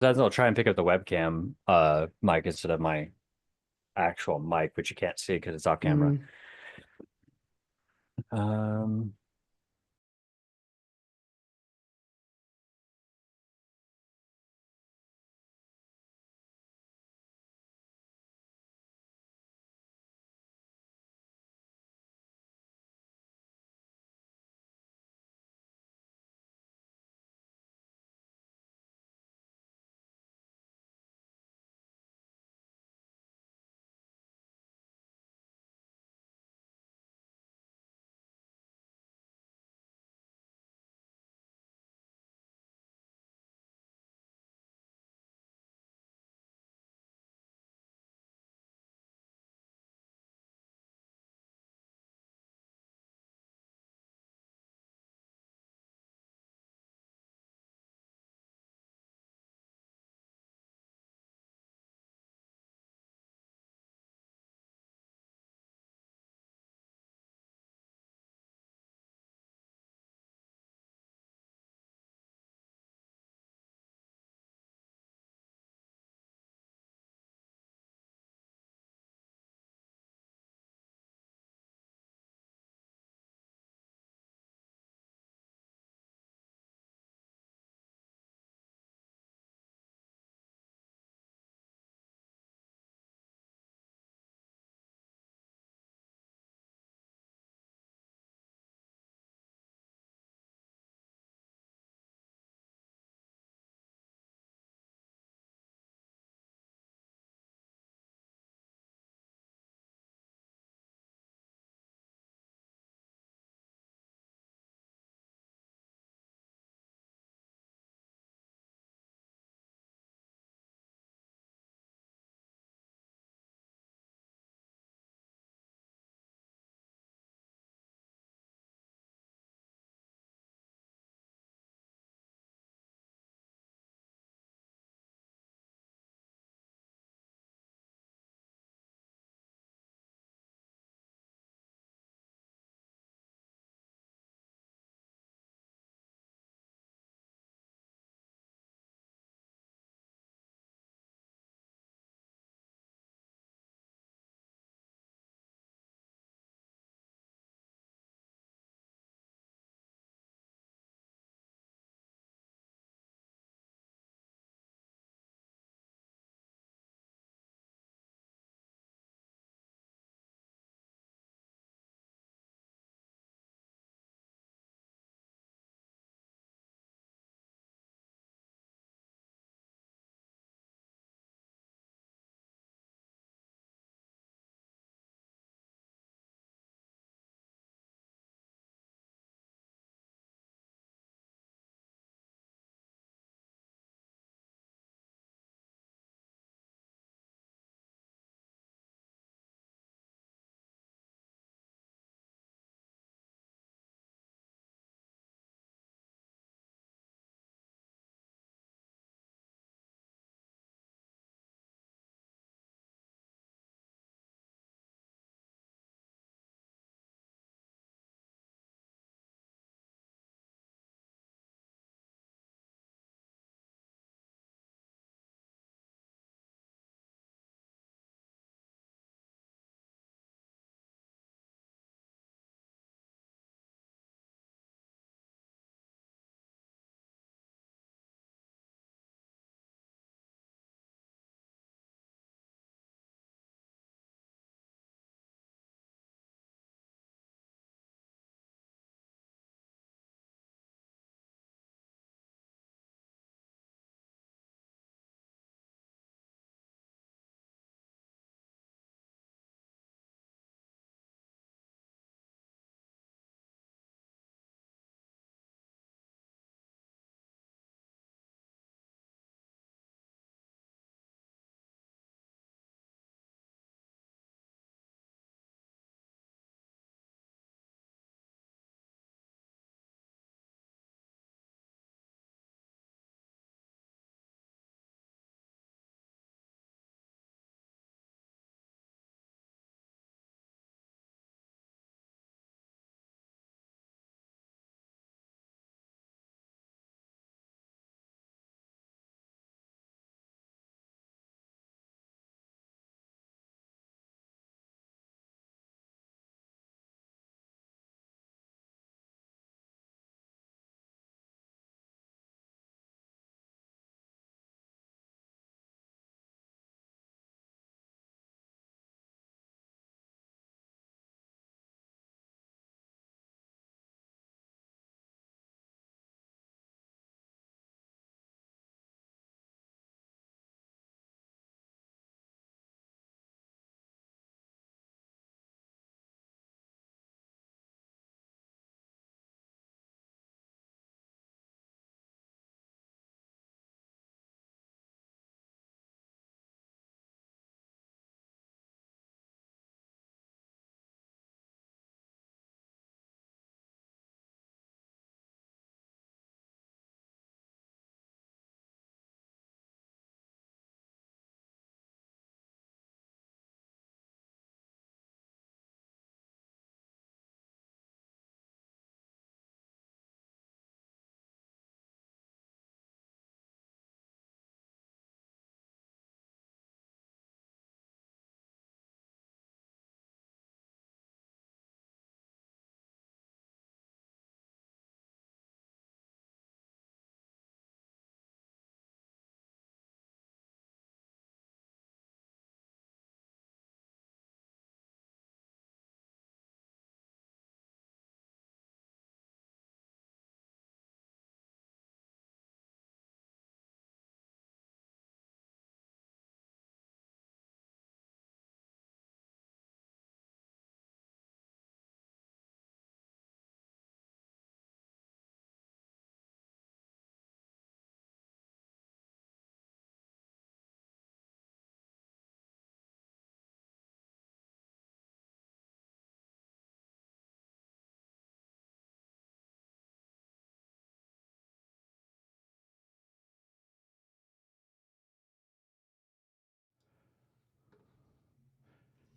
That's I'll try and pick up the webcam mic instead of my actual mic, which you can't see because it's off camera. Mm. Um,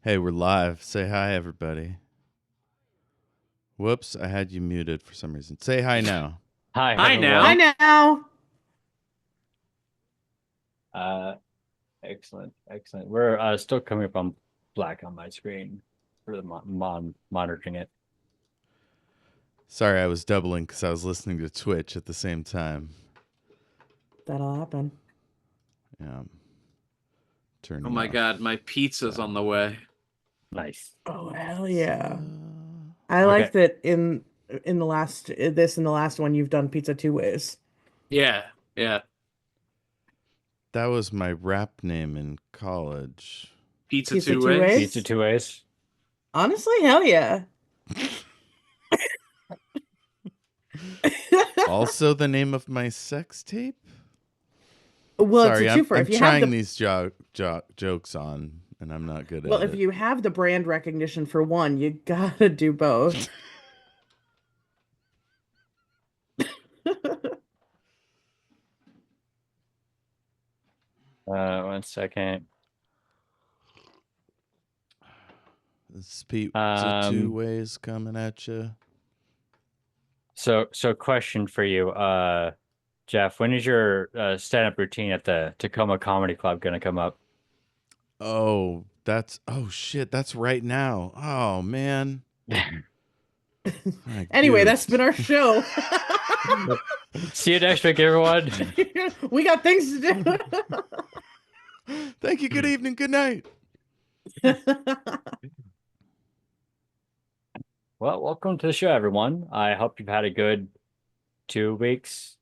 Hey, we're live. Say hi, everybody. Whoops, I had you muted for some reason. Say hi now. Hi, Hi everyone. now. Hi now. Excellent. We're still coming up on black on my screen for the monitoring it. Sorry, I was doubling because I was listening to Twitch at the same time. That'll happen. Yeah. Turning Oh my off. god, my pizza's on the way. Nice. Oh hell yeah! I like that in the last one you've done pizza 2 ways. Yeah. That was my rap name in college. Pizza Pizza 2 2 ways. ways? Pizza 2 ways. Honestly, hell yeah. Also the name of my sex tape? Well, Sorry, it's a twofer. I'm If you trying have the these jokes on, and I'm not good well, at if it. you have the brand recognition for one, you gotta do both. One second. This is Pizza 2 ways coming at you. So question for you, Jeff, when is your stand-up routine at the Tacoma Comedy Club gonna come up? Oh shit, that's right now. Oh man. Anyway, that's been our show. See you next week, everyone. We got things to do. Thank you. Good evening. Good night. Well, welcome to the show, everyone. I hope you've had a good 2 weeks.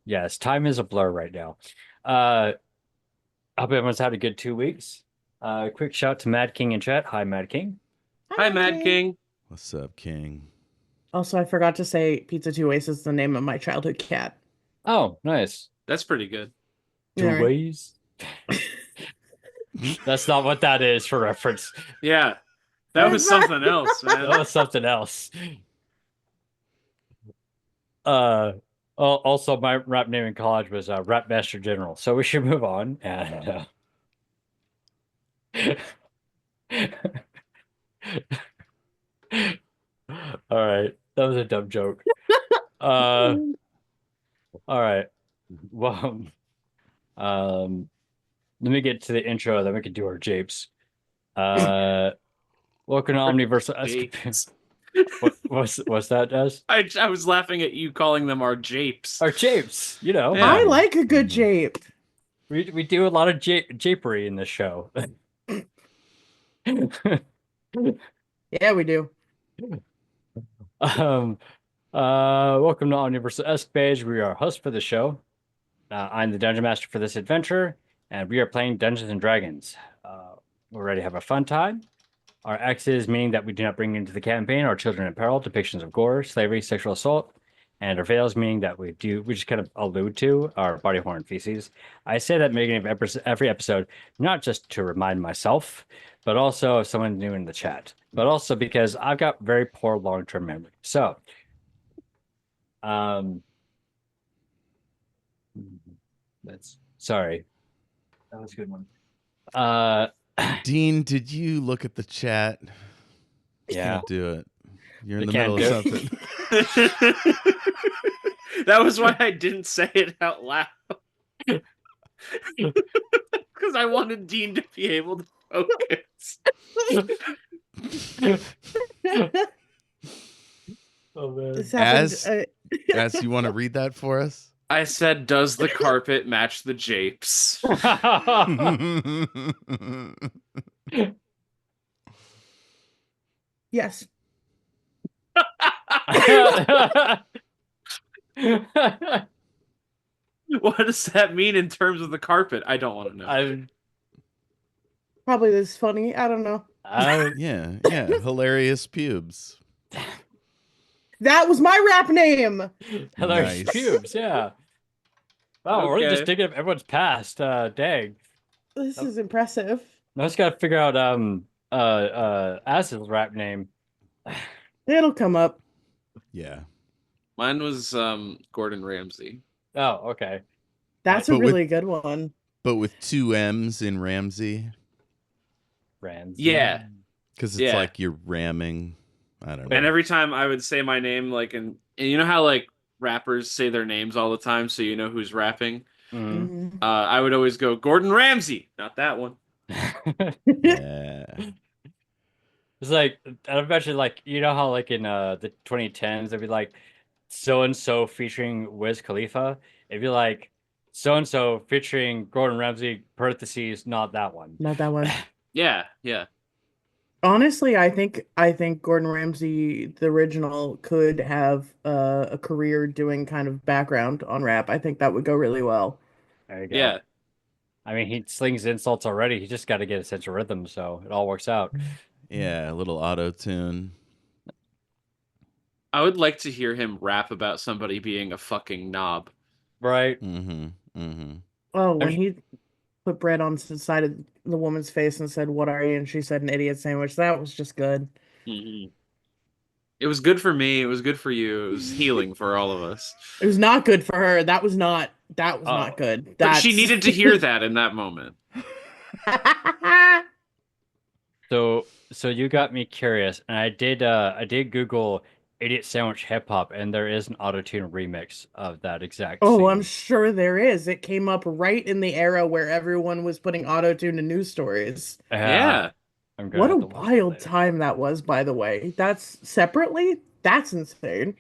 Yes, time is a blur right now. I hope everyone's had a good 2 weeks. Quick shout to Mad King in chat. Hi, Mad King. Hi, Mad King. What's up, King? Also, I forgot to say Pizza 2 Ways is the name of my childhood cat. Oh, nice. That's pretty good. 2 ways. That's not what that is for reference. Yeah. That was something else, man. That was something else. Also, my rap name in college was Rap Master General. So we should move on. And all right, that was a dumb joke. All right. Well, let me get to the intro, then we can do our japes. Welcome to Omniversal. What's that, Des? I was laughing at you calling them our japes. Our japes, you know. Yeah. I like a good jape. We do a lot of japery in this show. Yeah, we do. Welcome to Omniversal Escapades. We are hosts for the show. I'm the Dungeon Master for this adventure, and we are playing Dungeons and Dragons. We're ready to have a fun time. Our X's, meaning that we do not bring into the campaign, are children in peril, depictions of gore, slavery, sexual assault, and our fails, meaning that we just kind of allude to our body horn feces. I say that beginning of every episode, not just to remind myself, but also if someone new in the chat, but also because I've got very poor long-term memory. So, sorry. That was a good one. Dean, did you look at the chat? Yeah. Can't do it. You're in You the middle of can't something. That was why I didn't say it out loud. Because I wanted Dean to be able to focus. Oh, man. As you want to read that for us? I said, does the carpet match the japes? Yes. What does that mean in terms of the carpet? I don't want to know. Probably this funny. I don't know. Yeah. Hilarious pubes. That was my rap name. Hilarious Nice. pubes, yeah. Wow, we're just digging up everyone's past. Dang. This is impressive. I just gotta figure out Az's rap name. It'll come up. Yeah. Mine was Gordon Ramsay. Oh, okay. That's a really good one. But with 2 M's in Ramsey. Rams. Yeah. Because it's Yeah. like you're ramming. I don't know. And every time I would say my name, like, and you know how like rappers say their names all the time, so you know who's rapping. Mhm. I would always go Gordon Ramsay, not that one. Yeah. It's like I imagine, like you know how like in the 2010s it'd be like so and so featuring Wiz Khalifa. It'd be like so and so featuring Gordon Ramsay parentheses not that one. Not that one. Yeah, yeah. Honestly, I think Gordon Ramsay, the original, could have a career doing kind of background on rap. I think that would go really well. There you go. Yeah. I mean, he slings insults already. He just got to get a sense of rhythm, so it all works out. Yeah, a little auto tune. I would like to hear him rap about somebody being a fucking knob. Right? Mm-hmm. Mm-hmm. Oh, when There's- he put bread on the side of the woman's face and said, "What are you?" and she said, "An idiot sandwich." That was just good. Mm-hmm. It was good for me. It was good for you. It was healing for all of us. It was not good for her. That was not Oh. not good. But she That's- needed to hear that in that moment. So you got me curious, and I did Google idiot sandwich hip hop, and there is an autotune remix of that exact Oh, scene. I'm sure there is. It came up right in the era where everyone was putting autotune to news stories. Yeah. I'm gonna What a have to watch it wild later. time that was, by the way. That's separately? That's insane.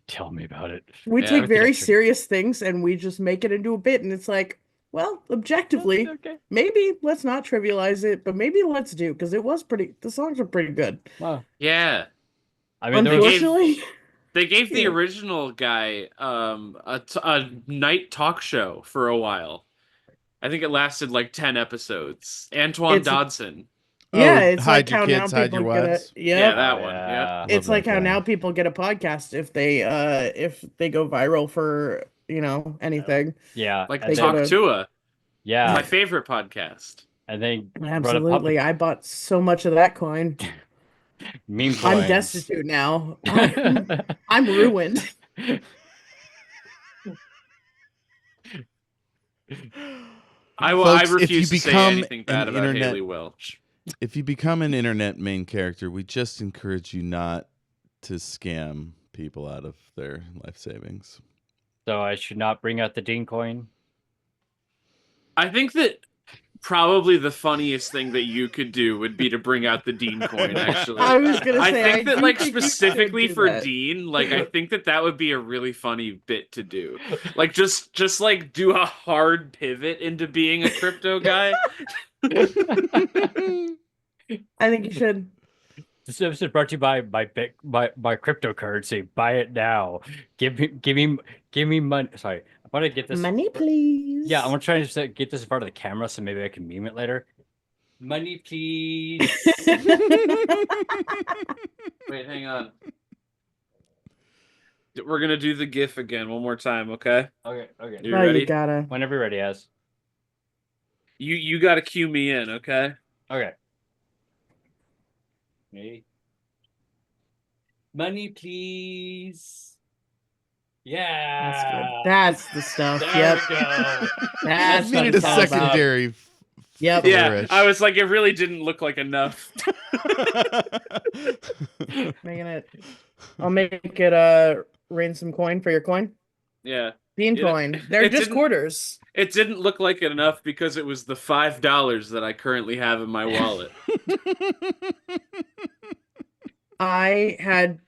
Tell me about it. We Yeah, take everything very else are- serious things and we just make it into a bit, and it's like, well, objectively, Okay. maybe let's not trivialize it, but maybe let's do, because the songs are pretty good. Well, Yeah. I mean, there gave- was, Unfortunately, They gave the Yeah. original guy a night talk show for a while. I think it lasted like 10 episodes. Antoine It's- Dodson. yeah, Oh, it's like hide your how kids, now hide your people get a wives. Yeah, yep. that Oh, one. yeah. Yeah. It's Love like that how guy. now people get a podcast if they go viral for, anything. yeah, Like and They then- Talk get a- to a yeah, my favorite podcast. and then run a Absolutely. public I bought so much of that coin. meme I'm coins. destitute now. I'm ruined. I Folks, if refuse you to say become anything bad an about internet- Haley Welch. If you become an internet main character, we just encourage you not to scam people out of their life savings. So I should not bring out the Dean coin. I think that probably the funniest thing that you could do would be to bring out the Dean coin, actually. I was gonna I say, think that, do like, think you should specifically do for that. Dean, like, I think that would be a really funny bit to do. Like, just like, do a hard pivot into being a crypto guy. I think you should. This episode brought to you by cryptocurrency. Buy it now. Give me money. Sorry, I'm gonna get this. Money, please. Yeah, I'm gonna try to get this in front of the camera so maybe I can meme it later. Money, please. Wait, hang on. We're gonna do the GIF again one more time, okay? Okay. You Oh, ready? you gotta. Whenever you're ready, Az. You gotta cue me in, okay? Okay. Ready? Money, please. That's good. Yeah. That's the stuff. There Yep. we go. That's what Needed a it's all about. secondary. Yep. Yeah, flourish. I was like, it really didn't look like enough. Making it. I'll make it rain some coin for your coin. Yeah. Bean It- coin. They're it just didn't- quarters. It didn't look like it enough because it was the $5 that I currently have in my wallet. I had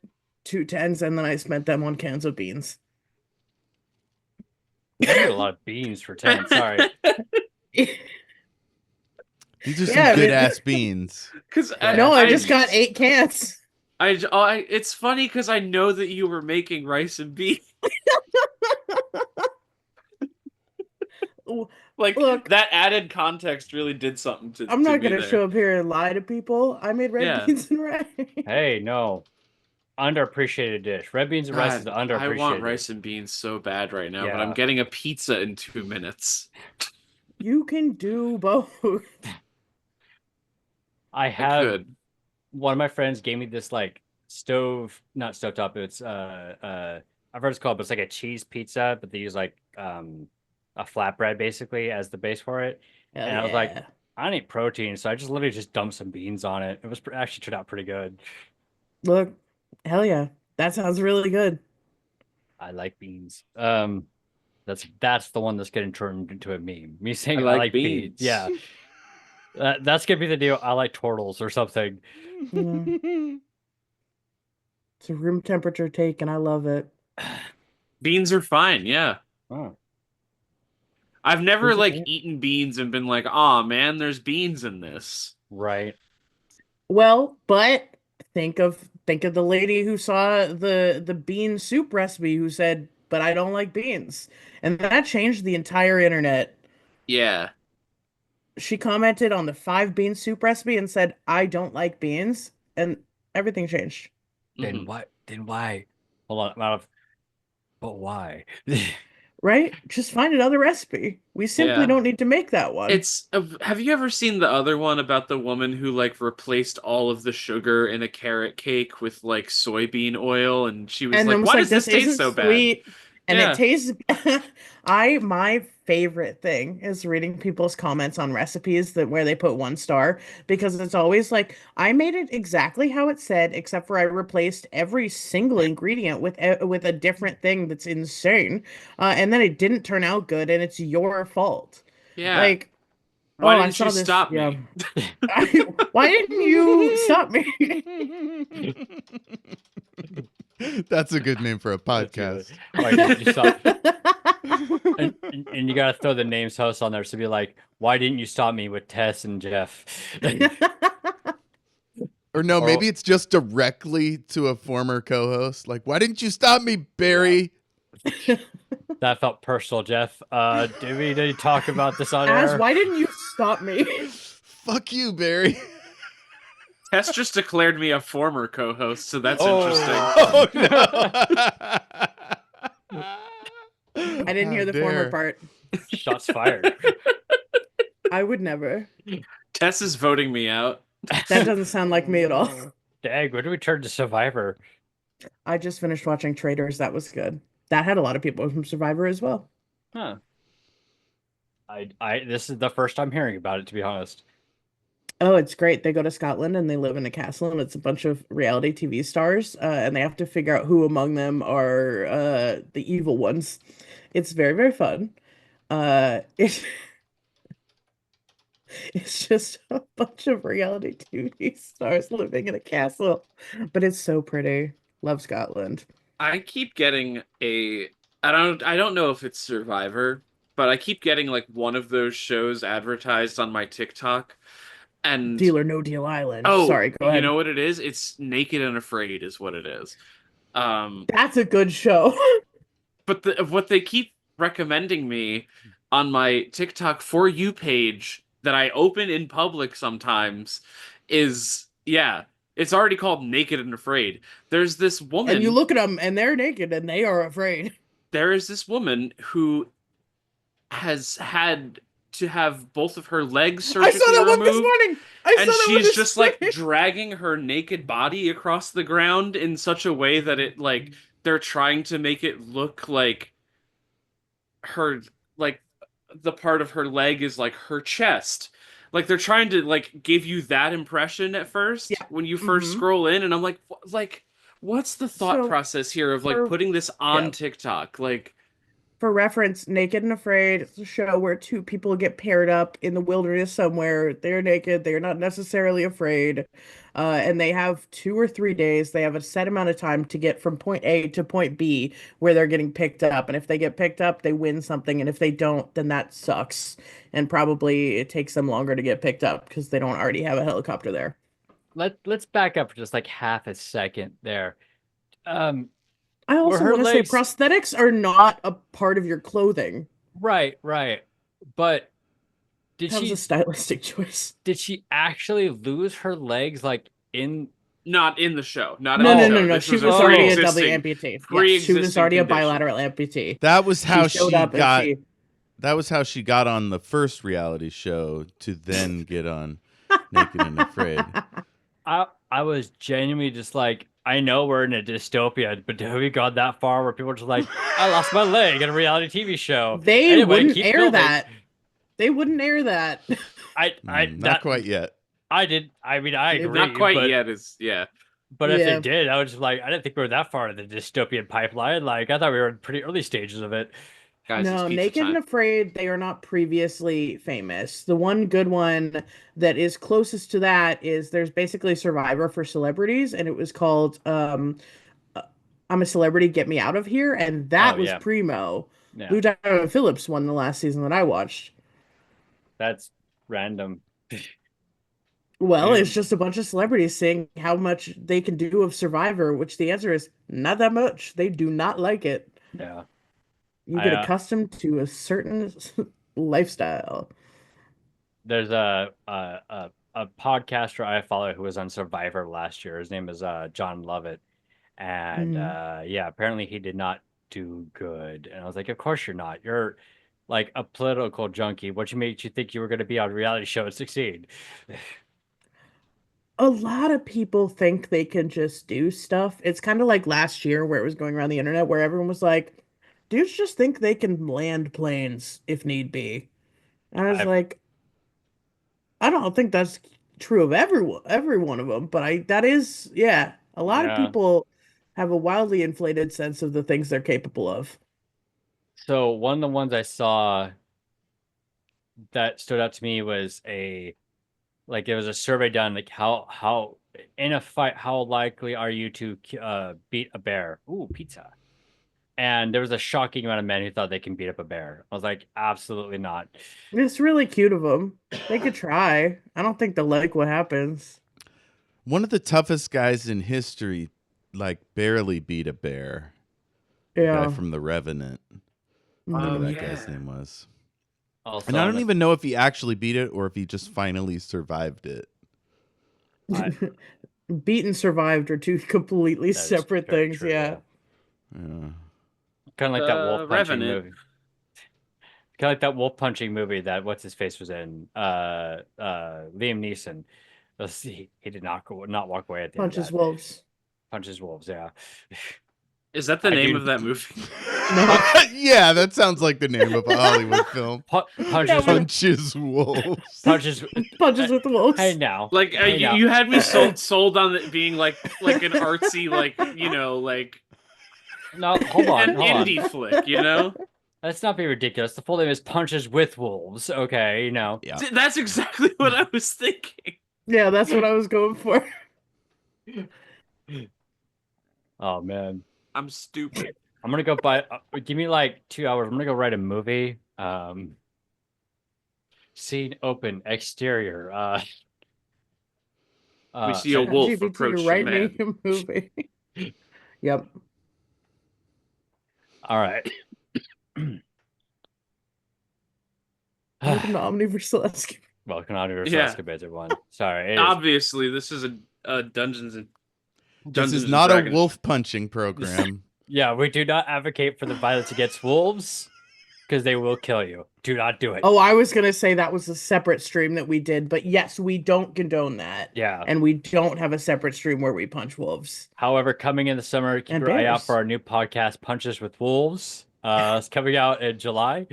2 10s and then I spent them on cans of beans. You get a lot of beans for 10. Sorry. These are some Yeah, I mean- good ass beans. Because No, I just got 8 cans. it's funny because I know that you were making rice and beans. Like, Look. that added context really did something to I'm not me gonna there. show up here and lie to people. I made red Yeah. beans and rice. Hey, no. Underappreciated dish. Red beans and rice is the God, underappreciated. I want rice and beans so bad right now, but I'm Yeah. getting a pizza in 2 minutes. You can do both. I I have could. one of my friends gave me this like not stovetop. It's I've heard it's called, but it's like a cheese pizza, but they use like a flatbread basically as the base for it. Hell And I was like, yeah. I don't eat protein, so I just literally just dumped some beans on it. It was actually turned out pretty good. Look, hell yeah. That sounds really good. I like beans. That's the one that's getting turned into a meme. Me I saying I like like beans. beans. Yeah, that's gonna be the deal. I like turtles or something. It's a room temperature take, and I love it. Beans are fine, yeah. Oh, I've never Beans are like great. eaten beans and been like, "Aw, man, there's beans in this." right. Well, but think of the lady who saw the bean soup recipe who said, "But I don't like beans." And that changed the entire internet. Yeah. She commented on the 5 bean soup recipe and said, "I don't like beans," and everything changed. Then Mhm. why? Then why? Hold on. I'm out of. But why? Right? Just find another recipe. We simply Yeah. don't need to make that one. Have you ever seen the other one about the woman who like replaced all of the sugar in a carrot cake with like soybean oil and she was And then like, was "Why like, does this this taste isn't so bad?" sweet, and it Yeah. tastes. My favorite thing is reading people's comments on recipes that where they put 1 star, because it's always like, I made it exactly how it said, except for I replaced every single ingredient with a different thing that's insane, and then it didn't turn out good, and it's your fault. Yeah. Like, Why oh, I didn't you saw this. stop Yeah. me? Why didn't you stop me? That's a good name for a That's really- podcast. Why didn't you stop? And you gotta throw the names host on there, so be like, why didn't you stop me with Tess and Jeff? Or no, Or- maybe it's just directly to a former co-host. Like, why didn't you stop me, Barry? That felt personal, Jeff. Did we need to talk about this on As air? why didn't you stop me? Fuck you, Barry. Tess just declared me a former co-host, so that's Oh. interesting. Oh no. I didn't hear the former part. Shots fired. I would never. Tess is voting me out. That doesn't sound like me at all. Dang, when do we turn to Survivor? I just finished watching Traders. That was good. That had a lot of people from Survivor as well. Huh. This is the first time hearing about it, to be honest. Oh, it's great. They go to Scotland and they live in a castle, and it's a bunch of reality TV stars, and they have to figure out who among them are the evil ones. It's very, very fun. It's it's just a bunch of reality TV stars living in a castle, but it's so pretty. Love Scotland. I keep getting I don't know if it's Survivor, but I keep getting like one of those shows advertised on my TikTok. And Deal or No Deal Island. oh, Sorry, go you ahead. know what it is? It's Naked and Afraid is what it is. That's a good show. But what they keep recommending me on my TikTok For You page that I open in public sometimes is, yeah, it's already called Naked and Afraid. There's this woman. And you look at them and they're naked and they are afraid. There is this woman who has had to have both of her legs I surgically saw that one this removed. morning. I And saw that one she's this just like morning. dragging her naked body across the ground in such a way that it like they're trying to make it look like her, like the part of her leg is like her chest. Like they're trying to like give you that impression at first Yeah. when you first Mhm. scroll in, and I'm like, like what's the thought So, process here of like for- putting this on yeah. TikTok? Like, For reference, Naked and Afraid, it's a show where 2 people get paired up in the wilderness somewhere. They're naked, they're not necessarily afraid. And they have 2 or 3 days. They have a set amount of time to get from point A to point B where they're getting picked up. And if they get picked up, they win something. And if they don't, then that sucks. And probably it takes them longer to get picked up because they don't already have a helicopter there. Let's back up for just like half a second there. I also her want to say legs- prosthetics are not a part of your clothing. Right. But That was a stylistic choice. did she actually lose her legs like in not in the show. Not No, in the no, show. no, no. This She was a already a pre-existing- double amputee. Yes, she was pre-existing already a condition. bilateral amputee. That was how showed she up and got. she- That was how she got on the first reality show to then get on Naked and Afraid. I was genuinely just like, I know we're in a dystopia, but have we gone that far where people are just like, I lost my leg in a reality TV show? They Anyway, wouldn't keep air filming. that. They wouldn't air that. Not quite yet. I did. I mean, I agree. Not quite but, yet. Is yeah. But if Yeah. they did, I was just like, I didn't think we were that far in the dystopian pipeline. Like, I thought we were in pretty early stages of it. Guys, it's No, pizza Naked and time. Afraid, they are not previously famous. The one good one that is closest to that is there's basically Survivor for celebrities, and it was called I'm a Celebrity, Get Me Out of Here, and that Oh, was yeah. primo. Yeah, Blue Diamond Phillips won the last season that I watched. that's random. Well, Yeah. it's just a bunch of celebrities saying how much they can do of Survivor, which the answer is not that much. They do not like it. Yeah. You I, get accustomed to a certain lifestyle. There's a podcaster I follow who was on Survivor last year. His name is John Lovett, and yeah, apparently he did not do good. And I was like, of course you're not. You're like a political junkie. What made you think you were going to be on a reality show and succeed? A lot of people think they can just do stuff. It's kind of like last year where it was going around the internet where everyone was like, dudes just think they can land planes if need be. And I was I've- like, I don't think that's true of every one of them, but that is, yeah, a lot of Yeah. people have a wildly inflated sense of the things they're capable of. So one of the ones I saw that stood out to me was like it was a survey done, like how in a fight, how likely are you to beat a bear? Ooh, pizza. And there was a shocking amount of men who thought they can beat up a bear. I was like, absolutely not. It's really cute of them. They could try. I don't think they'll like what happens. One of the toughest guys in history, like, barely beat a bear. The Yeah. guy from The Revenant. Whatever that guy's name was. Also, And I don't even know if he actually beat it or if he just finally survived it. Beat and survived are two completely That is separate very things. true, Yeah. Yeah. kind of like that wolf punching Revenant. movie. Kind of like that wolf punching movie that what's his face was in. Liam Neeson. Let's see, he did not walk away at the end of Punches that. wolves. Punches wolves, yeah. Is that the I name do- of that movie? Yeah, that sounds like the name of a Hollywood film. Punches Yeah, Punches wolves. punches. Punches with wolves. Hey now, Like Hey, now. you had me sold on it being like an artsy like like No, hold on, an hold on. indie flick, you know? Let's not be ridiculous. The full name is Punches with Wolves. Okay, you know. Yeah. That's exactly what I was thinking. Yeah, that's what I was going for. Oh man, I'm stupid. I'm gonna go buy. Give me like 2 hours. I'm gonna go write a movie. Scene open exterior. We see a wolf ChatGPT approach to write man. me a movie. Yep. All right. Welcome to Omniversal Escape. Welcome to Universal Yeah. Escapades, everyone. Sorry. it is- Obviously, this is a Dungeons and This Dungeons is and not a Dragons. wolf punching program. Yeah, we do not advocate for the violence against wolves because they will kill you. Do not do it. Oh, I was gonna say that was a separate stream that we did, but yes, we don't condone that. Yeah. And we don't have a separate stream where we punch wolves. However, coming in the summer, keep And your eye out bears. for our new podcast, Punches with Wolves. It's coming out in July.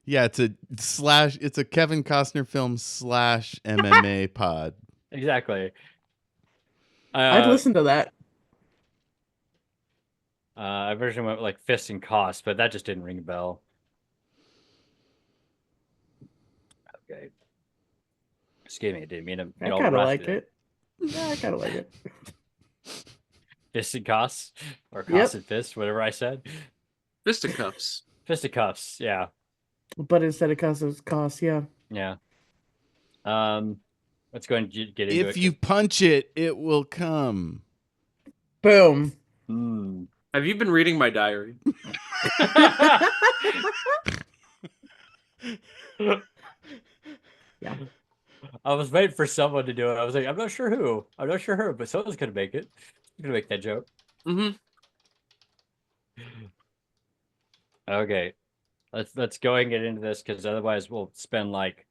Yeah, it's a Kevin Costner film / MMA pod. Exactly. I'd listen to that. I originally went with, like Fist and Cost, but that just didn't ring a bell. Okay. Excuse me, I didn't mean to. I kind of like it. Yeah, I kind of like it. Fist and Cost, or Yep. Cost and Fist, whatever I said. fisticuffs. Fisticuffs, yeah, But instead of cost, it's cost. Yeah. yeah. Let's go and get into it. If you punch it, it will come. Boom. Mm. Have you been reading my diary? Yeah. I was waiting for someone to do it. I was like, I'm not sure who. I'm not sure who, but someone's gonna make it. I'm gonna make that joke. Mm-hmm. Okay, let's go and get into this because otherwise we'll spend like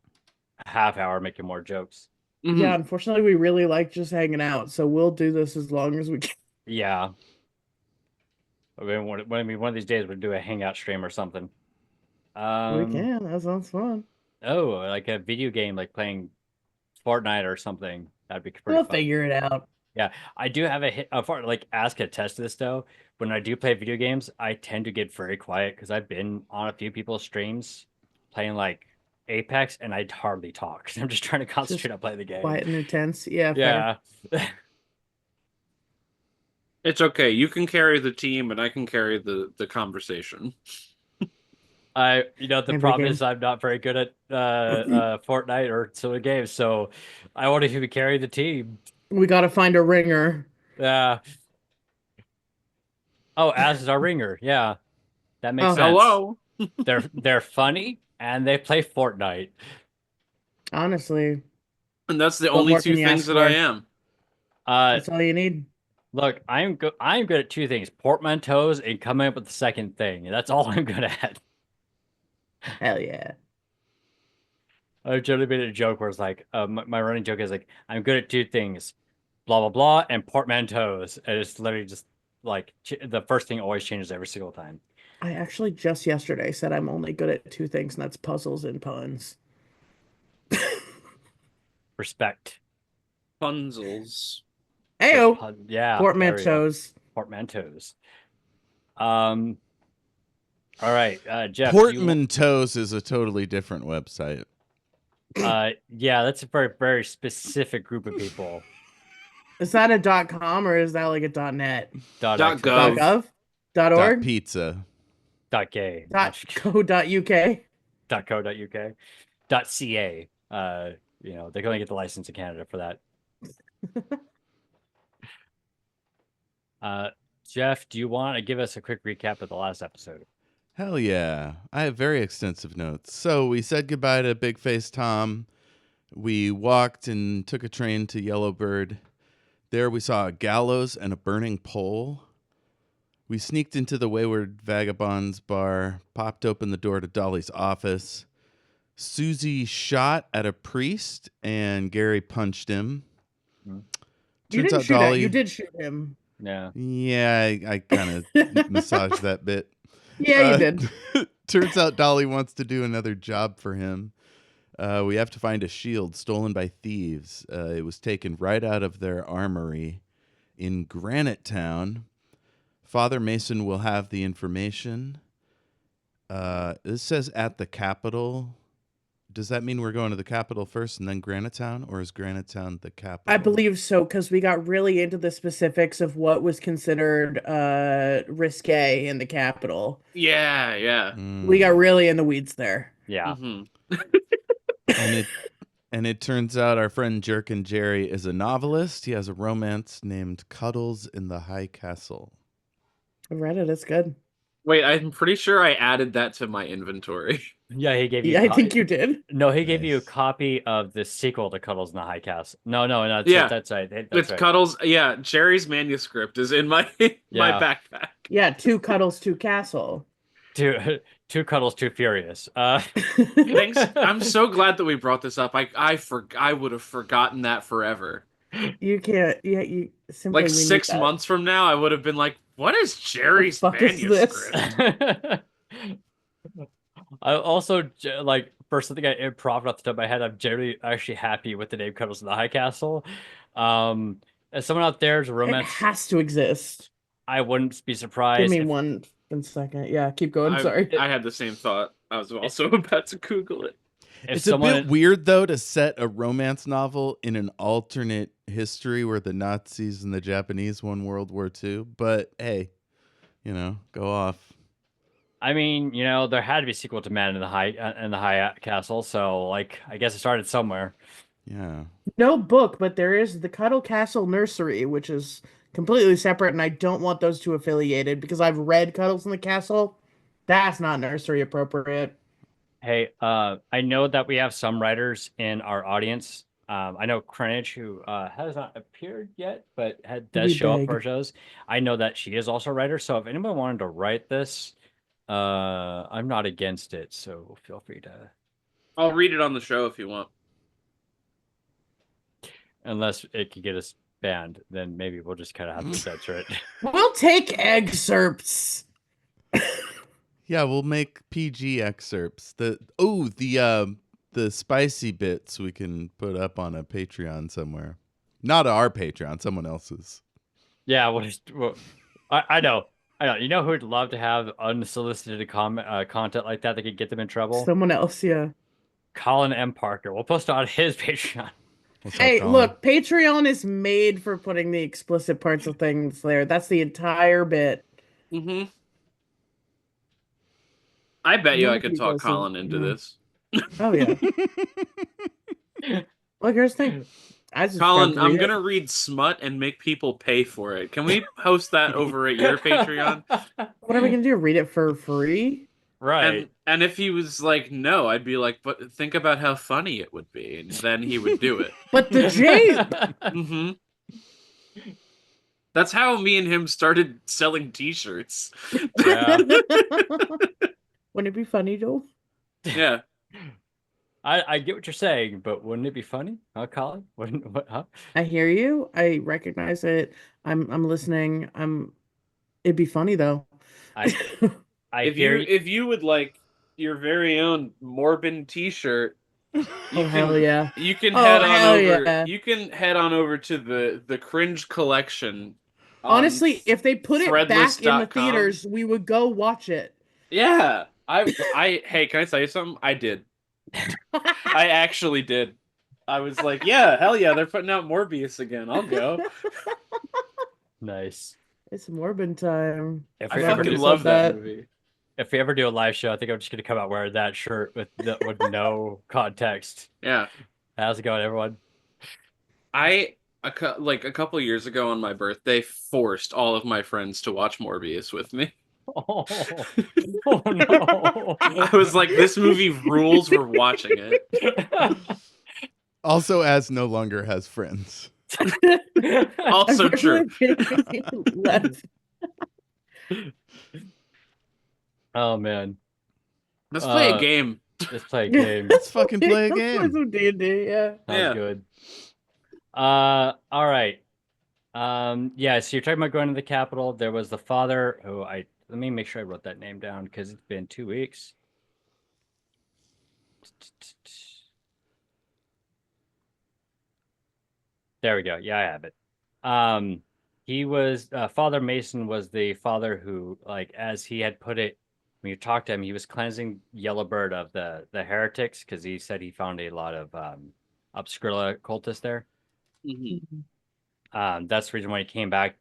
a half hour making more jokes. Mm-hmm. Yeah, unfortunately, we really like just hanging out, so we'll do this as long as we can. Yeah. I mean, one of these days we'll do a hangout stream or something. We can. That sounds fun. Oh, like a video game, like playing Fortnite or something. That'd be pretty We'll fun. figure it out. Yeah, I do have like ask a test to this though. When I do play video games, I tend to get very quiet because I've been on a few people's streams playing like Apex, and I hardly talk. I'm just trying to concentrate on playing the game. Quiet and intense. Yeah, fair. Yeah. It's okay. You can carry the team, and I can carry the conversation. The Every problem game. is I'm not very good at Fortnite or similar games, so I want to carry the team. We got to find a ringer. Yeah. Oh, Az is our ringer. Yeah, that makes Oh, sense. Hello. They're funny and they play Fortnite. Honestly, And that's the What only more two can you things ask that I for? am. That's all you need. Look, I'm good at two things: portmanteaus and coming up with the second thing. That's all I'm good at. Hell yeah. I've generally made a joke where it's like, my running joke is like, I'm good at two things: blah blah blah and portmanteaus. And it's literally just like the first thing always changes every single time. I actually just yesterday said I'm only good at two things, and that's puzzles and puns. Respect. Punzels. Ayo. Yeah. Portmanteaus. Portmanteaus. All right, Jeff. Portmanteaus is a totally different website. Yeah, that's a very, very specific group of people. Is that a .com or is that like a .net? .gov. .gov? .org? .pizza. .gay. .co.uk? .co.uk. .ca. They can only get the license in Canada for that. Jeff, do you want to give us a quick recap of the last episode? Hell yeah. I have very extensive notes. So we said goodbye to Big Face Tom. We walked and took a train to Yellowbird. There we saw a gallows and a burning pole. We sneaked into the Wayward Vagabonds bar, popped open the door to Dolly's office. Susie shot at a priest and Gary punched him. You didn't shoot at, you did shoot him. Yeah. Yeah, I kind of massaged that bit. Yeah, you did. Turns out Dolly wants to do another job for him. We have to find a shield stolen by thieves. It was taken right out of their armory in Granite Town. Father Mason will have the information. This says at the capital. Does that mean we're going to the capital first and then Granite Town, or is Granite Town the capital? I believe so, because we got really into the specifics of what was considered risque in the capital. Yeah. We got really in the weeds there. Yeah. Mm-hmm. And it turns out our friend Jerkin Jerry is a novelist. He has a romance named Cuddles in the High Castle. I read it. It's good. Wait, I'm pretty sure I added that to my inventory. Yeah, he gave you. Yeah, I think you did. No, he gave you a Nice. copy of the sequel to Cuddles in the High Castle. No, Yeah. that's right. That's It's right. Cuddles. Yeah, Jerry's manuscript is in my my Yeah. backpack. Yeah, two cuddles, two castle. Two Cuddles, Too Furious. Thanks. I'm so glad that we brought this up. I would have forgotten that forever. You can't. Yeah, you simply. Like we need 6 that. months from now, I would have been like, "What is Jerry's fuck is this? manuscript?" I also like first something I improv off the top of my head. I'm generally actually happy with the name Cuddles in the High Castle. As someone out there is a It romance, has to exist. I wouldn't be surprised. Give me if- 1 second. Yeah, keep going. I- Sorry. I had the same thought. I was also about to Google it. if It's someone, a bit weird, though, to set a romance novel in an alternate history where the Nazis and the Japanese won World War II. But hey, go off. I mean, there had to be a sequel to Man in the High Castle, so like I guess it started somewhere. Yeah. No book, but there is the Cuddle Castle Nursery, which is completely separate, and I don't want those two affiliated because I've read Cuddles in the Castle. That's not nursery appropriate. Hey, I know that we have some writers in our audience. I know Crenage, who has not appeared yet, but does We show up beg. for our shows. I know that she is also a writer. So if anyone wanted to write this, I'm not against it. So feel free to, I'll read it on the show if you want. unless it could get us banned, then maybe we'll just kind of have to censor it. We'll take excerpts. Yeah, we'll make PG excerpts. The spicy bits we can put up on a Patreon somewhere. Not our Patreon, someone else's. Yeah, I know. I know. You know who would love to have unsolicited content like that could get them in trouble? Someone else, yeah. Colin M. Parker. We'll post it on his Patreon. What's up, Hey, Colin? look, Patreon is made for putting the explicit parts of things there. That's the entire bit. Mm-hmm. I bet you I could talk Colin into this. Oh yeah. Look, here's the thing. Colin, I'm gonna read smut and make people pay for it. Can we post that over at your Patreon? What are we gonna do? Read it for free? Right. And if he was like, no, I'd be like, but think about how funny it would be, and then he would do it. But the J. Mm-hmm. That's how me and him started selling T-shirts. Yeah. Wouldn't it be funny though? Yeah. I get what you're saying, but wouldn't it be funny? Huh, Colin? Huh? I hear you. I recognize it. I'm listening. It'd be funny though. If you would like your very own Morbin T-shirt, hell yeah! You can head on over. Yeah. You can head on over to the Cringe Collection. Honestly, if they put it back in the threadless.com. theaters, we would go watch it. Yeah, hey, can I tell you something? I did. I actually did. I was like, yeah, hell yeah, they're putting out Morbius again. I'll go. Nice. It's Morbin time. I fucking love that movie. If we ever do a live show, I think I'm just gonna come out wearing that shirt with no context. Yeah. How's it going, everyone? A couple years ago on my birthday, forced all of my friends to watch Morbius with me. Oh no! I was like, this movie rules. We're watching it. Also, as no longer has friends. Also true. Oh man. Let's play a game. Let's play a game. Let's fucking play a game. Let's play some D&D, yeah. Sounds good. All right. Yeah, so you're talking about going to the Capitol. There was the father who let me make sure I wrote that name down because it's been 2 weeks. There we go. Yeah, I have it. He was Father Mason was the father who, like, as he had put it, when you talked to him, he was cleansing Yellowbird of the heretics because he said he found a lot of Obscurilla cultists there. Mm-hmm. That's the reason why he came back.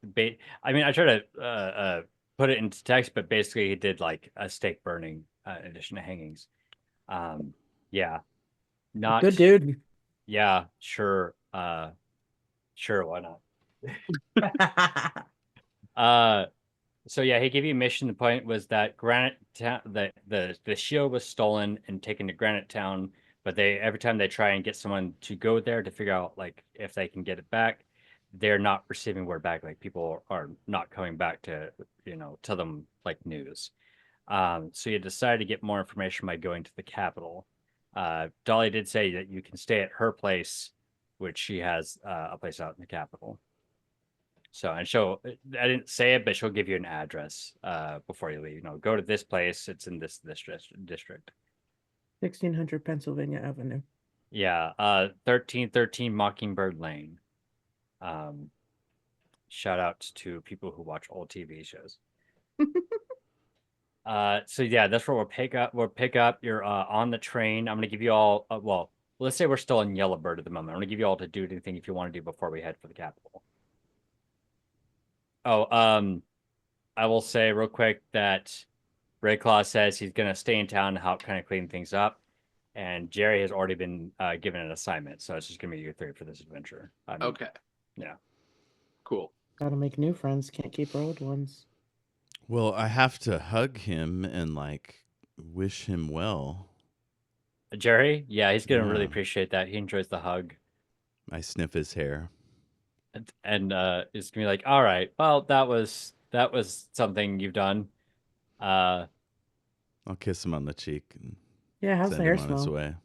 I mean, I tried to put it into text, but basically he did like a stake burning in addition to hangings. Yeah, not good dude. Yeah, sure. Sure, why not? So yeah, he gave you a mission. The point was that Granite Town, the shield was stolen and taken to Granite Town, but every time they try and get someone to go there to figure out like if they can get it back, they're not receiving word back. Like people are not coming back to tell them like news. So you decided to get more information by going to the Capitol. Dolly did say that you can stay at her place, which she has a place out in the Capitol. So, and I didn't say it, but she'll give you an address before you leave. Go to this place. It's in this district. 1600 Pennsylvania Avenue. Yeah, 1313 Mockingbird Lane. Shout out to people who watch old TV shows. So yeah, that's where we'll pick up. You're on the train. I'm gonna give you all. Well, let's say we're still in Yellowbird at the moment. I'm gonna give you all to do anything if you want to do before we head for the Capitol. Oh, I will say real quick that Ray Claw says he's gonna stay in town and help kind of clean things up, and Jerry has already been given an assignment, so it's just gonna be you three for this adventure. Okay. Yeah. Cool. Gotta make new friends. Can't keep our old ones. Well, I have to hug him and like wish him well. Jerry, yeah, he's gonna really appreciate that. He enjoys the hug. I sniff his hair. And it's gonna be like, all right, well, that was something you've done. I'll kiss him on the cheek and how's the hair smell? His way.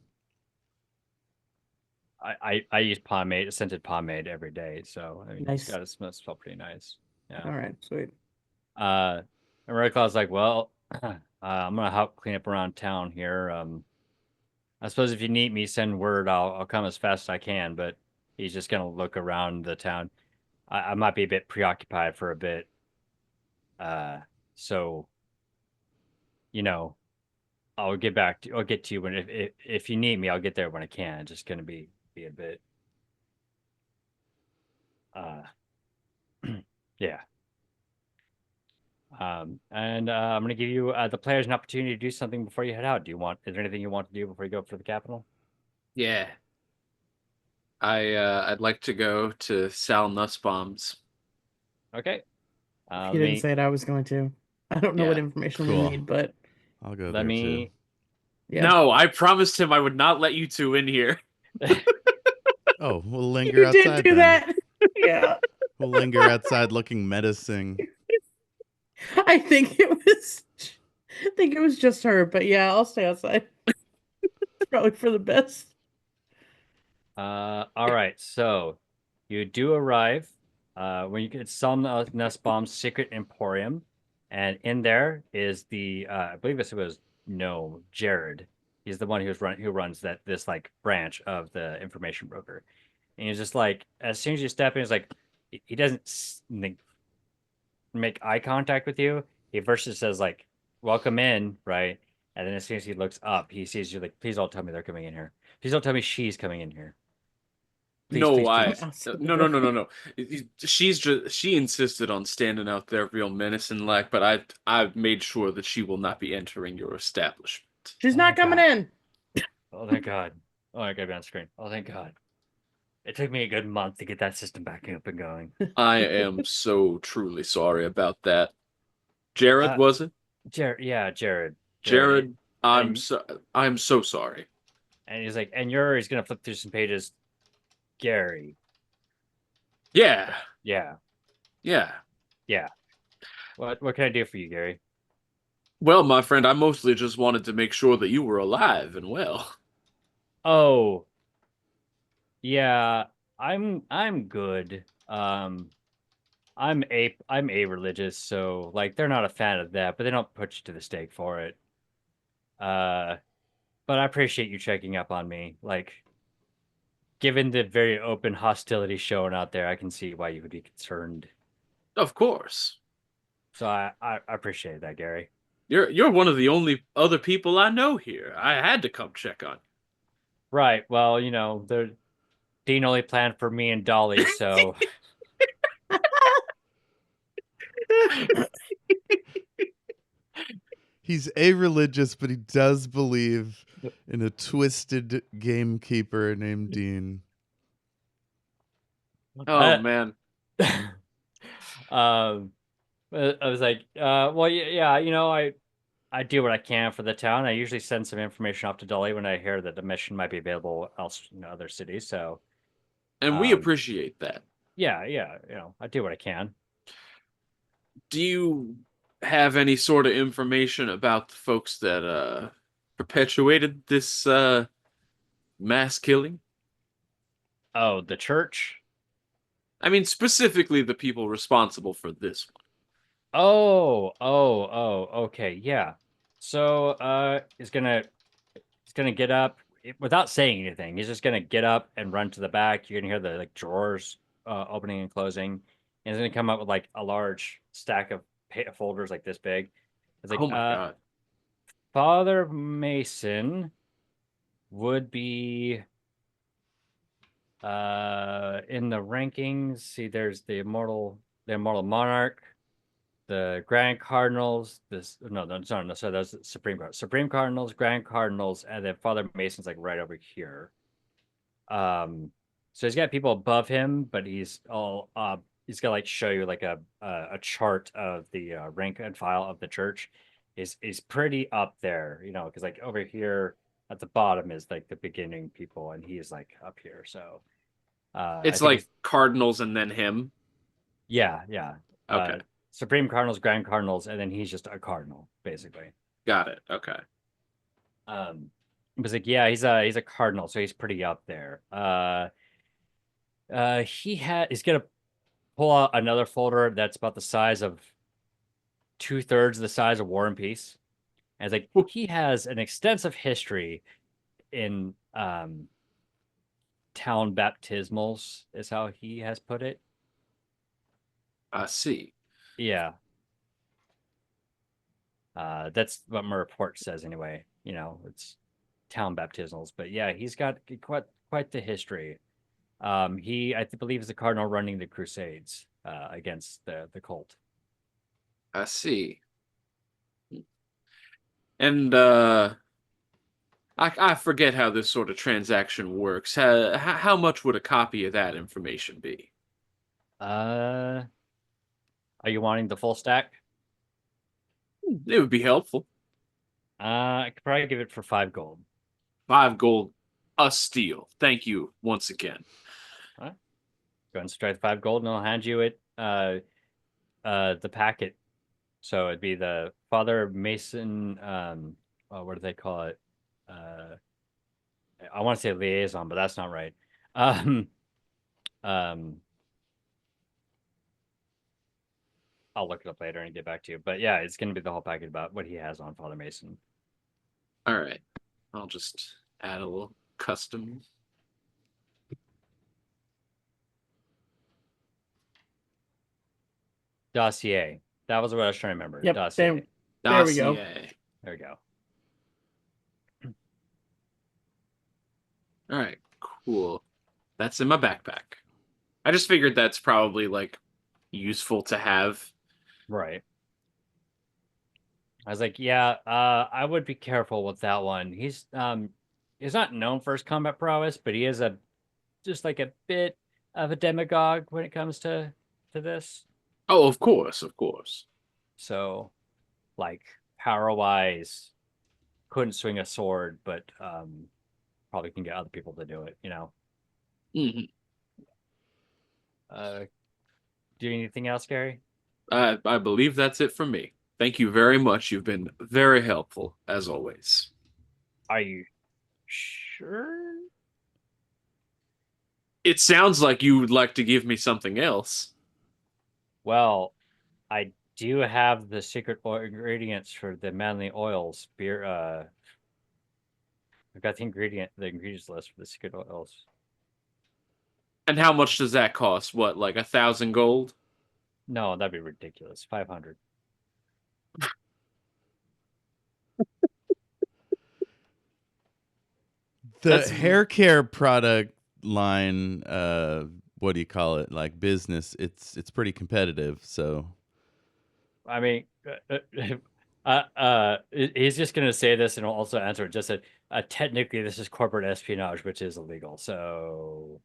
I use pomade, scented pomade every day, so I mean, nice. It's got to smell pretty nice. Yeah. All right, sweet. And Red Claw's like, well, I'm gonna help clean up around town here. I suppose if you need me, send word. I'll come as fast as I can. But he's just gonna look around the town. I might be a bit preoccupied for a bit. So you know, I'll get to you when if you need me, I'll get there when I can. It's just gonna be a bit. Uh, yeah. And I'm gonna give you the players an opportunity to do something before you head out. Is there anything you want to do before you go up for the capital? Yeah. I'd like to go to Sal Nussbaum's. Okay. If Let you didn't me say it, I was going to. I don't know what Yeah. information Cool. we need, but I'll go let there me too. yeah. No, I promised him I would not let you two in here. Oh, we'll linger You did outside do then. that. Yeah. We'll linger outside looking menacing. I think it was just her, but yeah, I'll stay outside. It's probably for the best. all right. So you do arrive when you get some Nussbaum's Secret Emporium, and in there is the I believe it was no Jared. He's the one who runs this like branch of the information broker. And he's just like, as soon as you step in, he's like, he doesn't make eye contact with you. He first just says like, "Welcome in," right? And then as soon as he looks up, he sees you like, "Please don't tell me they're coming in here. Please don't tell me she's coming in here. Please, No, please, please." no. She insisted on standing out there real menacing like, but I've made sure that she will not be entering your establishment. She's Oh, not thank coming God. in. Oh, thank God. Oh, I gotta be on screen. Oh, thank God. It took me a good month to get that system back up and going. I am so truly sorry about that. Jared, Uh, was it? Jared, yeah, Jared. Jared, And I'm so sorry. he's like, and he's gonna flip through some pages. Gary, Yeah, yeah, yeah. yeah. What can I do for you, Gary? Well, my friend, I mostly just wanted to make sure that you were alive and well. Oh, yeah, I'm good. I'm a religious, so like they're not a fan of that, but they don't put you to the stake for it. Uh, but I appreciate you checking up on me. Like, given the very open hostility shown out there, I can see why you would be concerned. Of course. So I appreciate that, Gary. You're one of the only other people I know here. I had to come check on Right. Well, the Dean only planned for me and Dolly, so you. He's a-religious, but he does believe in a twisted gamekeeper named Dean. Oh man. um I was like, well, yeah, I do what I can for the town. I usually send some information off to Dolly when I hear that the mission might be available else in other cities. So, And we um, appreciate that. yeah, I do what I can. Do you have any sort of information about the folks that perpetuated this mass killing? Oh, the church. I mean, specifically the people responsible for this one. Oh, okay, yeah. So, he's gonna get up without saying anything. He's just gonna get up and run to the back. You're gonna hear the like drawers opening and closing. And he's gonna come up with like a large stack of folders like this big. It's like, Oh my God. Father Mason would be in the rankings. See, there's the immortal monarch, the Grand Cardinals, no, sorry, that's the Supreme Cardinals, Grand Cardinals, and then Father Mason's like right over here. So he's got people above him, but he's gonna like show you like a chart of the rank and file of the church. Is pretty up there, because like over here at the bottom is like the beginning people, and he's like up here. So I It's think like Cardinals and then him. yeah. Okay. Supreme Cardinals, Grand Cardinals, and then he's just a cardinal, basically. Got it. Okay. It was like, yeah, he's a cardinal, so he's pretty up there. He's gonna pull out another folder that's about the size of 2/3 the size of War and Peace. And it's like he has an extensive history in town baptismals, is how he has put it. I see. Yeah. That's what my report says anyway. It's town baptismals, but yeah, he's got quite the history. I believe is the cardinal running the Crusades against the cult. I see. And I forget how this sort of transaction works. How much would a copy of that information be? Are you wanting the full stack? It would be helpful. I could probably give it for 5 gold. 5 gold, a steal. Thank you once again. All right. Go ahead and strike 5 gold, and I'll hand you it. The packet. So it'd be the Father Mason. What do they call it? I want to say liaison, but that's not right. I'll look it up later and get back to you. But yeah, it's going to be the whole packet about what he has on Father Mason. All right. I'll just add a little custom. Dossier. That was what I was trying to remember. Yep, Dossier. there we go. Dossier. There we go. All right, cool. That's in my backpack. I just figured that's probably like useful to have. Right. I was like, yeah, I would be careful with that one. He's not known for his combat prowess, but he is just like a bit of a demagogue when it comes to this. Oh, of course, of course. So, like power wise, couldn't swing a sword, but probably can get other people to do it. Mhm. Do anything else, Gary? I believe that's it from me. Thank you very much. You've been very helpful, as always. Are you sure? It sounds like you would like to give me something else. Well, I do have the secret ingredients for the manly oils. I've got the ingredients list for the secret oils. And how much does that cost? What, like 1,000 gold? No, that'd be ridiculous. 500. The hair care product line, what do you call it? Like business, it's pretty competitive. So, I mean, he's just gonna say this and also answer it. Just that technically this is corporate espionage, which is illegal. So,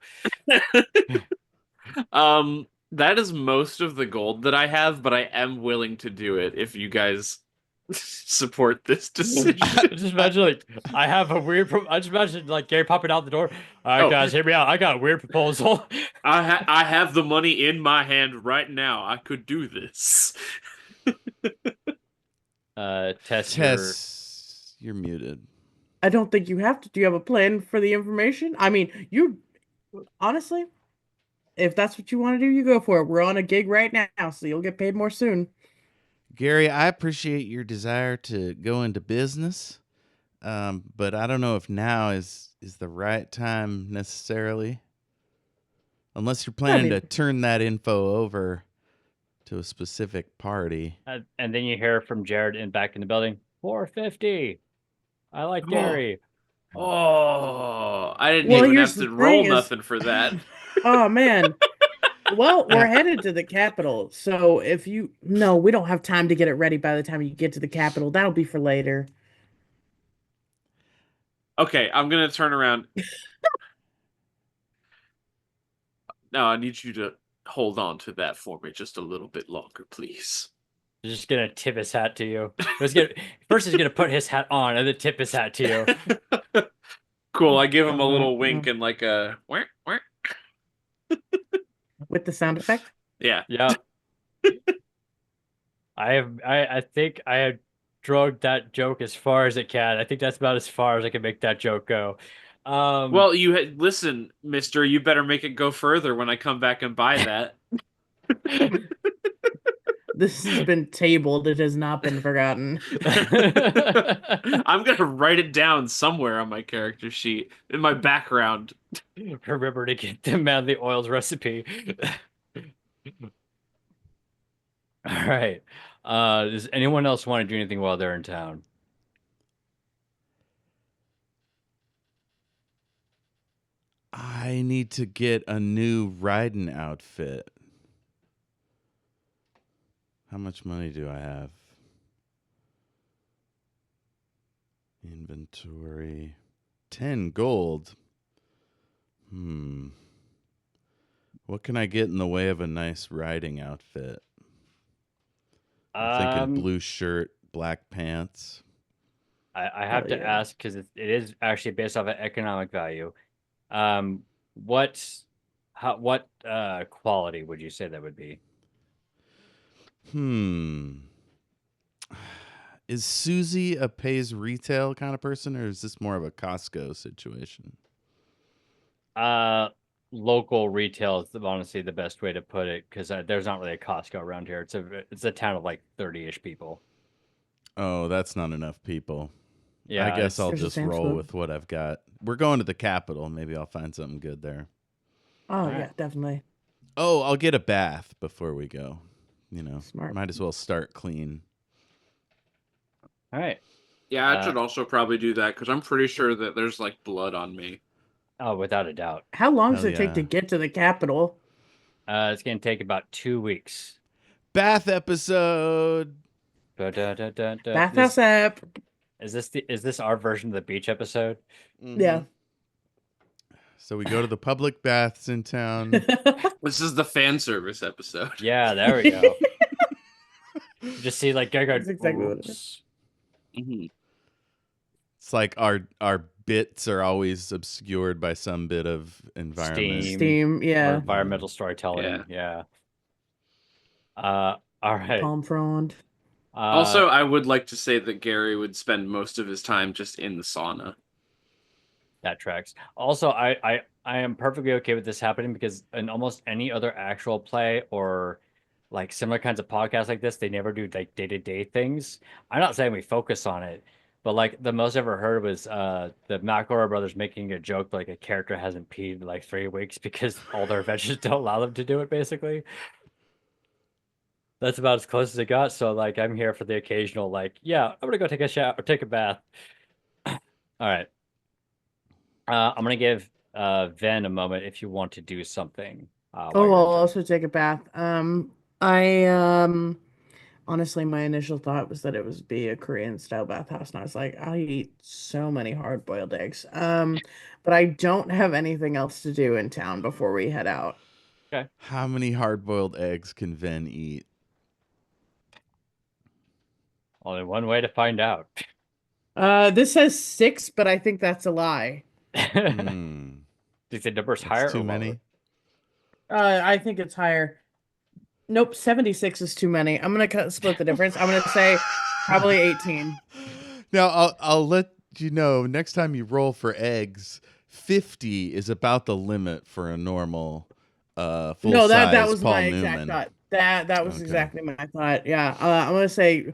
That is most of the gold that I have, but I am willing to do it if you guys support this decision. just imagine like I have a weird. I just imagine like Gary popping out the door. All right, guys, hear me out. I got a weird proposal. I have the money in my hand right now. I could do this. Tess, you're muted. I don't think you have to. Do you have a plan for the information? I mean, honestly, if that's what you want to do, you go for it. We're on a gig right now, so you'll get paid more soon. Gary, I appreciate your desire to go into business, but I don't know if now is the right time necessarily. Unless you're planning to turn that info over to a specific party. And then you hear from Jared back in the building. 450. I like Gary. Oh, I didn't Well, even here's have to the roll thing is- nothing for that. Oh man. Well, we're headed to the capital, so no, we don't have time to get it ready by the time you get to the capital. That'll be for later. Okay, I'm gonna turn around. No, I need you to hold on to that for me just a little bit longer, please. He's just gonna tip his hat to you. First, he's gonna put his hat on and then tip his hat to you. Cool. I give him a little wink and like a whack, whack. With the sound effect? Yeah. Yeah. I think I have drugged that joke as far as it can. I think that's about as far as I can make that joke go. Well, listen, mister, you better make it go further when I come back and buy that. This has been tabled. It has not been forgotten. I'm gonna write it down somewhere on my character sheet in my background. Remember to get the Manly Oils recipe. All right. Does anyone else want to do anything while they're in town? I need to get a new riding outfit. How much money do I have? Inventory. 10 gold. What can I get in the way of a nice riding outfit? I'm thinking blue shirt, black pants. I have to ask because it is actually based off of economic value. What quality would you say that would be? Is Susie a pays retail kind of person, or is this more of a Costco situation? Local retail is honestly the best way to put it because there's not really a Costco around here. It's a town of like 30-ish people. Oh, that's not enough people. Yeah, I guess I'll There's a just Sam's roll Club. with what I've got. We're going to the Capitol. Maybe I'll find something good there. Oh, Alright. yeah, definitely. Oh, I'll get a bath before we go. Smart. Might as well start clean. All right. Yeah, I should also probably do that because I'm pretty sure that there's like blood on me. Oh, without a doubt. How long does Hell it take to yeah. get to the Capitol? It's gonna take about 2 weeks. Bath episode. Bathhouse app. Is this our version of the beach episode? Yeah. So we go to the public baths in town. This is the fan service episode. Yeah, there we go. You just see like Gregor. That's exactly what it is. It's like our bits are always obscured by some bit of environment. Steam, Or yeah. environmental storytelling. Yeah. All right. Palm frond. Also, I would like to say that Gary would spend most of his time just in the sauna. That tracks. Also, I am perfectly okay with this happening because in almost any other actual play or like similar kinds of podcasts like this, they never do like day-to-day things. I'm not saying we focus on it, but like the most I ever heard was the McElroy brothers making a joke like a character hasn't peed in like 3 weeks because all their adventures don't allow them to do it, basically. That's about as close as it got. So like I'm here for the occasional like, yeah, I'm gonna go take a shower or take a bath. All right. I'm gonna give Ven a moment if you want to do something. While Oh, you're I'll in town. also take a bath. I honestly, my initial thought was that it would be a Korean style bathhouse, and I was like, I'll eat so many hard-boiled eggs. But I don't have anything else to do in town before we head out. Okay. How many hard-boiled eggs can Ven eat? Only one way to find out. This says 6, but I think that's a lie. Do you think the number's higher That's too or many. lower? I think it's higher. Nope, 76 is too many. I'm gonna split the difference. I'm gonna say probably 18. Now I'll let you know next time you roll for eggs, 50 is about the limit for a normal full No, that size was Paul my Newman. exact thought. That was Okay. exactly my thought. Yeah, I'm gonna say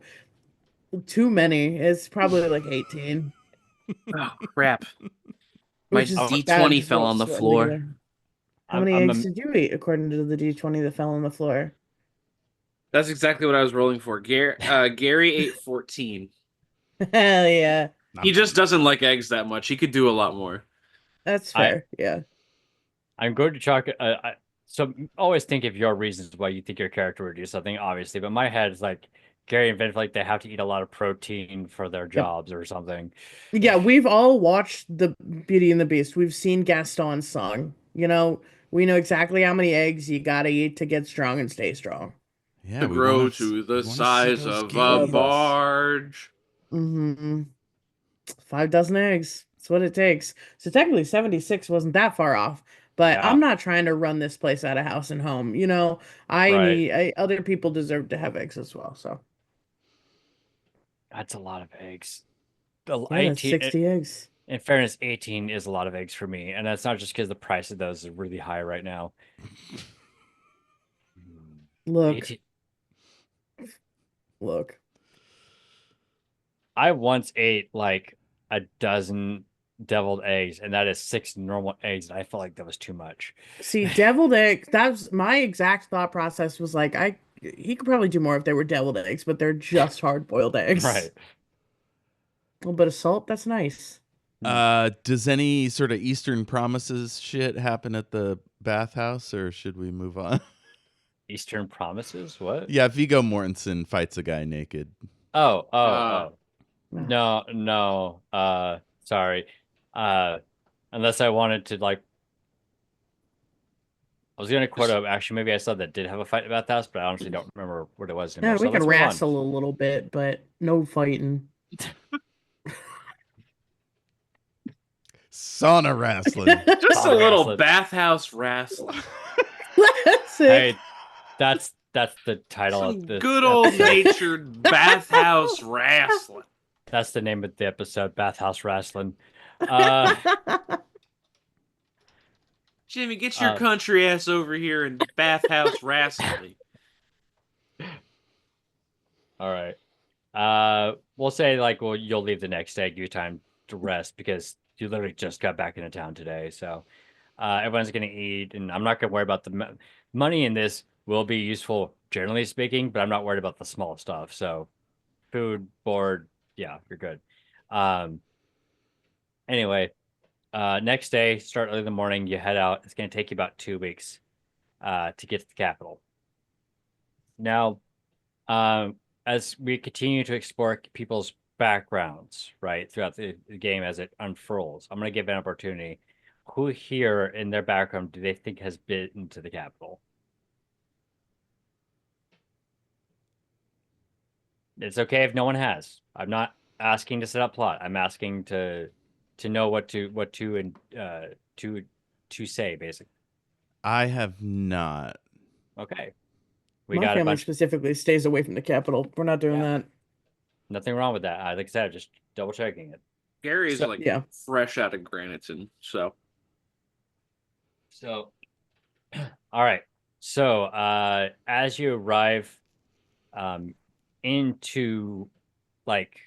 too many. It's probably like 18. Oh, crap. My Which is D20 bad, just fell roll on the sweat floor. together. How many eggs did you eat according to the D20 that fell on the floor? That's exactly what I was rolling for. Gary ate 14. Hell yeah. He just doesn't like eggs that much. He could do a lot more. That's fair. Yeah. I'm going to chalk it. So always think of your reasons why you think your character would do something, obviously. But my head is like Gary and Vin feel like they have to eat a lot of protein for their jobs or something. Yeah, we've all watched the Beauty and the Beast. We've seen Gaston's song. We know exactly how many eggs you gotta eat to get strong and stay strong. Yeah, To we grow wanna to we the wanna see size those of a gains. barge. 5 dozen eggs. That's what it takes. So technically 76 wasn't that far off. But Yeah. I'm not trying to run this place out of house and home. Other people deserve to have eggs as well. So That's a lot of eggs. yeah, that's 60 eggs. In fairness, 18 is a lot of eggs for me, and that's not just because the price of those is really high right now. Look, 18 look. I once ate like a dozen deviled eggs, and that is 6 normal eggs. And I felt like that was too much. See, deviled eggs, that's my exact thought process was like, he could probably do more if they were deviled eggs, but they're just hard-boiled eggs. Right. A little bit of salt, that's nice. Does any sort of Eastern Promises shit happen at the bathhouse, or should we move on? Eastern Promises? What? Yeah, Viggo Mortensen fights a guy naked. Oh, oh, Uh, oh. No, no. Sorry. Uh, unless I wanted to like, I was gonna quote a actually maybe I saw that did have a fight at Bathhouse, but I honestly don't remember what it was anymore. Yeah, So we can let's move on. wrestle a little bit, but no fighting. Sauna wrestling. just a Sauna little wrestling. bathhouse wrestling. That's it. Hey, that's the title Some of this good old episode. natured bathhouse wrestling. That's the name of the episode, Bathhouse Wrestling. Jimmy, get your country ass over here and bathhouse wrestling. All right. We'll say like, well, you'll leave the next day, give you time to rest because you literally just got back into town today. So, everyone's gonna eat, and I'm not gonna worry about the money in this. Will be useful generally speaking, but I'm not worried about the small stuff. So, food, board, yeah, you're good. Anyway, next day, start early in the morning. You head out. It's gonna take you about 2 weeks, to get to the capital. Now, as we continue to explore people's backgrounds, right, throughout the game as it unfurls, I'm going to give an opportunity. Who here in their background do they think has been to the capital? It's okay if no one has. I'm not asking to set up plot. I'm asking to know what to to say basically. I have not. Okay. We My got a family bunch. specifically stays away from the capital. We're not doing Yeah. that. Nothing wrong with that. Like I said, just double checking it. Gary is So- like Yeah. fresh out of Graniton, so So, all right. So, as you arrive into like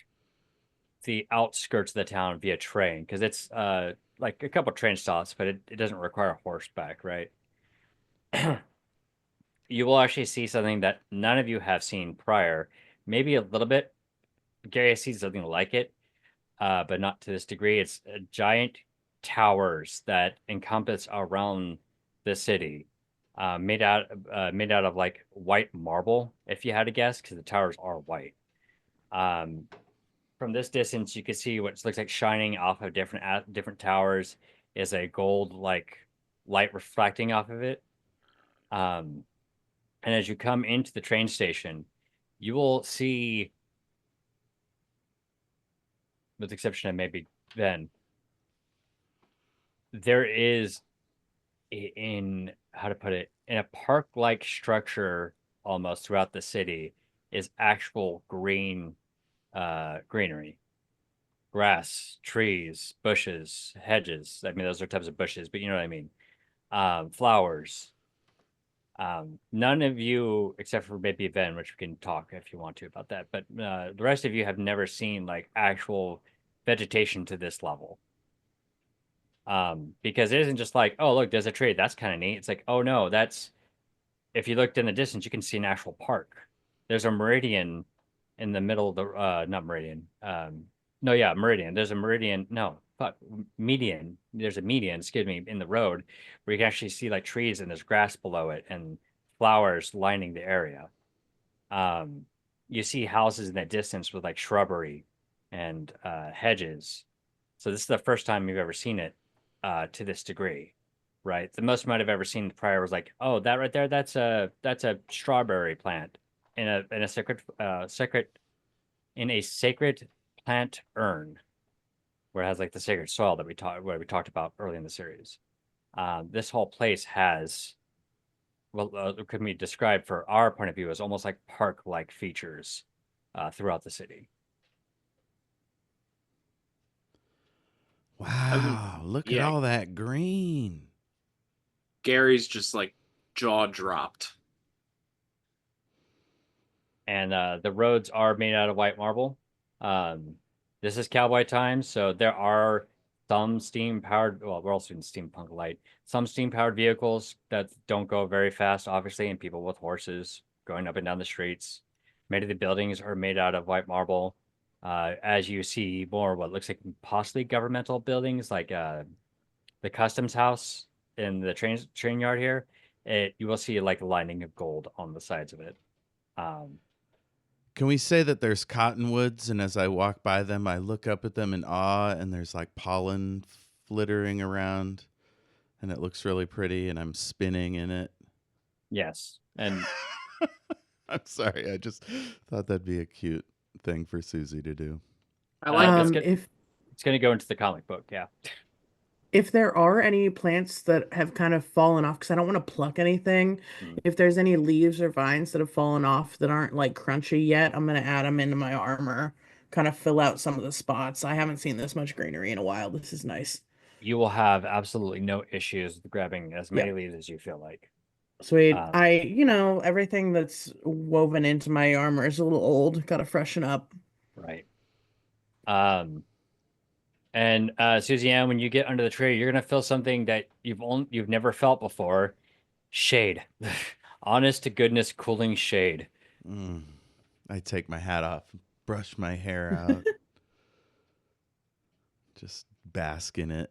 the outskirts of the town via train, because it's like a couple train stops, but it doesn't require horseback, right? You will actually see something that none of you have seen prior. Maybe a little bit. Gary has seen something like it, but not to this degree. It's giant towers that encompass around the city, made out of like white marble, if you had to guess, because the towers are white. From this distance, you can see what looks like shining off of different towers is a gold like light reflecting off of it. And as you come into the train station, you will see, with the exception of maybe Ben, there is in how to put it in a park-like structure almost throughout the city is actual greenery, grass, trees, bushes, hedges. I mean, those are types of bushes, but you know what I mean. Flowers. None of you, except for maybe Ben, which we can talk if you want to about that, but the rest of you have never seen like actual vegetation to this level. Because it isn't just like, oh, look, there's a tree. That's kind of neat. It's like, oh no, that's, if you looked in the distance, you can see an actual park. There's a meridian in the middle of the, not meridian. No, yeah, meridian. There's a meridian. No, fuck, median. There's a median, excuse me, in the road where you can actually see like trees and there's grass below it and flowers lining the area. You see houses in the distance with like shrubbery and hedges. So this is the first time you've ever seen it to this degree, right? The most you might have ever seen prior was like, oh, that right there, that's a strawberry plant in a sacred plant urn, where it has like the sacred soil that we talked about early in the series. This whole place has, well, it could be described for our point of view as almost like park-like features throughout the city. Wow, look at yeah. all that green. Gary's just like jaw dropped. and the roads are made out of white marble. Um, this is cowboy time, so there are some steam powered. Well, we're also in steampunk light. Some steam powered vehicles that don't go very fast, obviously, and people with horses going up and down the streets. Many of the buildings are made out of white marble. As you see more, what looks like possibly governmental buildings, like the customs house in the train yard here. You will see like a lining of gold on the sides of it. Um, Can we say that there's cottonwoods, and as I walk by them, I look up at them in awe, and there's like pollen flittering around, and it looks really pretty, and I'm spinning in it. yes, and I'm sorry, I just thought that'd be a cute thing for Susie to do. I like it's it. good. It's going to go into the comic book. Yeah. If there are any plants that have kind of fallen off, because I don't want to pluck anything, Mm. if there's any leaves or vines that have fallen off that aren't like crunchy yet, I'm gonna add them into my armor, kind of fill out some of the spots. I haven't seen this much greenery in a while. This is nice. You will have absolutely no issues with grabbing as many Yeah, leaves as you feel like. sweet. Um, Everything that's woven into my armor is a little old. Gotta freshen up. right. Um, and Susie Ann, when you get under the tree, you're gonna feel something that you've never felt before. Shade. Honest to goodness, cooling shade. Mm. I take my hat off, brush my hair out, just bask in it.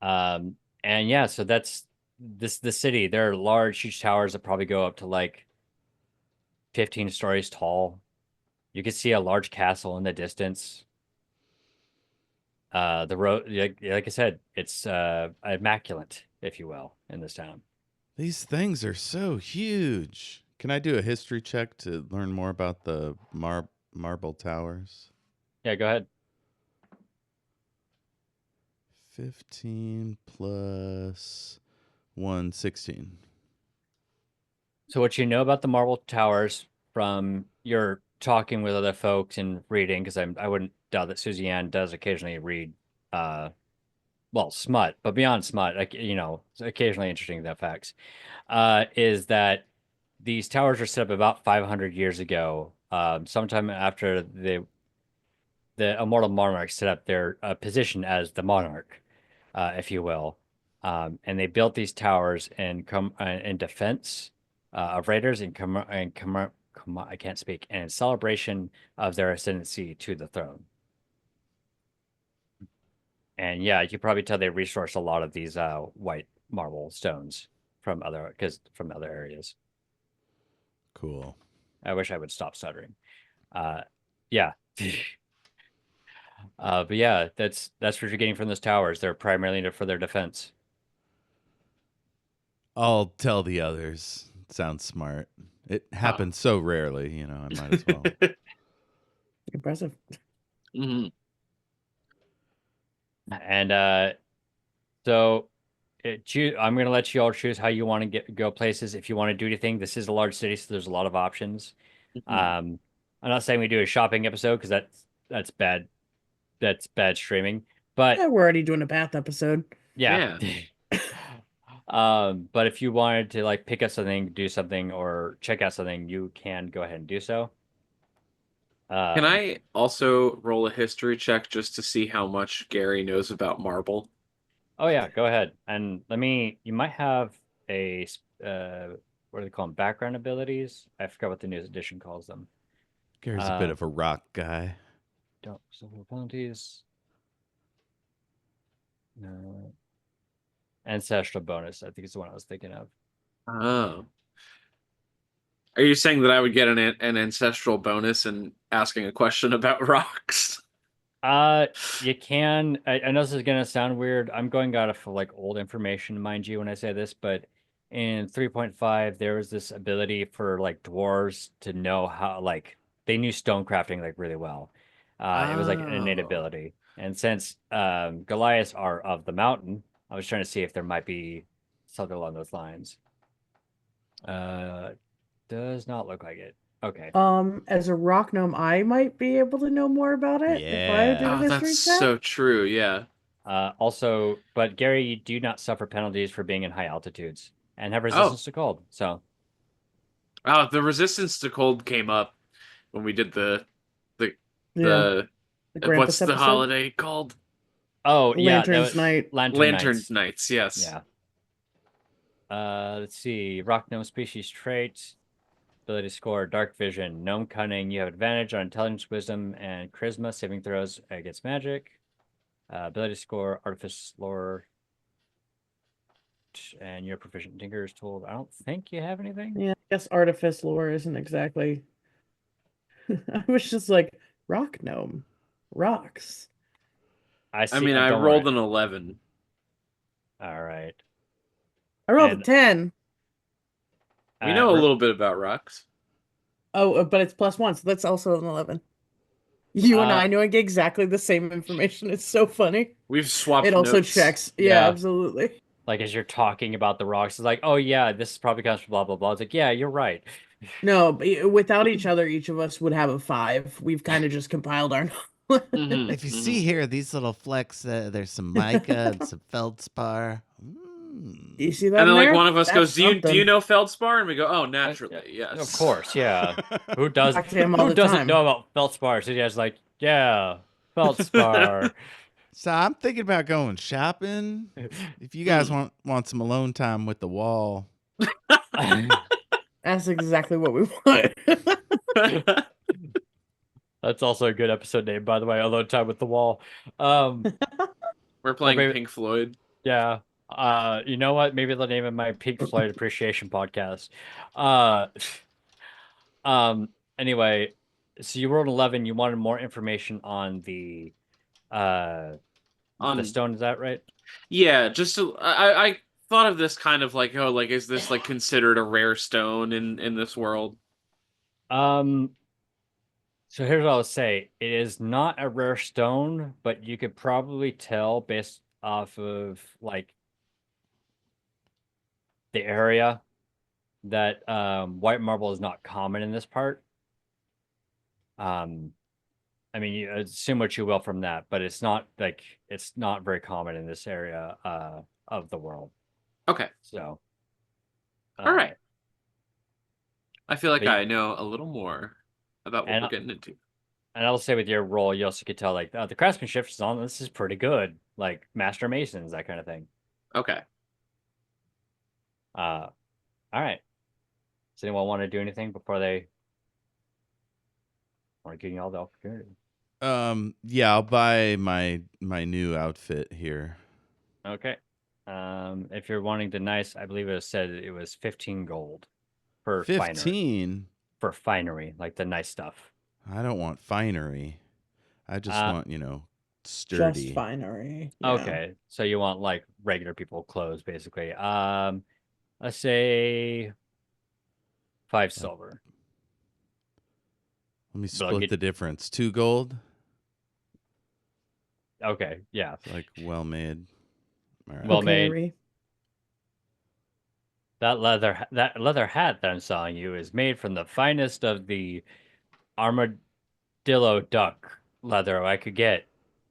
And yeah, so that's the city. There are large, huge towers that probably go up to like 15 stories tall. You can see a large castle in the distance. The road, like I said, it's immaculate, if you will, in this town. These things are so huge. Can I do a history check to learn more about the marble towers? Yeah, go ahead. 15 plus 1, 16. So what you know about the marble towers from your talking with other folks and reading, because I wouldn't doubt that Susie Ann does occasionally read, well, smut, but beyond smut, like it's occasionally interesting that facts, is that these towers were set up about 500 years ago, sometime after the immortal monarch set up their position as the monarch, if you will. And they built these towers in defense of raiders I can't speak, and in celebration of their ascendancy to the throne. And yeah, you can probably tell they resourced a lot of these white marble stones from other areas. Cool. I wish I would stop stuttering. Yeah. But yeah, that's what you're getting from those towers. They're primarily for their defense. I'll tell the others. Sounds smart. It happens so rarely, I might as well. Impressive. hmm And so I'm going to let you all choose how you want to go places. If you want to do anything, this is a large city, so there's a lot of options. I'm not saying we do a shopping episode because that's bad. That's bad streaming. But Yeah, we're already doing a bath episode. yeah. But if you wanted to like pick up something, do something, or check out something, you can go ahead and do so. Can I also roll a history check just to see how much Gary knows about marble? Oh yeah, go ahead. And you might have a what do they call them? Background abilities. I forgot what the new edition calls them. Gary's a bit of a rock guy. Don't silver penalties. No. Ancestral bonus, I think is the one I was thinking of. Oh. Are you saying that I would get an ancestral bonus and asking a question about rocks? You can. I know this is gonna sound weird. I'm going out of like old information, mind you, when I say this, but in 3.5, there was this ability for like dwarves to know how like they knew stone crafting like really well. It was like an innate Oh. ability. And since Goliaths are of the mountain, I was trying to see if there might be something along those lines. Does not look like it. Okay. As a rock gnome, I might be able to know more about it if I did a Yeah. Oh, history that's check. so true. Yeah. Also, but Gary, you do not suffer penalties for being in high altitudes and have resistance to cold. So, Oh, the resistance to cold came up when we did the Yeah, the the Grampus what's the episode. holiday called? Oh yeah, that Lanterns was Night. Lantern Lantern Nights. Nights. Yes. Yeah. Let's see. Rock gnome species traits. Ability score, dark vision, gnome cunning. You have advantage on intelligence, wisdom, and charisma saving throws against magic. Ability score, artifice lore, and you're proficient in Tinker's tool. I don't think you have anything. Yeah, I guess Artifice lore isn't exactly. I was just like, rock gnome. Rocks. I I see. mean, I don't rolled worry. an 11. All right. I rolled a And 10. We know a re- little bit about rocks. Oh, but it's +1, so that's also an 11. You and uh, I knowing exactly the same information. It's so funny. We've swapped It also notes. checks. Yeah, Yeah. absolutely. like as you're talking about the rocks, it's like, oh yeah, this probably comes from blah blah blah. It's like, yeah, you're right. No, but without each other, each of us would have a 5. We've kind of just compiled our knowledge. If you see here, these little flecks, there's some mica and some feldspar. You see that And then in like there? one of us That's goes, "Do you something. know feldspar?" And we go, "Oh, naturally, Yeah, yes." of course, yeah. Who does? Talk to him all Who the doesn't time. know about feldspar? So you guys like, yeah, feldspar. So I'm thinking about going shopping. If you guys want some alone time with the wall, That's exactly what we want. That's also a good episode name, by the way. Alone time with the wall. We're playing maybe- Pink Floyd. Yeah. You know what? Maybe the name of my Pink Floyd appreciation podcast. Uh, Anyway, so you rolled 11. You wanted more information on the On stone. Is that right? yeah, just I thought of this kind of like, oh, like is this like considered a rare stone in this world? So here's what I'll say. It is not a rare stone, but you could probably tell based off of like the area that white marble is not common in this part. I mean, you assume what you will from that, but it's not very common in this area of the world. Okay, So, all right. I feel like but- I know a little more about what And we're getting into. And I'll say with your role, you also could tell like the craftsmanship is on this is pretty good, like master masons, that kind of thing. Okay. All right. Does anyone want to do anything before they want to give you all the opportunity? yeah, I'll buy my new outfit here. Okay. If you're wanting the nice, I believe it said it was 15 gold for finery. 15. For finery, like the nice stuff. I don't want finery. I just want, sturdy. Just finery. Yeah. Okay. So you want like regular people clothes, basically. Let's say 5 silver. Let me But I'll split get- the difference. 2 gold. Okay, yeah. It's like well made. All right. Well made. Okay-ry. That leather hat that I'm selling you is made from the finest of the armadillo duck leather I could get.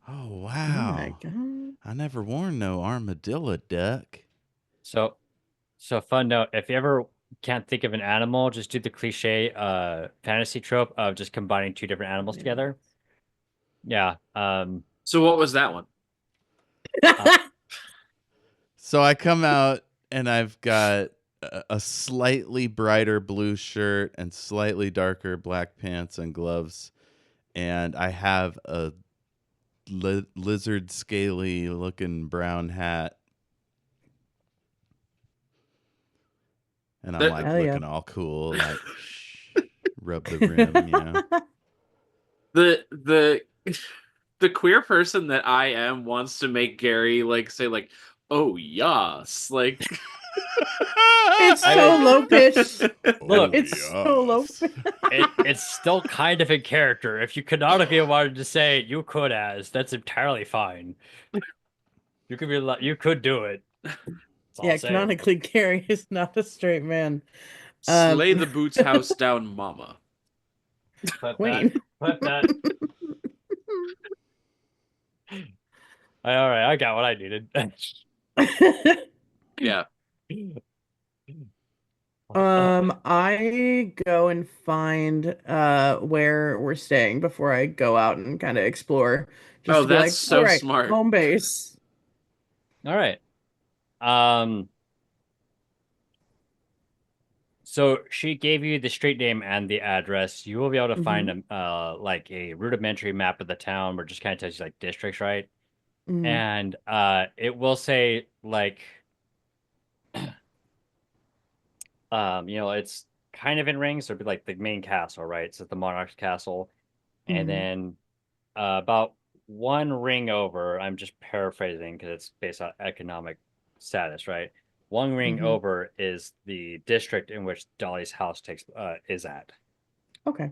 Oh Oh wow! my god. I never worn no armadillo duck. So fun note, if you ever can't think of an animal, just do the cliche fantasy trope of just combining 2 different animals together. Yeah. So what was that one? So I come out and I've got a slightly brighter blue shirt and slightly darker black pants and gloves, and I have a lizard scaly looking brown hat. And I'm like Hell yeah. looking all cool, like rub the rim, The queer person that I am wants to make Gary like say like, "Oh yes," like It's so low pitched. Look, It's so low pitched. it's still kind of in character. If you canonically wanted to say it, you could that's entirely fine. You could do it. That's all Yeah, I'm saying. canonically, Gary is not a straight man. slay the boots house down, mama. Put Queen. that. All right, I got what I needed. Yeah. I go and find where we're staying before I go out and kind of explore, just Oh, to be that's like, all so right, smart. home base. All right. Um, so she gave you the street name and the address. You will be able to find Hmm. like a rudimentary map of the town where it just kind of tells you like districts, right? Hmm. And it will say like it's kind of in rings, so it'd be like the main castle, right? So the monarch's castle. And Hmm. then about one ring over, I'm just paraphrasing because it's based on economic status, right? One ring Hmm. over is the district in which Dolly's house takes is at. Okay.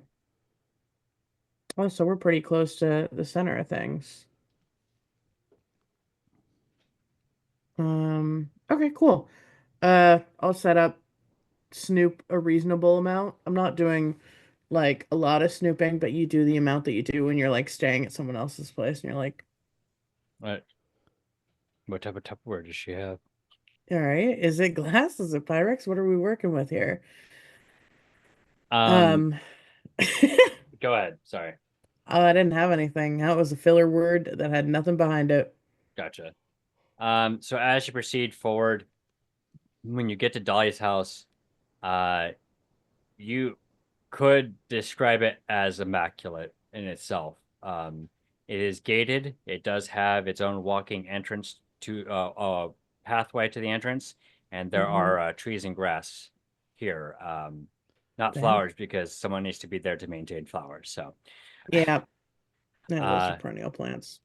Oh, so we're pretty close to the center of things. Okay, cool. I'll set up snoop a reasonable amount. I'm not doing like a lot of snooping, but you do the amount that you do when you're like staying at someone else's place and you're like, What what type of Tupperware does she have? all right, is it glass? Is it Pyrex? What are we working with here? Um, Um, Go ahead. Sorry. I didn't have anything. That was a filler word that had nothing behind it. Gotcha. So as you proceed forward, when you get to Dolly's house, uh, you could describe it as immaculate in itself. It is gated. It does have its own walking entrance to a pathway to the entrance, and there Hmm. are trees and grass here. Not Damn. flowers because someone needs to be there to maintain flowers. So, Yeah. Yeah, those are uh, perennial plants.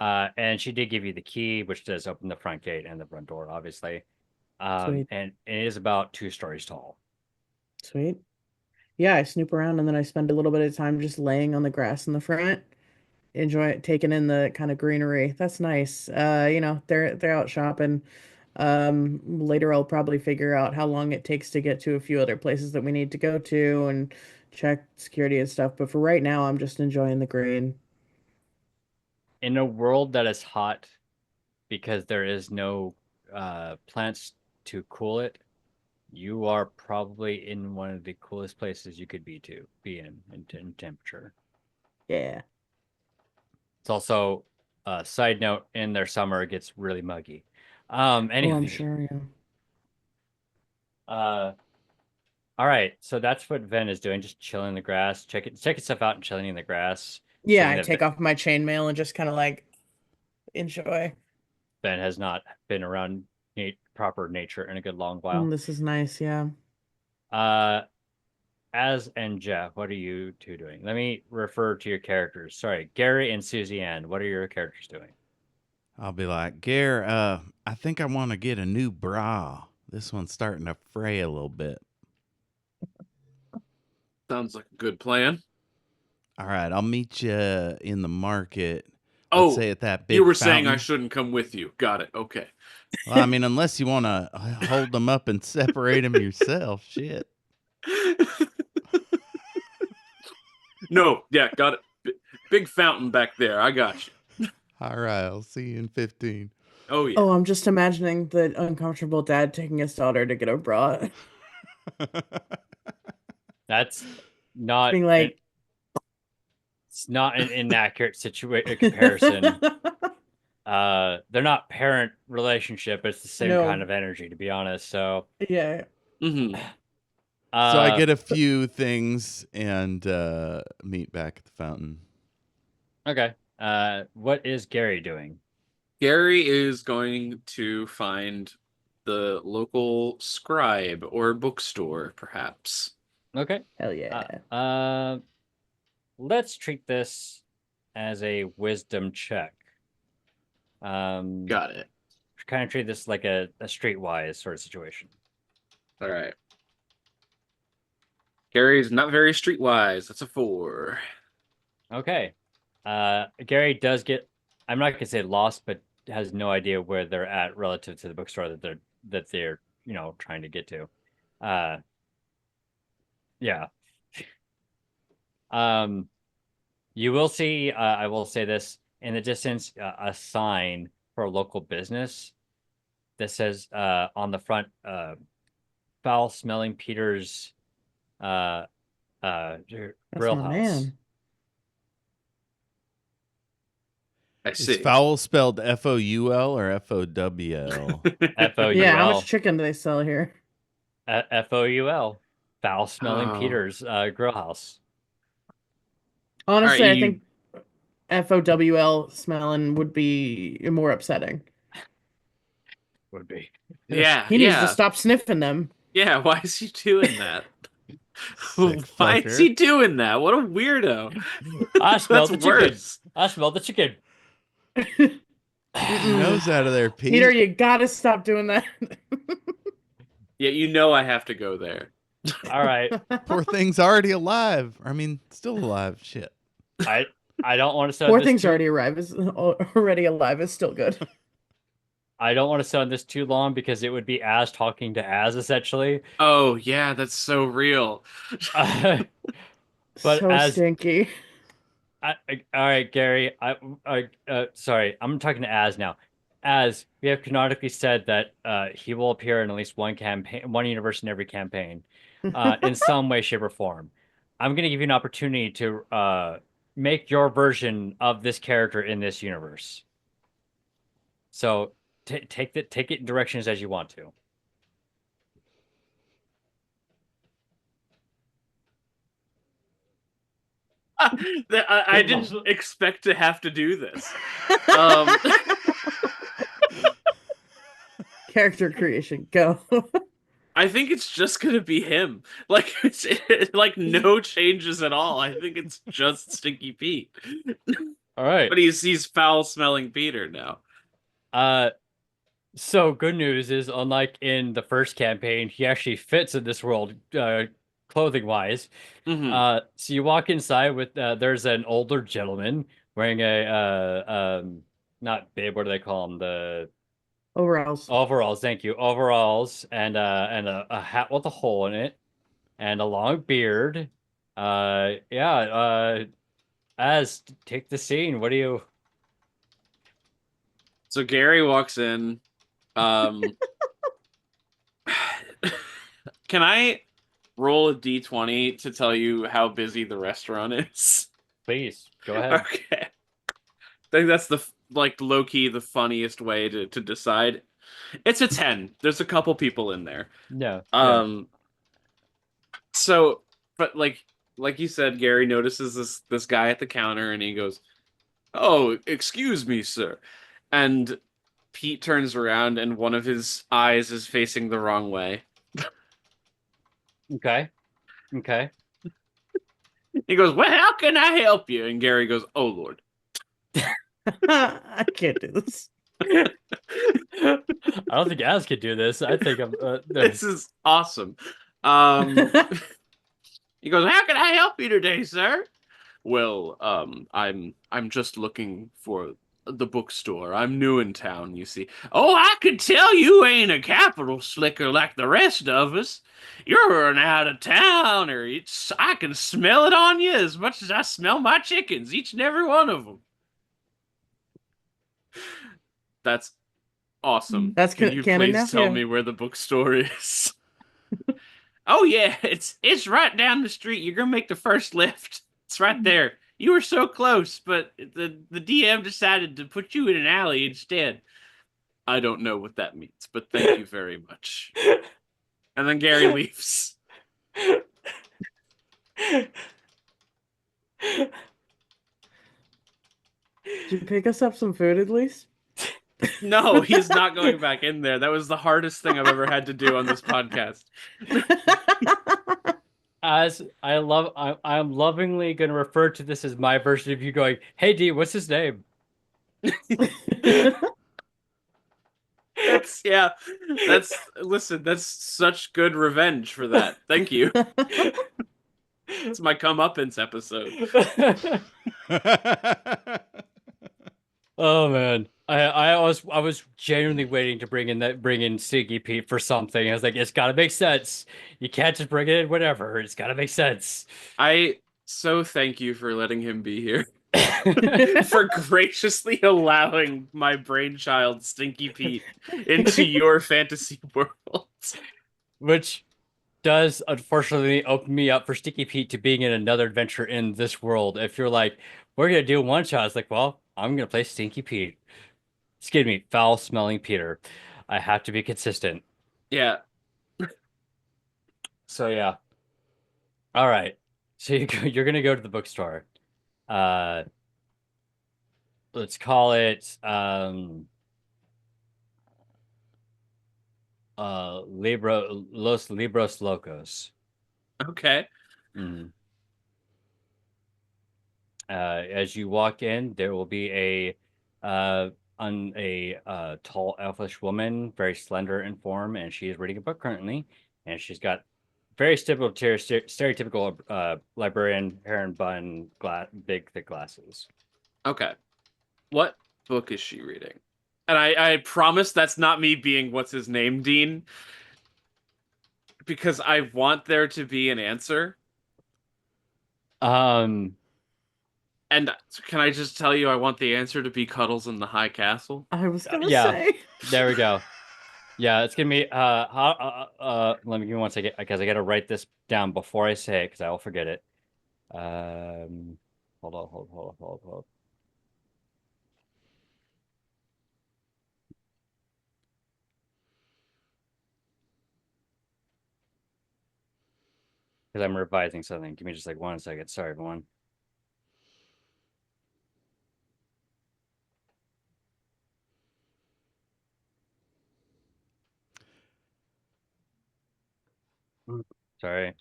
and she did give you the key, which does open the front gate and the front door, obviously. Sweet. And it is about 2 stories tall. Sweet. Yeah, I snoop around and then I spend a little bit of time just laying on the grass in the front, enjoy it, taking in the kind of greenery. That's nice. They're out shopping. Later I'll probably figure out how long it takes to get to a few other places that we need to go to and check security and stuff. But for right now, I'm just enjoying the green. In a world that is hot because there is no plants to cool it, you are probably in one of the coolest places you could be in temperature. Yeah. It's also a side note in their summer it gets really muggy. Oh, I'm Anyway, sure. Yeah. uh, all right, so that's what Ven is doing, just chilling in the grass, checking stuff out and chilling in the grass, Yeah, seeing I that take off my chainmail and just kind of like enjoy. Ben has not been around proper nature in a good long while. This is nice. Yeah. Uh, Az and Jeff, what are you two doing? Let me refer to your characters. Sorry, Gary and Susie Ann, what are your characters doing? I'll be like, Gare, I think I want to get a new bra. This one's starting to fray a little bit. Sounds like a good plan. All right, I'll meet you in the market. Let's Oh, say at that you big were saying I fountain. shouldn't come with you. Got it. Okay. Well, I mean, unless you want to hold them up and separate them yourself. Shit. No, yeah, got it. Big fountain back there. I got you. All right, I'll see you in 15. Oh yeah. Oh, I'm just imagining the uncomfortable dad taking his daughter to get a bra. That's not Being like, it's not an inaccurate situation comparison. They're not parent relationship, it's the same kind no, of energy, to be honest. So, yeah. Hmm. So I uh, get a few things and meet back at the fountain. okay. What is Gary doing? Gary is going to find the local scribe or bookstore, perhaps. Okay. Hell Uh, yeah. uh, let's treat this as a wisdom check. Um, Got it. kind of treat this like a streetwise sort of situation. All right. Gary's not very streetwise. That's a 4. Okay. Gary does get, I'm not gonna say lost, but has no idea where they're at relative to the bookstore that they're trying to get to. Uh, yeah. Um, you will see. I will say this in the distance, a sign for a local business that says on the front foul-smelling Peter's grill That's my house. man. I Is see. foul spelled Foul or FOWL? Foul. Yeah, how much chicken do they sell here? FOUL. Foul-smelling Oh. Peter's grill house. Honestly, Alright, I think FOWL smelling would be more upsetting. Would be. Yeah, He needs to stop sniffing them. Yeah, why is he doing that? Sick Why is fucker. he doing that? What a weirdo. I smell That's the chicken. worse. I smell the chicken. Nose out of there, Pete. Peter, you gotta stop doing that. Yeah, you know I have to go there. All right. Poor thing's already alive. I mean, still alive. Shit. I don't want to sound Poor this thing's too, already alive is still good. I don't want to sound this too long because it would be Az talking to Az essentially. Oh, yeah, that's so real. But so as stinky. all right, Gary. Sorry, I'm talking to Az now. Az, we have canonically said that he will appear in at least one universe in every campaign, in some way, shape, or form. I'm going to give you an opportunity to make your version of this character in this universe. So take it in directions as you want to. I didn't expect to have to do this. Character creation, go. I think it's just gonna be him. Like it's like no changes at all. I think it's just Stinky Pete. All right. But he's foul smelling Peter now. So good news is, unlike in the first campaign, he actually fits in this world, clothing wise. Mhm. So you walk inside with there's an older gentleman wearing a not bib, what do they call them? The Overalls. overalls, thank you. Overalls and a hat with a hole in it and a long beard. Az, take the scene. What do you So Gary walks in. Can I roll a d20 to tell you how busy the restaurant is? please go ahead? Okay. I think that's the low key the funniest way to decide. It's a 10. There's a couple people in there. No. So, but like you said, Gary notices this guy at the counter and he goes, "Oh, excuse me, sir." And Pete turns around and one of his eyes is facing the wrong way. Okay. He goes, "Well, how can I help you?" And Gary goes, "Oh, Lord." I can't do this. I don't think Az could do this. I think I'm. This is awesome. He goes, "How can I help you today, sir?" "Well, I'm just looking for the bookstore. I'm new in town, you see." "Oh, I could tell you ain't a capital slicker like the rest of us. You're an out-of-towner. I can smell it on you as much as I smell my chickens, each and every one of them." That's awesome. That's Can you canon please now? tell Yeah. me where the bookstore is? "Oh yeah, it's right down the street. You're gonna make the first left. It's right there. You were so close, but the DM decided to put you in an alley instead." "I don't know what that means, but thank you very much." And then Gary leaves. Did you pick us up some food at least? No, he's not going back in there. That was the hardest thing I've ever had to do on this podcast. As I'm lovingly going to refer to this as my version of you going, "Hey D, what's his name?" That's such good revenge for that. Thank you. It's my comeuppance episode. Oh man, I was genuinely waiting to bring in Stinky Pete for something. I was like, it's got to make sense. You can't just bring it in whatever. It's got to make sense. I so thank you for letting him be here. For graciously allowing my brainchild Stinky Pete into your fantasy world. Which does unfortunately open me up for Sticky Pete to being in another adventure in this world. If you're like, we're gonna do one shot, it's like, well, I'm gonna play Stinky Pete. Excuse me, foul smelling Peter. I have to be consistent. Yeah. So yeah. All right. So you're gonna go to the bookstore. Uh, let's call it Los Libros Locos. Okay. Mhm. As you walk in, there will be a tall elfish woman, very slender in form, and she is reading a book currently, and she's got very stereotypical librarian hair and bun, big thick glasses. Okay. What book is she reading? And I promise that's not me being what's his name, Dean, because I want there to be an answer. Um, And can I just tell you, I want the answer to be Cuddles in the High Castle? I was gonna yeah, say. there we go. Yeah, it's gonna be let me give me 1 second because I gotta write this down before I say it because I will forget it. Hold on, hold. Because I'm revising something. Give me just like 1 second. Sorry, everyone. Sorry.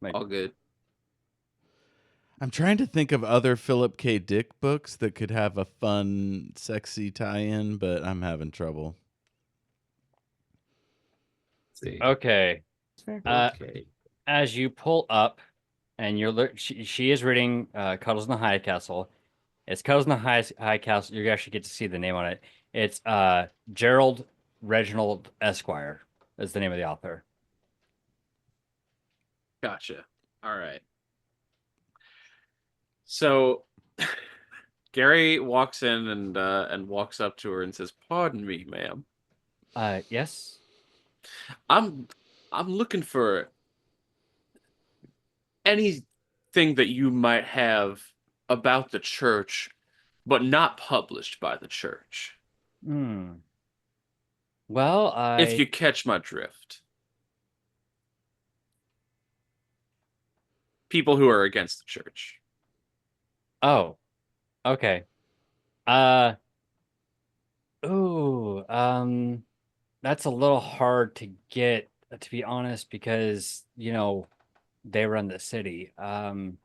My All good. I'm trying to think of other Philip K. Dick books that could have a fun, sexy tie-in, but I'm having trouble. Let's see. Okay. Fair. Okay. As you pull up, and she is reading Cuddles in the High Castle. It's Cuddles in the High Castle. You actually get to see the name on it. It's Gerald Reginald Esquire is the name of the author. Gotcha. All right. So Gary walks in and walks up to her and says, "Pardon me, ma'am. Yes. I'm I'm looking for anything that you might have about the church, but not published by the church. Hmm. Well, If you catch my drift. People who are against the church." Oh, okay. Uh, ooh, that's a little hard to get, to be honest, because, they run the city. Now,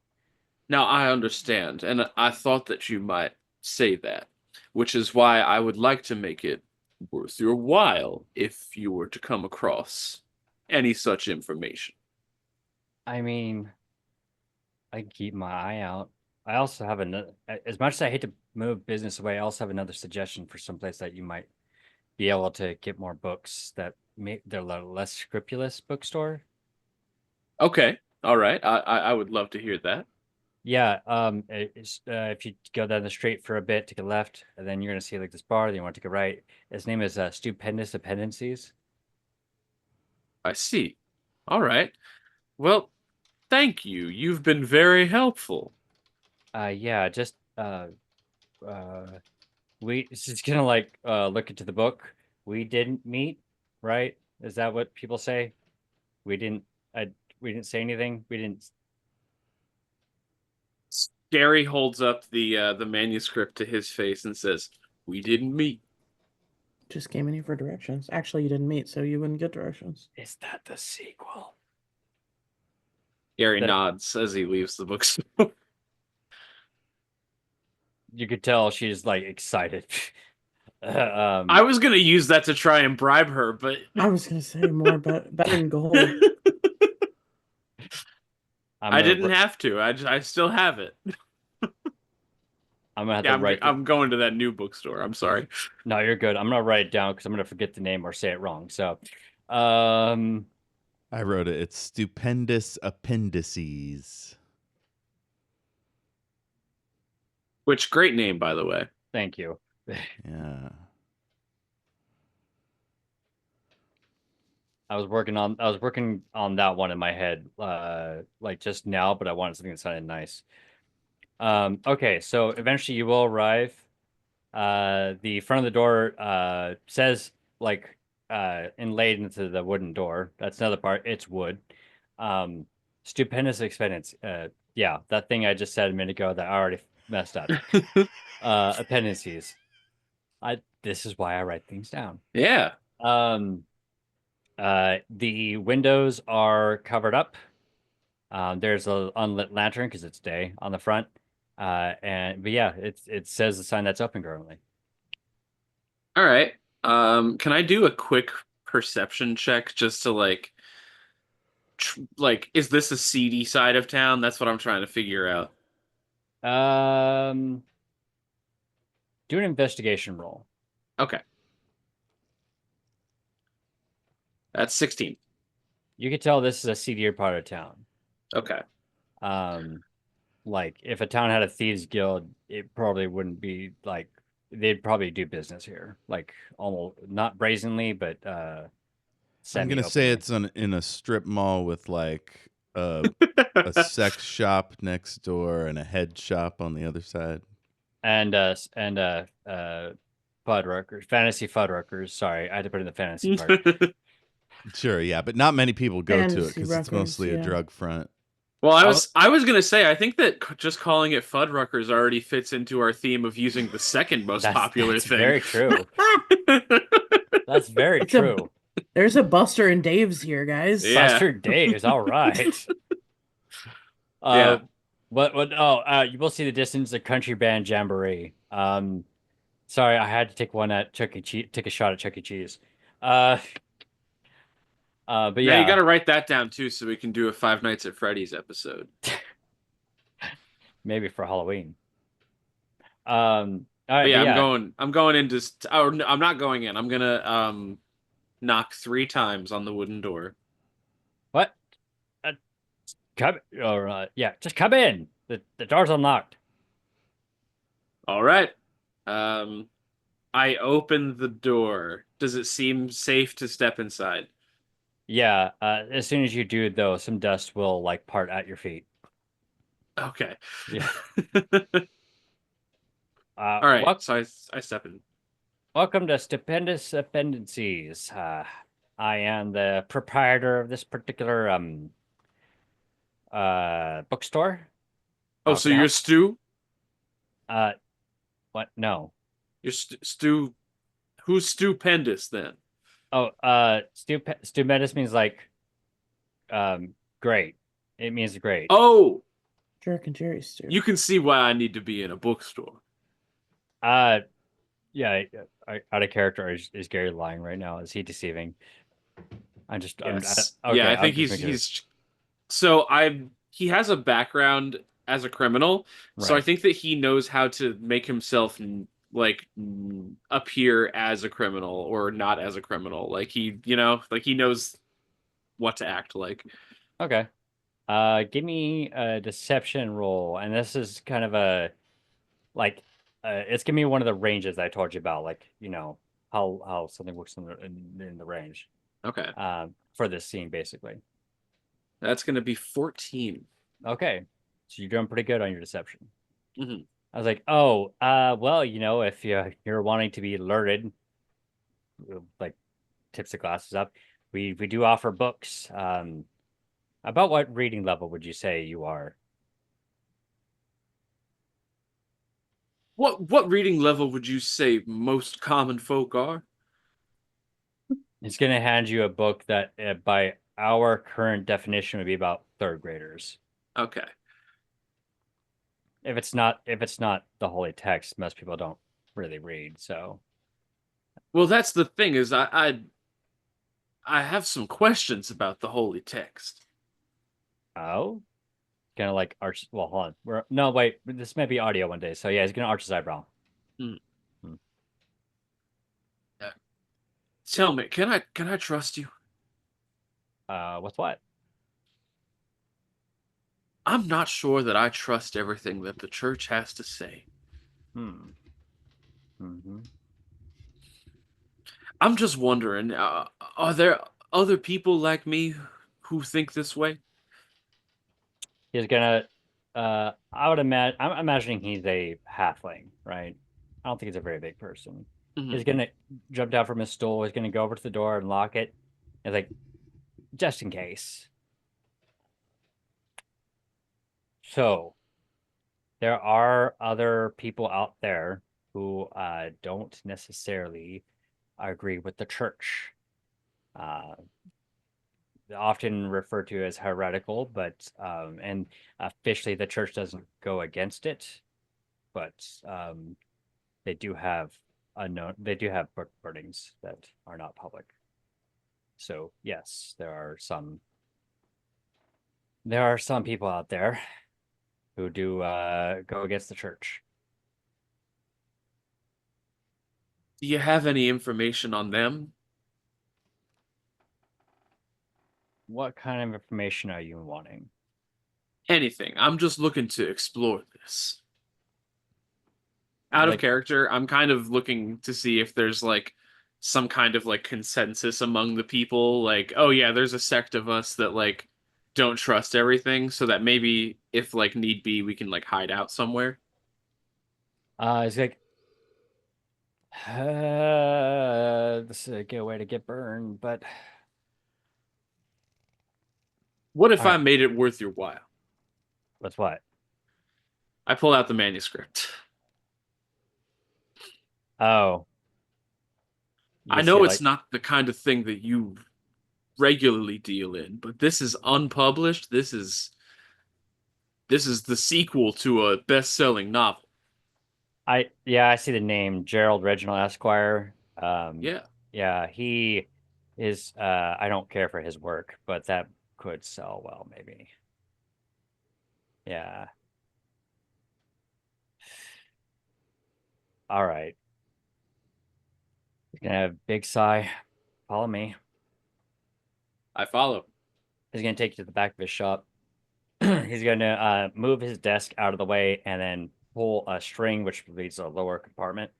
I understand, and I thought that you might say that, which is why I would like to make it worth your while if you were to come across any such information. I mean, I can keep my eye out. I also have another, as much as I hate to move business away, I also have another suggestion for someplace that you might be able to get more books that they're a less scrupulous bookstore. Okay, all right, I would love to hear that. Yeah, if you go down the street for a bit, take a left, and then you're gonna see like this bar. Then you want to take a right. His name is Stupendous Appendices. I see. All right. Well, thank you. You've been very helpful. Yeah, just uh, we she's gonna like look into the book. We didn't meet, right? Is that what people say? We didn't. I we didn't say anything. We didn't. Gary holds up the manuscript to his face and says, "We didn't meet." Just came in here for directions. Actually, you didn't meet, so you wouldn't get directions. Is that the sequel? Gary That nods as he leaves the bookstore. you could tell she's like excited. I was gonna use that to try and bribe her, but I was gonna say more better than gold. I'm I gonna didn't have to. I still have it. I'm gonna have Yeah, to write. I'm going to that new bookstore. I'm sorry. No, you're good. I'm gonna write it down because I'm gonna forget the name or say it wrong. So, um, I wrote it. It's Stupendous Appendices. Which great name, by the way. thank you. Yeah. I was working on that one in my head, like just now, but I wanted something that sounded nice. Okay, so eventually you will arrive. The front of the door says like inlaid into the wooden door. That's another part. It's wood. Um, Stupendous expense. Yeah, that thing I just said a minute ago that I already messed up. Appendices. This is why I write things down. Yeah. Um, the windows are covered up. There's a unlit lantern because it's day on the front. But yeah, it says the sign that's open currently. All right. Can I do a quick perception check just to like, is this a seedy side of town? That's what I'm trying to figure out. Um, do an investigation roll. Okay. That's 16. You can tell this is a seedier part of town. Okay. Like if a town had a thieves guild, it probably wouldn't be like they'd probably do business here, like almost not brazenly, but I'm gonna say it's in a strip mall with like a sex shop next door and a head shop on the other side. and Fuddruckers, fantasy Fuddruckers. Sorry, I had to put in the fantasy part. Sure, yeah, but not many people go to it Fantasy because it's records, mostly a yeah. drug front. Well, I was gonna say I think that just calling it Fuddruckers already fits into our theme of using the second most popular That's thing. very true. That's very It's a- true. There's a Buster and Dave's here, guys. Yeah. Buster Dave's all right. Yeah. What? Oh, you will see the distance a country band jamboree. Sorry, I had to take one at Chuck E. Cheese. Take a shot at Chuck E. Cheese. But Now yeah, you got to write that down too, so we can do a Five Nights at Freddy's episode. maybe for Halloween. All right, But yeah, but yeah. I'm going into. Oh, no, I'm not going in. I'm gonna knock 3 times on the wooden door. What? Come or yeah, just come in. The door's unlocked. All right. I open the door. Does it seem safe to step inside? Yeah, as soon as you do, though, some dust will like part at your feet. Okay. Yeah. All right. So I step in. Welcome to Stupendous Appendices. I am the proprietor of this particular bookstore. Oh, so you're Stu? What? No. You're Stu. Who's stupendous then? Oh, stupendous means like great. It means great. Oh, Jerk and Jerry Stu. you can see why I need to be in a bookstore. Yeah, out of character. Is Gary lying right now? Is he deceiving? Yes. Okay, Yeah, I think he's so he has a background as a criminal, so I Right. think that he knows how to make himself like appear as a criminal or not as a criminal. Like he knows what to act like. Okay. Give me a deception roll, and this is kind of a like it's gonna be one of the ranges I told you about, like how something works in the range. Okay. For this scene basically. That's going to be 14. Okay, so you're doing pretty good on your deception. Mm-hmm. I was like, oh, well, if you're wanting to be alerted, like tips the glasses up, we do offer books. About what reading level would you say you are? What reading level would you say most common folk are? He's going to hand you a book that, by our current definition, would be about third graders. Okay. If it's not the holy text, most people don't really read. So, well, that's the thing is I have some questions about the holy text. oh, kind of like arch. Well, hold on. No, wait. This may be audio one day. So yeah, he's gonna arch his eyebrow. Tell me, can I trust you? What's what? I'm not sure that I trust everything that the church has to say. Mm-hmm. I'm just wondering, are there other people like me who think this way? He's gonna. I would imagine. I'm imagining he's a halfling, right? I don't think he's a very big person. Mhm. He's gonna jump down from his stool. He's gonna go over to the door and lock it. It's like, just in case. So there are other people out there who don't necessarily agree with the church. Uh, Often referred to as heretical, but and officially the church doesn't go against it, but they do have book burnings that are not public. So yes, there are some people out there who do go against the church. Do you have any information on them? What kind of information are you wanting? Anything. I'm just looking to explore this. Out of Like, character, I'm kind of looking to see if there's like some kind of like consensus among the people, like, oh yeah, there's a sect of us that like don't trust everything, so that maybe if like need be, we can like hide out somewhere. it's like, this is a good way to get burned, but What if all I right, made it worth your while? what's what? I pull out the manuscript. Oh, I you see, know it's like, not the kind of thing that you regularly deal in, but this is unpublished. This is the sequel to a best-selling novel. I see the name Gerald Reginald Esquire. Yeah. Yeah, he is. I don't care for his work, but that could sell well, maybe. Yeah. All right. He's gonna have a big sigh. Follow me. I follow. He's gonna take you to the back of his shop. He's gonna move his desk out of the way and then pull a string which leads to a lower compartment.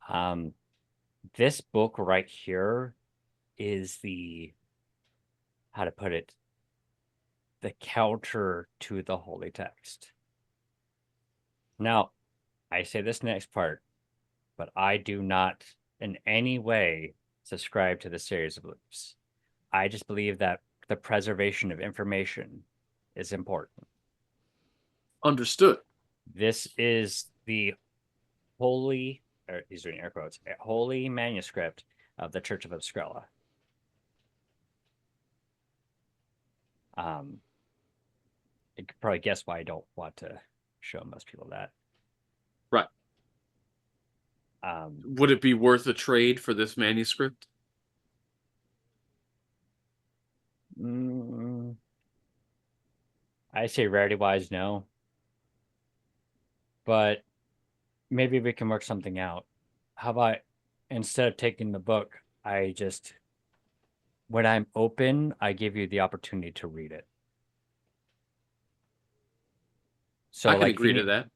Um, this book right here is the, how to put it, the counter to the holy text. Now, I say this next part, but I do not in any way subscribe to the series of beliefs. I just believe that the preservation of information is important. Understood. This is the holy, or he's doing air quotes, a holy manuscript of the Church of Obscurella. You could probably guess why I don't want to show most people that. Right. Would it be worth a trade for this manuscript? I say rarity wise, no. But maybe we can work something out. How about instead of taking the book, I just, when I'm open, I give you the opportunity to read it. So I can like agree to that.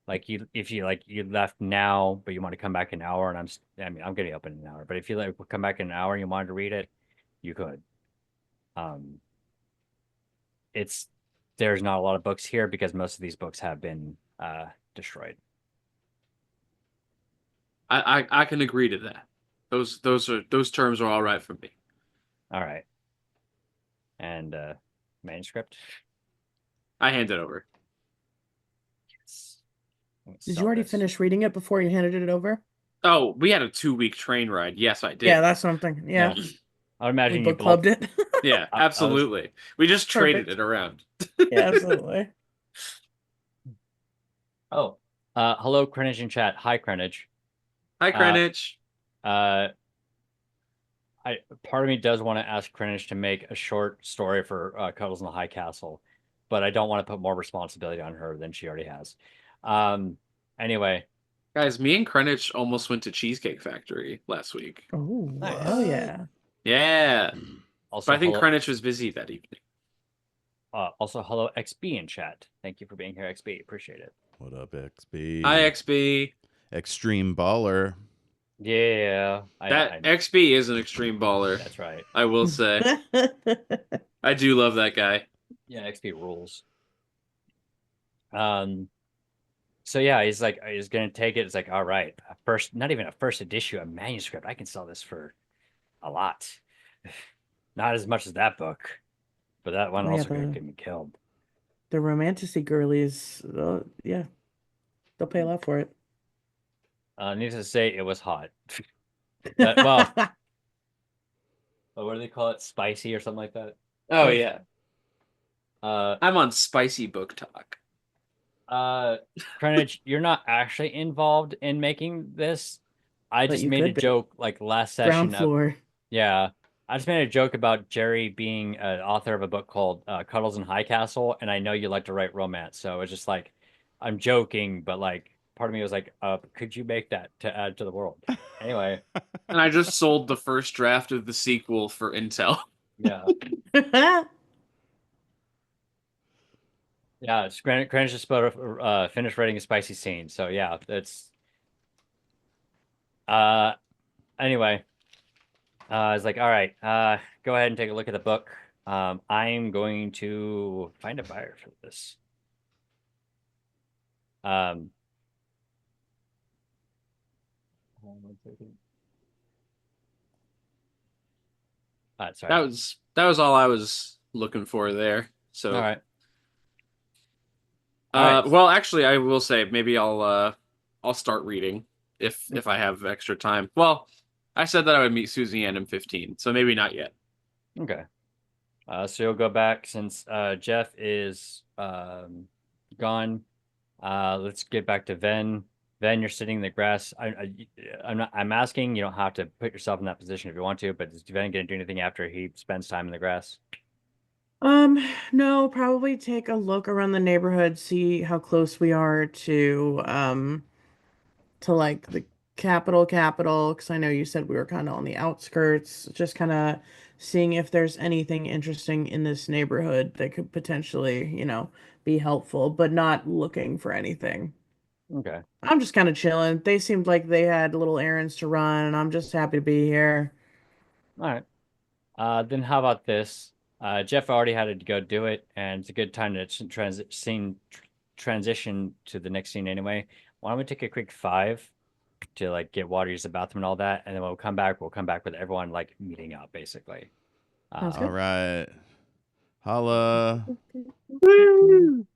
like if you like you left now, but you want to come back in an hour, and I'm gonna be open in an hour. But if you like come back in an hour and you wanted to read it, you could. Um, it's there's not a lot of books here because most of these books have been destroyed. I can agree to that. Those terms are all right for me. All right, and manuscript. I hand it over. Yes. Did you already finish reading it before you handed it over? Oh, we had a 2-week train ride. Yes, I did. Yeah, that's what I'm thinking. Yeah. No, I would imagine We you book both. clubbed it. Yeah, I was- absolutely. We just traded Perfect. it around. Yeah, absolutely. Oh, hello, Krenage in chat. Hi, Krenage. Hi, Greenwich. Part of me does want to ask Krenage to make a short story for Cuddles in the High Castle, but I don't want to put more responsibility on her than she already has. Anyway, Guys, me and Greenwich almost went to Cheesecake Factory last week. Oh, Nice. hell yeah. Yeah. also But I think hello, Greenwich was busy that evening. also hello XB in chat. Thank you for being here, XB. Appreciate it. What up, XB? Hi, XB. Extreme baller. Yeah, That XB is an extreme baller. that's right. I will say. I do love that guy. Yeah, XP rules. Um, so yeah, he's like, he's gonna take it. It's like, all right, a first, not even a first edition, a manuscript. I can sell this for a lot. Not as much as that book, but that one Oh, yeah, also could get me killed. the romanticy girlies, yeah, they'll pay a lot for it. Needless to say, it was hot. Well, what do they call it? Spicy or something like that. Oh yeah. Uh, I'm on spicy book talk. Krenich, you're not actually involved in making this. I But just you made a could be. joke like last session Ground floor. yeah. I just made a joke about Jerry being an author of a book called Cuddles in High Castle, and I know you like to write romance, so it's just like I'm joking, but like part of me was like, could you make that to add to the world? Anyway, And I just sold the first draft of the sequel for Intel. yeah. Yeah, it's Greenwich just about finished writing a spicy scene. So yeah, that's uh anyway. I was like, all right, go ahead and take a look at the book. I'm going to find a buyer for this. Hold on 1 second. Sorry. That was all I was looking for there. So All right. All right. well actually I will say maybe I'll start reading if I have extra time. Well, I said that I would meet Susie Ann in 15, so maybe not yet. Okay. So you'll go back since Jeff is gone. Let's get back to Ven. Ven, you're sitting in the grass. I'm not. I'm asking. You don't have to put yourself in that position if you want to. But is Ven going to do anything after he spends time in the grass? No, probably take a look around the neighborhood, see how close we are to like the capital, because I know you said we were kind of on the outskirts, just kind of seeing if there's anything interesting in this neighborhood that could potentially, be helpful, but not looking for anything. Okay. I'm just kind of chilling. They seemed like they had little errands to run, and I'm just happy to be here. All right. Then how about this? Jeff already had to go do it, and it's a good time to transition to the next scene anyway. Why don't we take a quick 5 to like get water, use the bathroom, and all that, and then when we'll come back. We'll come back with everyone like meeting up, basically. Sounds All good. right. Holla. Woo!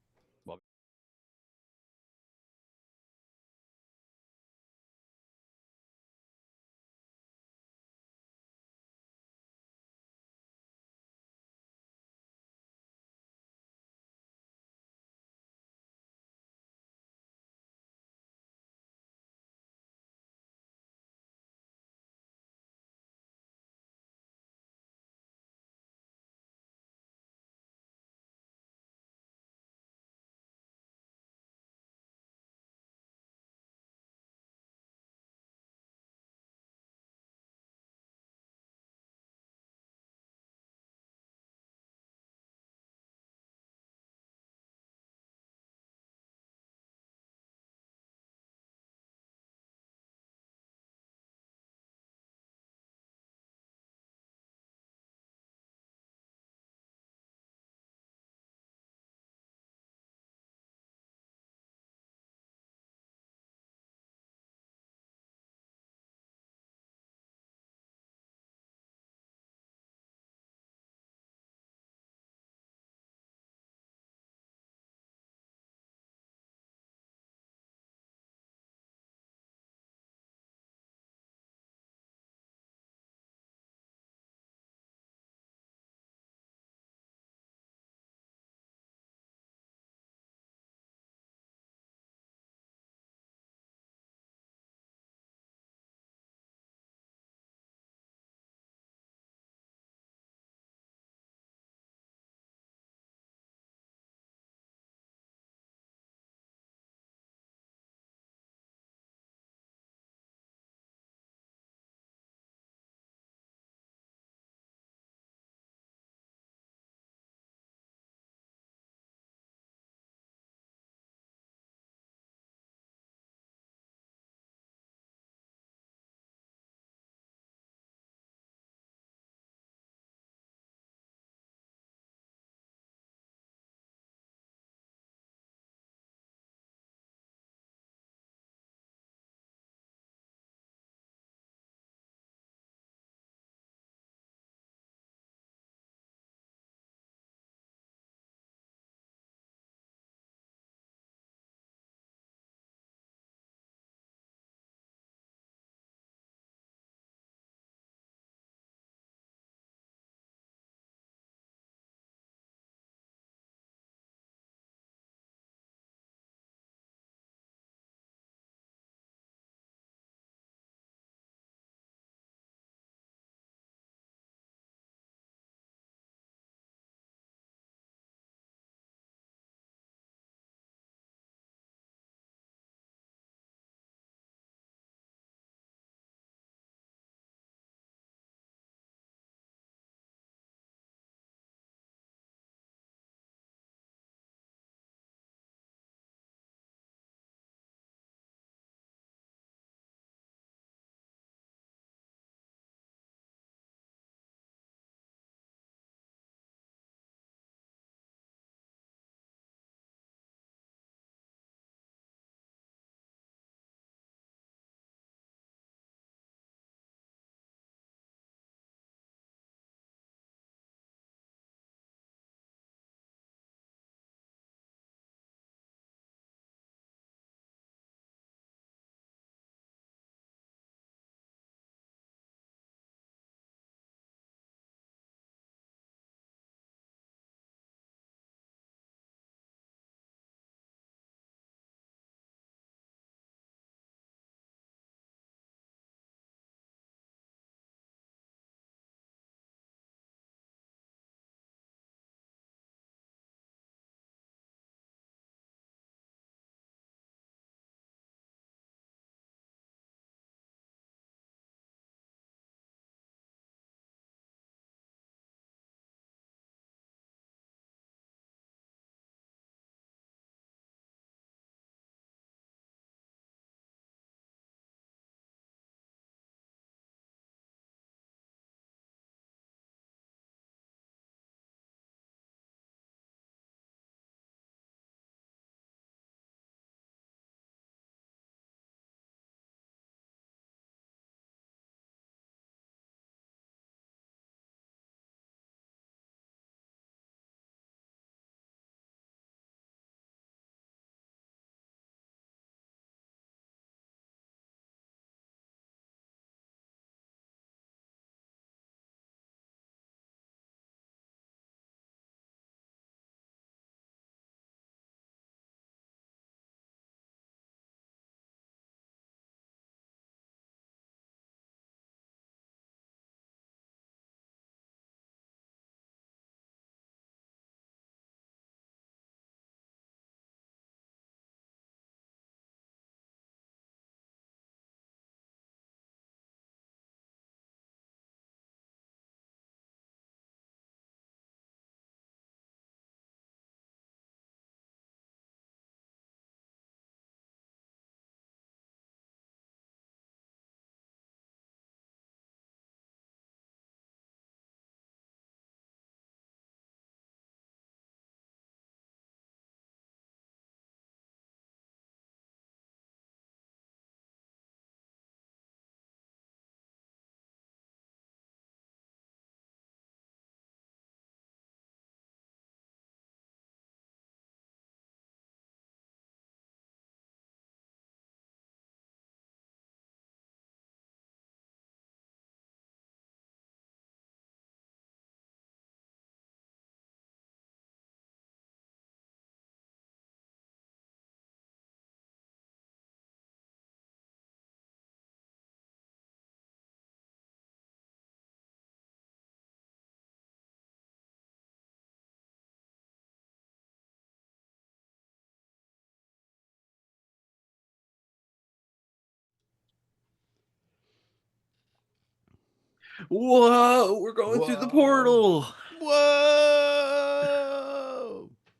Whoa, we're going through the portal. Whoa!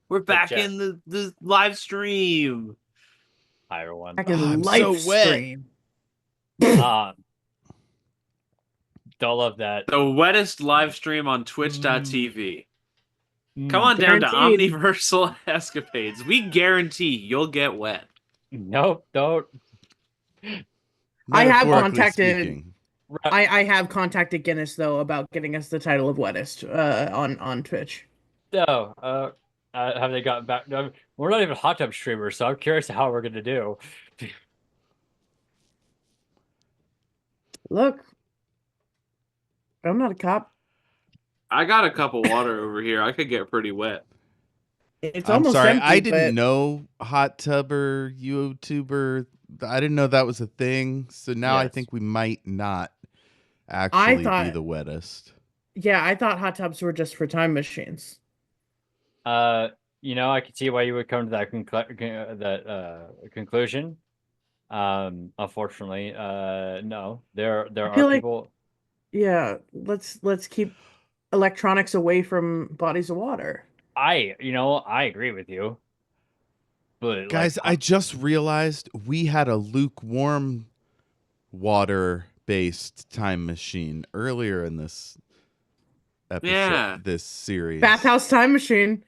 We're back chat. in the live stream. Hi everyone. I can I'm live so wet. stream. Don't love that. The wettest live stream on twitch.tv. Come on down to Guaranteed. Omniversal Escapades. We guarantee you'll get wet. Nope, don't. I have Metaphorically contacted- speaking. I have contacted Guinness though about getting us the title of wettest on Twitch. No, have they gotten back? No, we're not even hot tub streamers, so I'm curious how we're gonna do. Look, I'm not a cop. I got a cup of water over here. I could get pretty wet. It's I'm almost sorry, empty, I didn't but know hot tubber YouTuber. I didn't know that was a thing. So now I Yes. think we might not actually be thought- the wettest. yeah, I thought hot tubs were just for time machines. You know, I can see why you would come to that conclusion. Unfortunately, no. There I are feel like- people. Yeah, let's keep electronics away from bodies of water. I agree with you. But Guys, I just realized we had a lukewarm water based time machine earlier in this episode, Yeah. this series. Bathhouse time machine.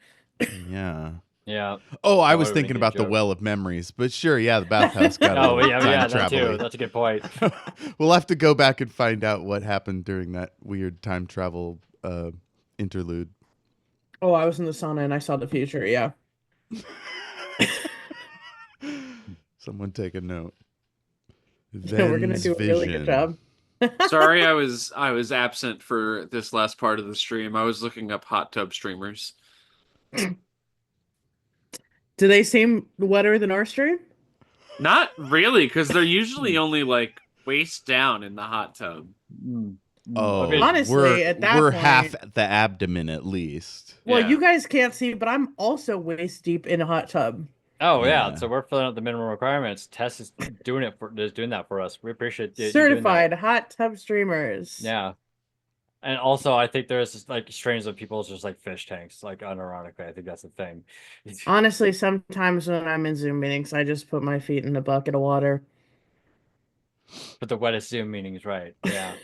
Yeah. yeah. Oh, I That was would've been a thinking good about the joke. well of memories, but sure, yeah, the bathhouse got a Oh little yeah, time that travel-y. too. That's a good point. We'll have to go back and find out what happened during that weird time travel interlude. Oh, I was in the sauna and I saw the future. Yeah. Someone take a note. Yeah, we're gonna Then's do a really good vision. job. Sorry, I was absent for this last part of the stream. I was looking up hot tub streamers. Do they seem wetter than our stream? Not really, because they're usually only like waist down in the hot tub. Oh, Honestly, we're, at that we're point- half the abdomen at least. Well, Yeah. you guys can't see, but I'm also waist deep in a hot tub. Oh yeah, Yeah. so we're filling out the minimum requirements. Tess is doing that for us. We appreciate you doing that. Certified hot tub streamers. Yeah. And also, I think there's just, like strains of people just like fish tanks, like unironically. I think that's the thing. Honestly, sometimes when I'm in Zoom meetings, I just put my feet in a bucket of water. But the wettest Zoom meetings, right? Yeah,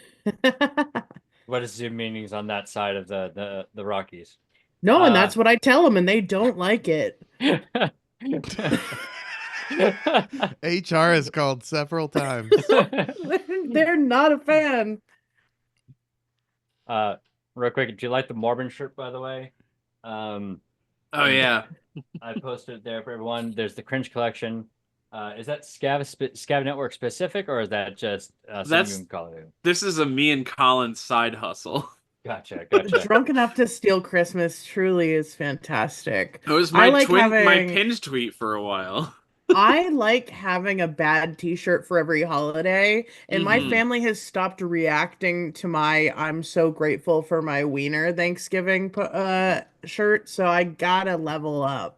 wettest Zoom meetings on that side of the Rockies. No, and that's what I tell them, and they don't like it. HR has called several times. They're not a fan. Real quick, do you like the Morbin shirt, by the way? Oh yeah. I posted it there for everyone. There's the Cringe collection. Is that Scav Network specific, or is that just something That's- you can call it? This is a me and Colin side hustle. Gotcha. Drunk enough to steal Christmas truly is fantastic. It was I my like my having- pinned tweet for a while. I like having a bad t-shirt for every holiday, and my Mhm. family has stopped reacting to my I'm so grateful for my wiener Thanksgiving shirt, so I gotta level up.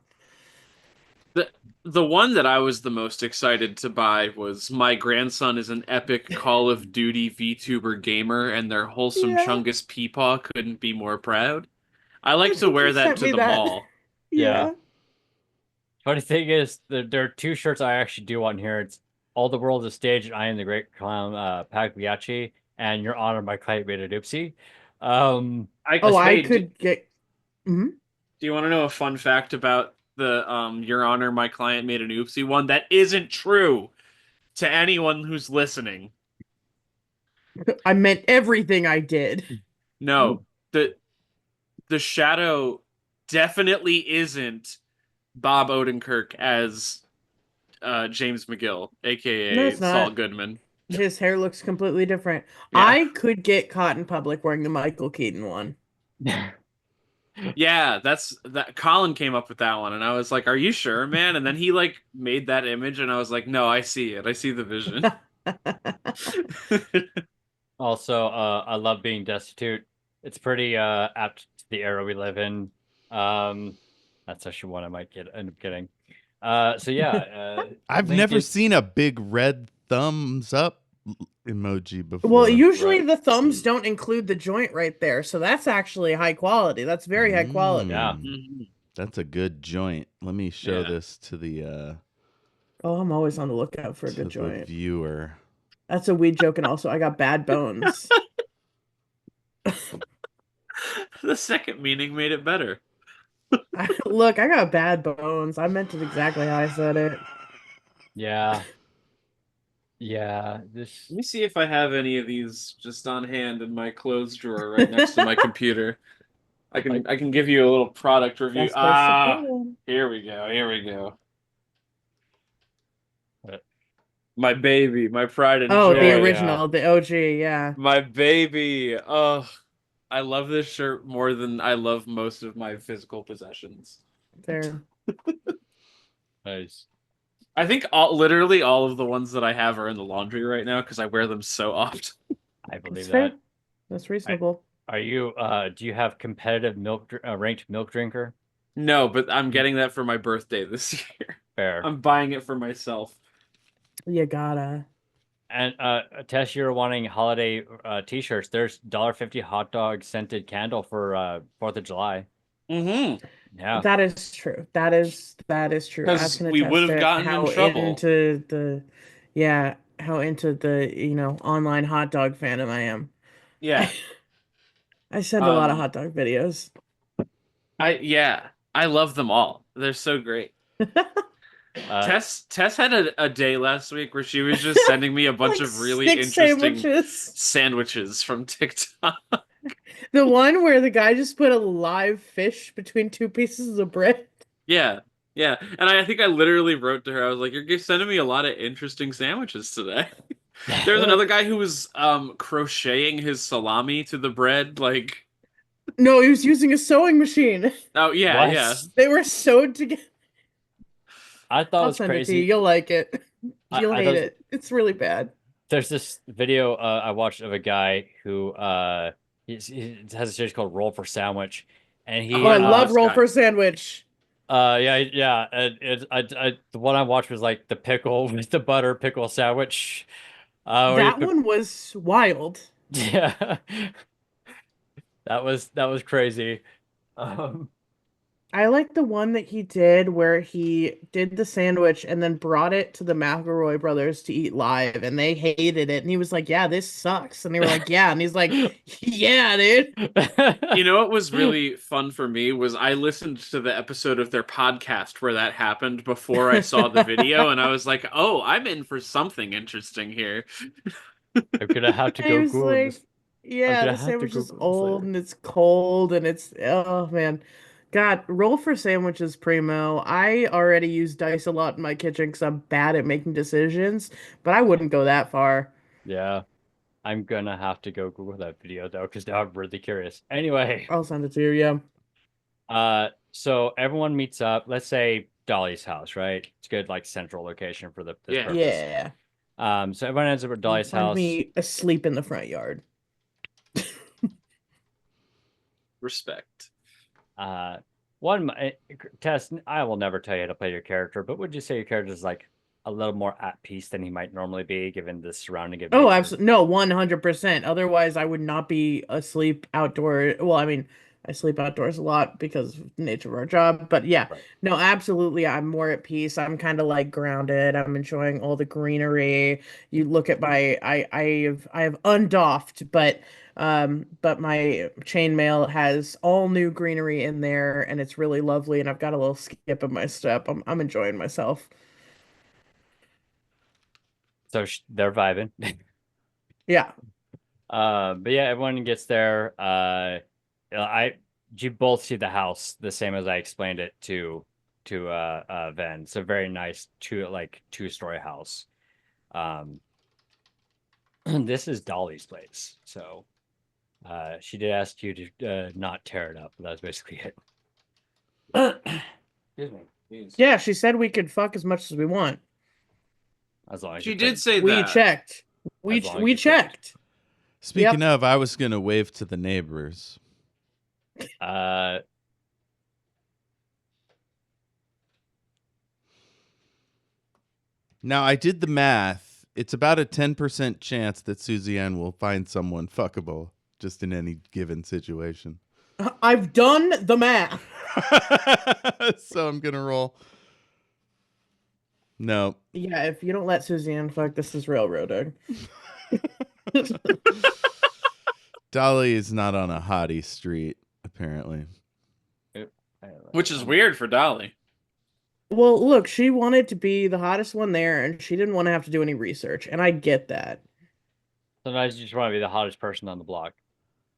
The one that I was the most excited to buy was my grandson is an epic Call of Duty VTuber gamer, and their wholesome Yeah. Chungus Peepaw couldn't be more proud. I like to think wear you that sent to me the that. mall. Yeah. Funny thing is, there are two shirts I actually do want here. It's All the World is Stage and I Am the Great Clown Pagliacci, and Your Honor, my client made a doopsie. Oh, I Spade, could get. Mhm. Do you want to know a fun fact about the Your Honor, my client made an oopsie one that isn't true to anyone who's listening? I meant everything I did. No, the shadow definitely isn't Bob Odenkirk as James McGill, No, aka it's not. Saul Goodman. His hair looks completely different. Yeah. I could get caught in public wearing the Michael Keaton one. Yeah, that Colin came up with that one, and I was like, "Are you sure, man?" And then he like made that image, and I was like, "No, I see it. I see the vision." Also, I love being destitute. It's pretty apt to the era we live in. That's actually one I might end up getting. So yeah, I've link never is- seen a big red thumbs up emoji before. Well, usually Right. the thumbs don't include the joint right there, so that's actually high quality. That's very high quality. Yeah. Mhm. That's a good joint. Let me show Yeah. this to the Oh, I'm always on the lookout for a good joint. viewer. That's a weed joke, and also I got bad bones. The second meaning made it better. Look, I got bad bones. I meant it exactly how I said it. Yeah. Yeah. This. Let me see if I have any of these just on hand in my clothes drawer right next to my computer. I can give you a little product review. Best place to put Ah, them. here we go. Here we go. What? My baby, my pride and Oh, joy. the Oh, original, the OG, yeah. My baby. Oh, I love this shirt more than I love most of my physical possessions. There. Nice. I think literally all of the ones that I have are in the laundry right now because I wear them so often. I That's believe fair. that. That's reasonable. Are you? Do you have competitive ranked milk drinker? No, but I'm getting that for my birthday this year. Fair. I'm buying it for myself. You gotta. And Tess, you're wanting holiday t-shirts. There's $1.50 hot dog scented candle for 4th of July. Mm-hmm. Yeah. That is true. That is true. I 'Cause can we would attest have to gotten in trouble. how into the, online hot dog fandom I am. Yeah. I send a lot of hot dog videos. I love them all. They're so great. Tess had a day last week where she was just sending me a bunch Like of really 6 interesting sandwiches. sandwiches from TikTok. The one where the guy just put a live fish between two pieces of bread. Yeah. Yeah. And I think I literally wrote to her, I was like, you're sending me a lot of interesting sandwiches today. There's another guy who was crocheting his salami to the bread, like No, he was using a sewing machine. oh yeah, What? yeah. They were sewed together. I thought it I'll was send it to you. crazy. You'll like it. I You'll hate thought it. It's really bad. there's this video I watched of a guy who he has a series called Roll for Sandwich, and Oh, he I love love this roll guy. for sandwich. yeah, and the one I watched was like the pickle with the butter pickle sandwich. Where you That one was wild. yeah, that was crazy. Um, I like the one that he did where he did the sandwich and then brought it to the McElroy brothers to eat live, and they hated it. And he was like, "Yeah, this sucks." And they were like, "Yeah." And he's like, "Yeah, dude." You know what was really fun for me was I listened to the episode of their podcast where that happened before I saw the video, and I was like, "Oh, I'm in for something interesting here." I'm gonna have to And he go was Google like, this. I'm "Yeah, gonna the have to sandwich is Google this old later. and it's cold and it's oh man." God, roll for sandwiches, primo. I already use dice a lot in my kitchen because I'm bad at making decisions, but I wouldn't go that far. Yeah, I'm gonna have to go Google that video though, because now I'm really curious. Anyway, I'll send it to you. Yeah. so everyone meets up. Let's say Dolly's house, right? It's a good like central location for this Yeah. purpose. Yeah. So everyone ends up at Dolly's Find house. me asleep in the front yard. Respect. One test. I will never tell you how to play your character, but would you say your character is like a little more at peace than he might normally be, given the surrounding of Oh, nature? absolutely. No, 100%. Otherwise, I would not be asleep outdoor. Well, I mean, I sleep outdoors a lot because of the nature of our job. But yeah, Right. no, absolutely. I'm more at peace. I'm kind of like grounded. I'm enjoying all the greenery. You look at I have undoffed, but my chainmail has all new greenery in there, and it's really lovely. And I've got a little skip in my step. I'm enjoying myself. So they're vibing. Yeah. But yeah, everyone gets there. You both see the house the same as I explained it to Ven. It's a very nice two-story house. This is Dolly's place, so she did ask you to not tear it up. But that's basically it. Excuse me. Jeez. Yeah, she said we could fuck as much as we want. As long as She you did couldn't. say We that. checked. We As long as we you couldn't. checked. Speaking of, I was gonna wave to the neighbors. Now I did the math. it's about a 10% chance that Susie Ann will find someone fuckable just in any given situation. I've done the math. So I'm gonna roll. No. Yeah, if you don't let Suzanne fuck, this is railroading. Dolly is not on a hottie street, apparently. Which is weird for Dolly. Well, look, she wanted to be the hottest one there, and she didn't want to have to do any research, and I get that. Sometimes you just want to be the hottest person on the block.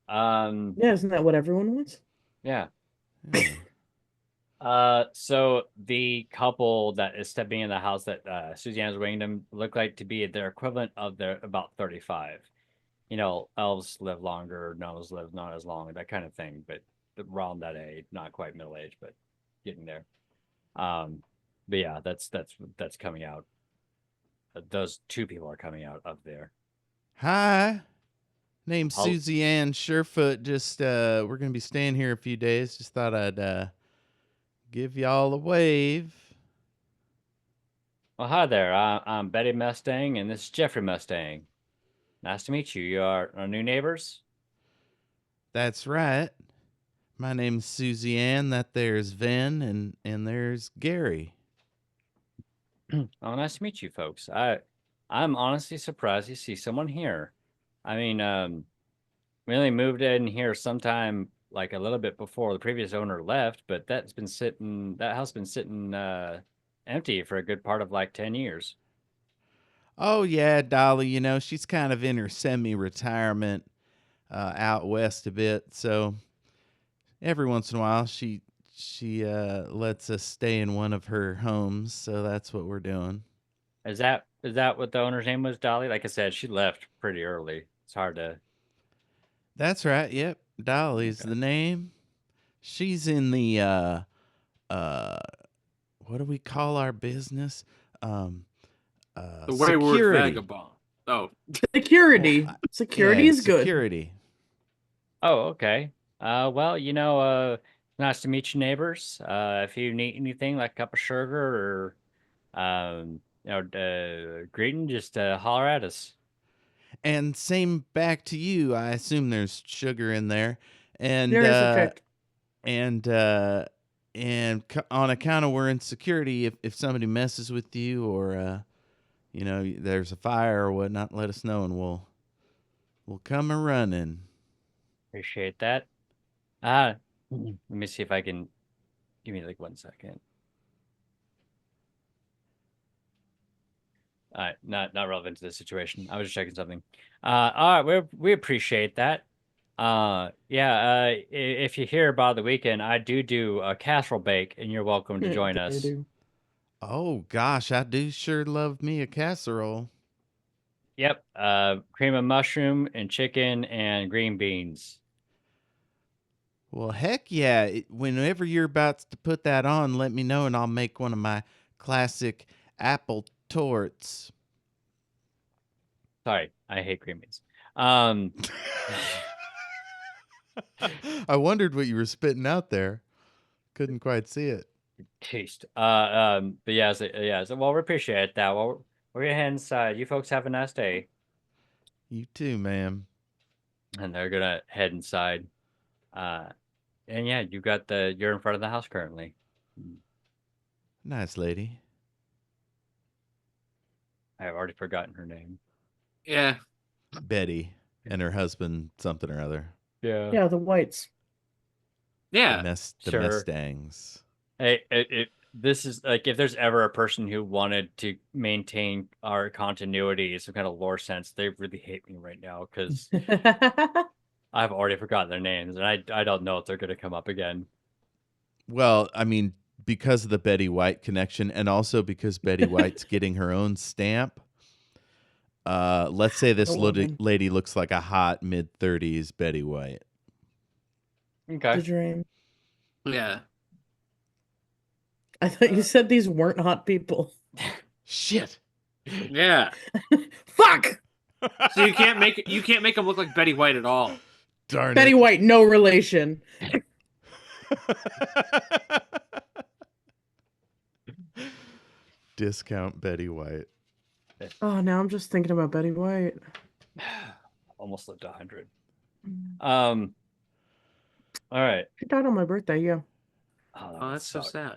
Yeah, isn't that what everyone wants? Yeah. Yeah. So the couple that is stepping in the house that Suzanne's winged them look like to be their equivalent of their about 35. You know, elves live longer, gnomes live not as long, that kind of thing. But around that age, not quite middle age, but getting there. But yeah, that's coming out. Those two people are coming out of there. Hi. Name's I'll- Susie Ann Surefoot. Just we're gonna be staying here a few days. Just thought I'd give y'all a wave. Well, hi there. I'm Betty Mustang, and this is Jeffrey Mustang. Nice to meet you. You are our new neighbors. That's right. My name's Susie Ann. That there's Ven, and there's Gary. Oh, nice to meet you, folks. I'm honestly surprised to see someone here. I mean, we only moved in here sometime like a little bit before the previous owner left, but that house been sitting empty for a good part of like 10 years. Oh yeah, Dolly. You know she's kind of in her semi-retirement, out west a bit. So every once in a while, she lets us stay in one of her homes. So that's what we're doing. Is that what the owner's name was, Dolly? Like I said, she left pretty early. It's hard to. That's right. Yep, Dolly's Okay. the name. She's in the what do we call our business? The Wayward Security. Vagabond. Oh, Security. Well, Security Yeah, is good. Security. Oh, okay. Well, nice to meet you, neighbors. If you need anything like a cup of sugar or greeting, just holler at us. And same back to you. I assume there's sugar in there. And There is a check. on account of we're in security, if somebody messes with you or there's a fire or whatnot, let us know and we'll come a running. Appreciate that. Let me see if I can. Give me like 1 second. All right, not relevant to this situation. I was just checking something. All right, we appreciate that. If you're here by the weekend, I do a casserole bake, and you're welcome to join I us. do. Oh gosh, I do sure love me a casserole. Yep, cream of mushroom and chicken and green beans. Well, heck yeah. Whenever you're about to put that on, let me know and I'll make one of my classic apple torts. Sorry, I hate green beans. I wondered what you were spitting out there. Couldn't quite see it. Taste. But yeah, well, we appreciate that. Well, we're gonna head inside. You folks have a nice day. You too, ma'am. And they're gonna head inside. And yeah, you're in front of the house currently. Nice lady. I have already forgotten her name. yeah. Betty and her husband something or other. Yeah, the whites. Yeah. The Sure. Mustangs. Hey, this is like if there's ever a person who wanted to maintain our continuity, some kind of lore sense, they really hate me right now because I've already forgotten their names and I don't know if they're gonna come up again. Well, I mean, because of the Betty White connection and also because Betty White's getting her own stamp. Let's say this A woman. lady looks like a hot mid-30s Betty White. Okay. The dream. Yeah. I thought you said these weren't hot people. Shit. Yeah. Fuck! So you can't make them look like Betty White at all. Darn Betty it. White, no relation. Discount Betty White. Oh, now I'm just thinking about Betty White. Almost lived 100. All right. She died on my birthday, yeah. Oh, Oh, that's so suck. sad.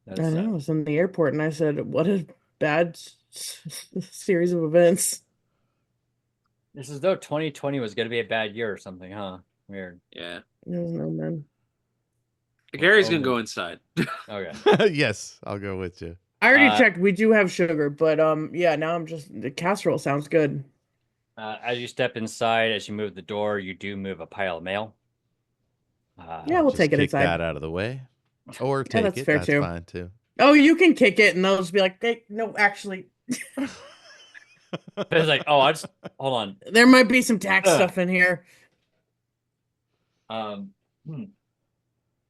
That's I know. I sad. was in the airport and I said, what a bad series of events. This is as though 2020 was going to be a bad year or something, huh? Weird. Yeah. No, man. Gary's gonna Oh, go inside. Okay. Yes, I'll go with you. I already Uh, checked. We do have sugar, but yeah, now I'm just the casserole sounds good. As you step inside, as you move the door, you do move a pile of mail. Yeah, we'll Just take it kick inside. that out of the way, or Yeah, take that's it. fair That's too. fine too. Oh, you can kick it and they'll just be like, hey, no, actually, It's like, oh, I just hold on. there might be some tax Ugh. stuff in here. Um, hmm.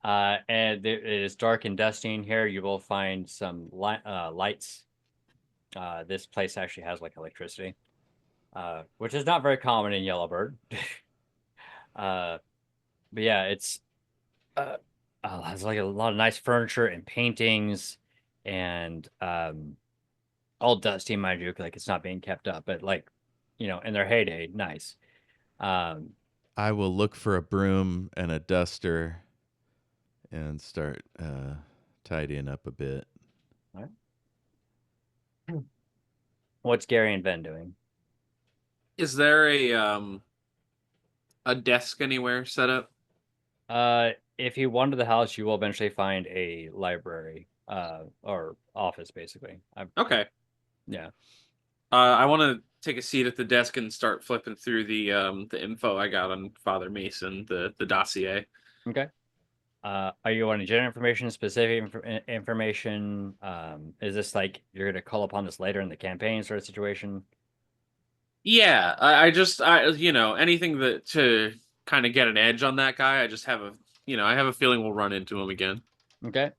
And it is dark and dusty in here. You will find some lights. This place actually has like electricity, which is not very common in Yellowbird. But yeah, it's has like a lot of nice furniture and paintings, and all dusty, mind you, like it's not being kept up, but like, in their heyday, nice. Um, I will look for a broom and a duster and start tidying up a bit. all right. What's Gary and Ben doing? Is there a desk anywhere set up? If you wander the house, you will eventually find a library, or office, basically. Okay. Yeah. I want to take a seat at the desk and start flipping through the info I got on Father Mason, the dossier. Okay. Are you wanting general information, specific information? Is this like you're gonna call upon this later in the campaign sort of situation? Yeah, I just anything that to kind of get an edge on that guy. I just have I have a feeling we'll run into him again. Okay.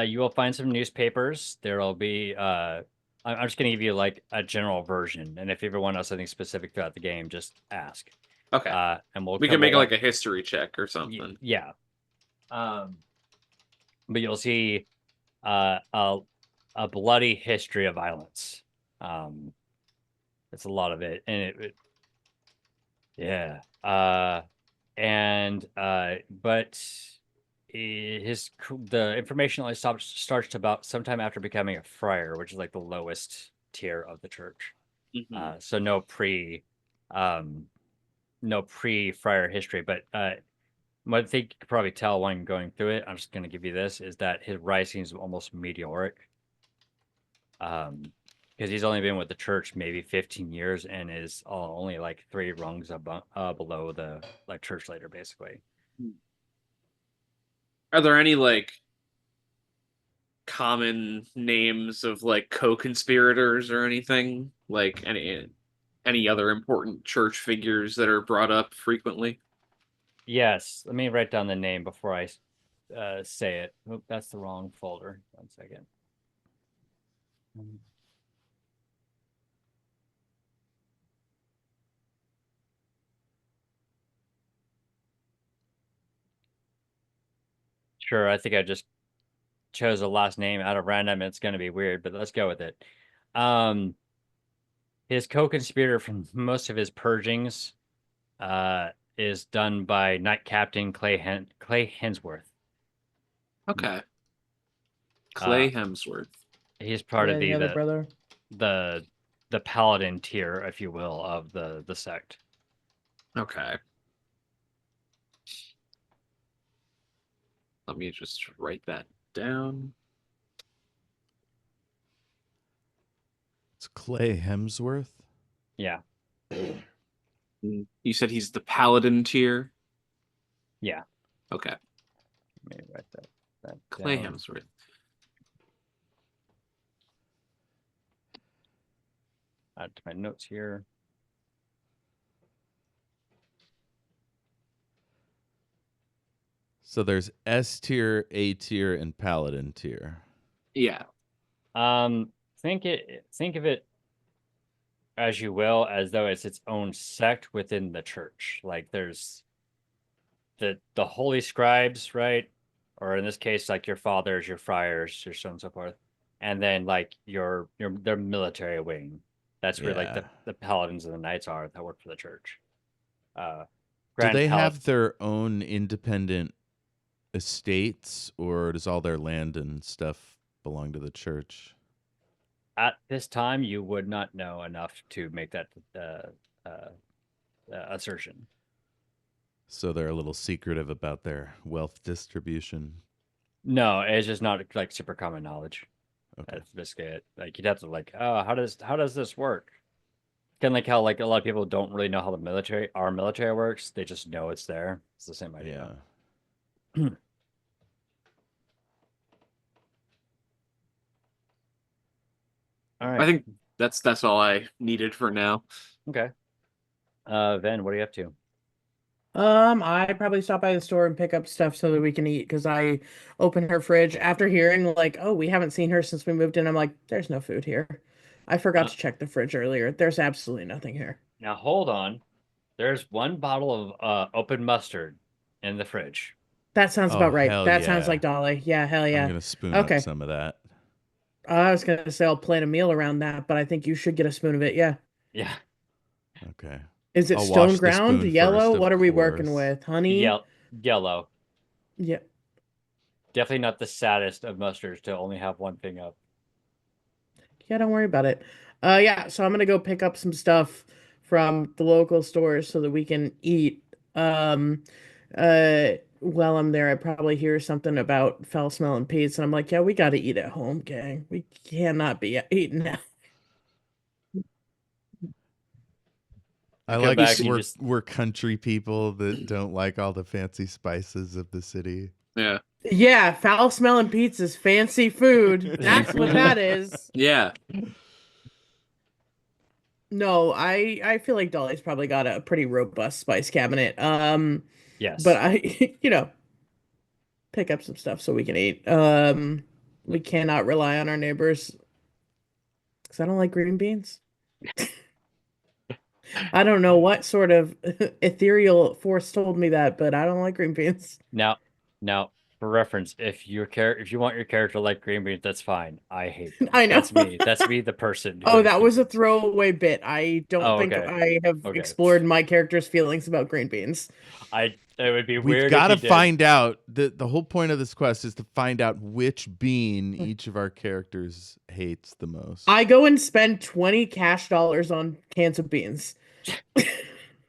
You will find some newspapers. There will be I'm just gonna give you like a general version, and if you ever want to know something specific throughout the game, just ask. Okay. And We can make like a history check or something. Yeah. But you'll see a bloody history of violence. It's a lot of it, and yeah. But the information only starts to about sometime after becoming a friar, which is like the lowest tier of the church. Mhm. So no pre friar history, but one thing you could probably tell when going through it, I'm just going to give you this, is that his rising is almost meteoric. Because he's only been with the church maybe 15 years and is only like 3 rungs below the like church leader, basically. Are there any like common names of like co-conspirators or anything? Like any other important church figures that are brought up frequently? Yes, let me write down the name before I say it. Oh, that's the wrong folder. 1 second. Sure, I think I just chose a last name out of random. It's going to be weird, but let's go with it. His co-conspirator from most of his purgings is done by Knight Captain Clay Hemsworth. Okay. Clay Hemsworth. He's part of the other brother. the paladin tier, if you will, of the sect. Okay. Let me just write that down. It's Clay Hemsworth. Yeah. You said he's the paladin tier? Yeah. Okay. Let me write that Clay down. Hemsworth. Add to my notes here. So there's S tier, A tier, and Paladin tier. Yeah. Think of it as you will, as though it's its own sect within the church. Like there's the holy scribes, right? Or in this case, like your fathers, your friars, your so on and so forth, and then like their military wing. That's where like Yeah. the paladins and the knights are that work for the church. Do Grand they Pal- have their own independent estates, or does all their land and stuff belong to the church? At this time, you would not know enough to make that assertion. So they're a little secretive about their wealth distribution. No, it's just not like super common knowledge. Okay. That's basically it. Like you'd have to like, oh, how does this work? Kind of like how like a lot of people don't really know how our military works. They just know it's there. It's the same idea. Yeah. All right. I think that's all I needed for now. Okay. Ven, what are you up to? I probably stop by the store and pick up stuff so that we can eat because I open her fridge after hearing like, oh, we haven't seen her since we moved in. I'm like, there's no food here. I forgot Uh, to check the fridge earlier. There's absolutely nothing here. Now hold on. There's one bottle of open mustard in the fridge. That sounds Oh, about right. hell That sounds yeah. like Dolly. Yeah, hell I'm yeah. gonna spoon Okay. up some of that. I was gonna say I'll plan a meal around that, but I think you should get a spoon of it. Yeah. Yeah. Okay. Is it I'll stone wash the ground, spoon yellow? first, of What are we working course. with? Honey? Yellow. Yeah. Definitely not the saddest of mustards to only have one thing up. Yeah, don't worry about it. Yeah, so I'm gonna go pick up some stuff from the local stores so that we can eat. While I'm there, I probably hear something about foul smelling pizza, and I'm like, yeah, we gotta eat at home, gang. We cannot be eating out. I Come like back and you just we're country people that don't like all the fancy spices of the city. Yeah. Yeah, foul smelling pizza's fancy food. That's what that is. Yeah. No, I feel like Dolly's probably got a pretty robust spice cabinet. yes. But I, pick up some stuff so we can eat. We cannot rely on our neighbors because I don't like green beans. I don't know what sort of ethereal force told me that, but I don't like green beans. Now, for reference, if you want your character to like green beans, that's fine. I hate them. I know. That's me. That's me, the person. who Oh, hates that green was a beans. throwaway bit. I don't Oh, think okay. I have Okay. explored my character's feelings about green beans. It would be We've weird got to if you did. find out the whole point of this quest is to find out which bean each of our characters hates the most. I go and spend 20 cash dollars on cans of beans.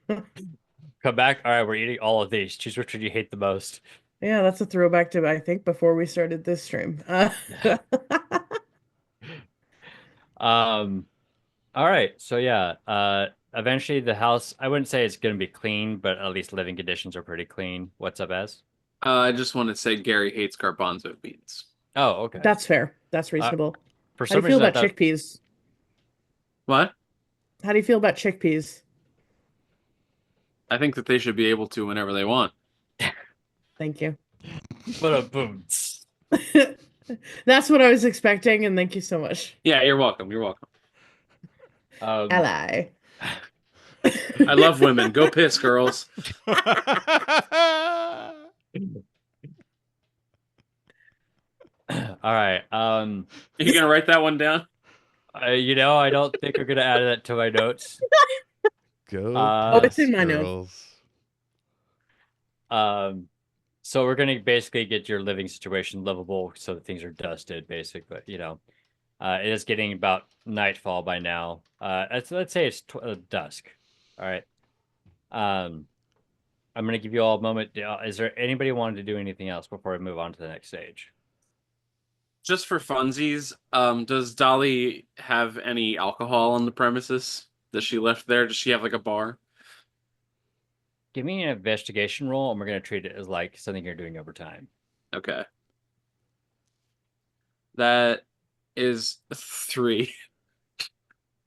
Come back. All right, we're eating all of these. Choose which one you hate the most. Yeah, that's a throwback to, I think, before we started this stream. All right. So yeah, eventually the house, I wouldn't say it's going to be clean, but at least living conditions are pretty clean. What's up, Ez? I just want to say Gary hates garbanzo beans. Oh, okay. That's fair. That's reasonable. For How do some you feel reason, I about thought chickpeas? What? How do you feel about chickpeas? I think that they should be able to whenever they want. Thank you. but a boom. That's what I was expecting, and thank you so much. Yeah, you're welcome. You're welcome. Ally. I love women. Go piss, girls. All right. You gonna write that one down? I don't think I'm gonna add that to my notes. Go. Oh, it's in piss, my notes. girls. So we're gonna basically get your living situation livable so that things are dusted, basically. It is getting about nightfall by now. Let's say it's dusk. All right. I'm gonna give you all a moment. Is there anybody wanting to do anything else before we move on to the next stage? Just for funsies, does Dolly have any alcohol on the premises that she left there? Does she have like a bar? Give me an investigation roll, and we're gonna treat it as like something you're doing over time. Okay. That is 3.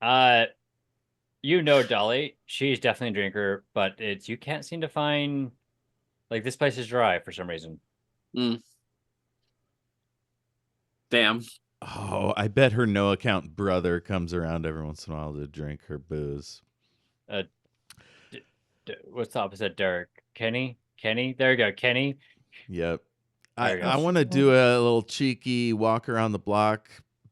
Dolly, she's definitely a drinker, but you can't seem to find like this place is dry for some reason. Damn. Oh, I bet her no account brother comes around every once in a while to drink her booze. What's the opposite, Derek? Kenny? There you go, Kenny. Yep. There you go. I want to do a little cheeky walk around the block,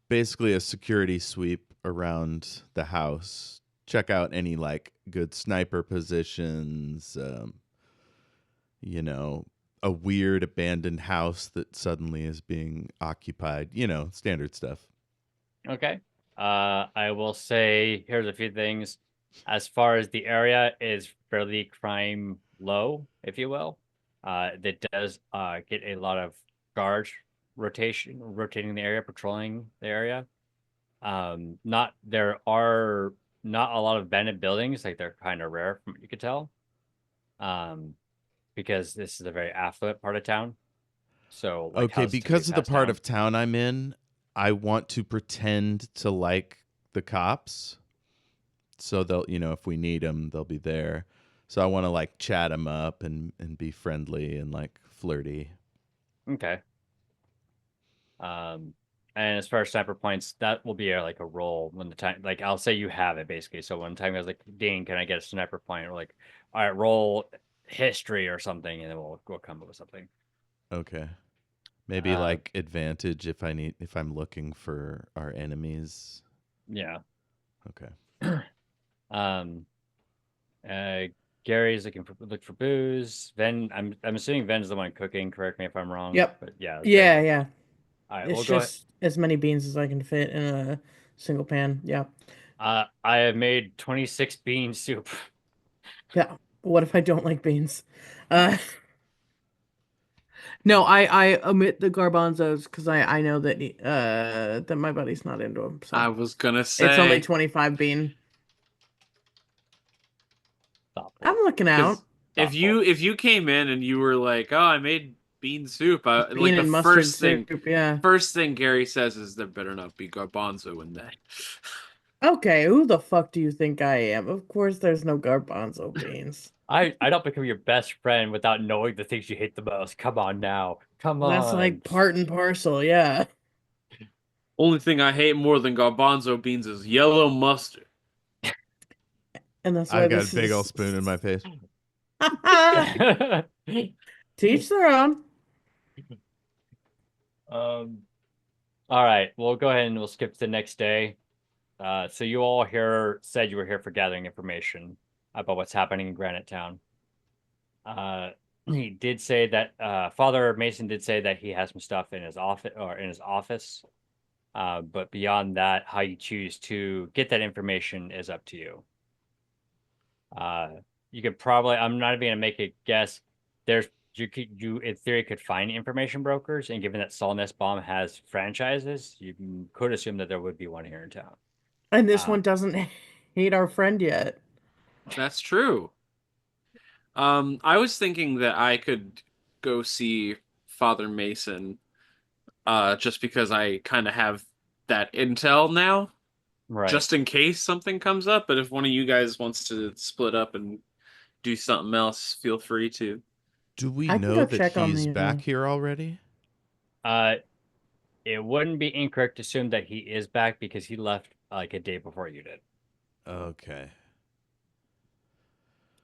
basically a security sweep around the house. Check out any like good sniper positions. You know, a weird abandoned house that suddenly is being occupied. You know, standard stuff. Okay. I will say here's a few things. As far as the area is fairly crime low, if you will. That does get a lot of guards rotating the area, patrolling the area. Not there are not a lot of abandoned buildings, like they're kind of rare from what you could tell. Because this is a very affluent part of town. So like Okay, houses because typically of the pass part down. of town I'm in, I want to pretend to like the cops. So they'll, you know, if we need them, they'll be there. So I want to like chat them up and be friendly and like flirty. Okay. And as far as sniper points, that will be like a roll when the time, like I'll say you have it basically. So when the time goes like, Dean, can I get a sniper point? Or like, all right, roll history or something, and then we'll come up with something. Okay. Maybe Uh, like advantage if I'm looking for our enemies. Yeah. Okay. Um. Gary's look for booze. Ven, I'm assuming Ven's the one cooking. Correct me if I'm wrong. Yep. But yeah. Yeah, Ven. yeah. All right, It's we'll go ahead. just as many beans as I can fit in a single pan. Yeah. I have made 26 bean soup. Yeah. What if I don't like beans? Uh, no, I omit the garbanzos because I know that my buddy's not into them. I So was gonna it's only say 25 bean. Thoughtful. I'm looking because out. Thoughtful. if you came in and you were like, "Oh, I made bean soup," Bean like the and mustard soup. Yeah. first thing Gary says is, "There better not be garbanzo in that." Okay, who the fuck do you think I am? Of course there's no garbanzo beans. I don't become your best friend without knowing the things you hate the most. Come on now. Come That's on. like part and parcel, yeah. Only thing I hate more than garbanzo beans is yellow mustard. And that's why I've got a this big old is spoon in my face. teach their own. Um, all right, we'll go ahead and we'll skip to the next day. So you all here said you were here for gathering information about what's happening in Granite Town. He did say that Father Mason did say that he has some stuff in his office. But beyond that, how you choose to get that information is up to you. You could probably, I'm not even gonna make a guess. You in theory could find information brokers, and given that Sol Bomb has franchises, you could assume that there would be one here in town. And this Uh, one doesn't hate our friend yet. That's true. I was thinking that I could go see Father Mason, just because I kind of have that intel now, right. just in case something comes up. But if one of you guys wants to split up and do something else, feel free to. Do we I can know go that check on he's the back here already? Uh, it wouldn't be incorrect to assume that he is back because he left like a day before you did. Okay.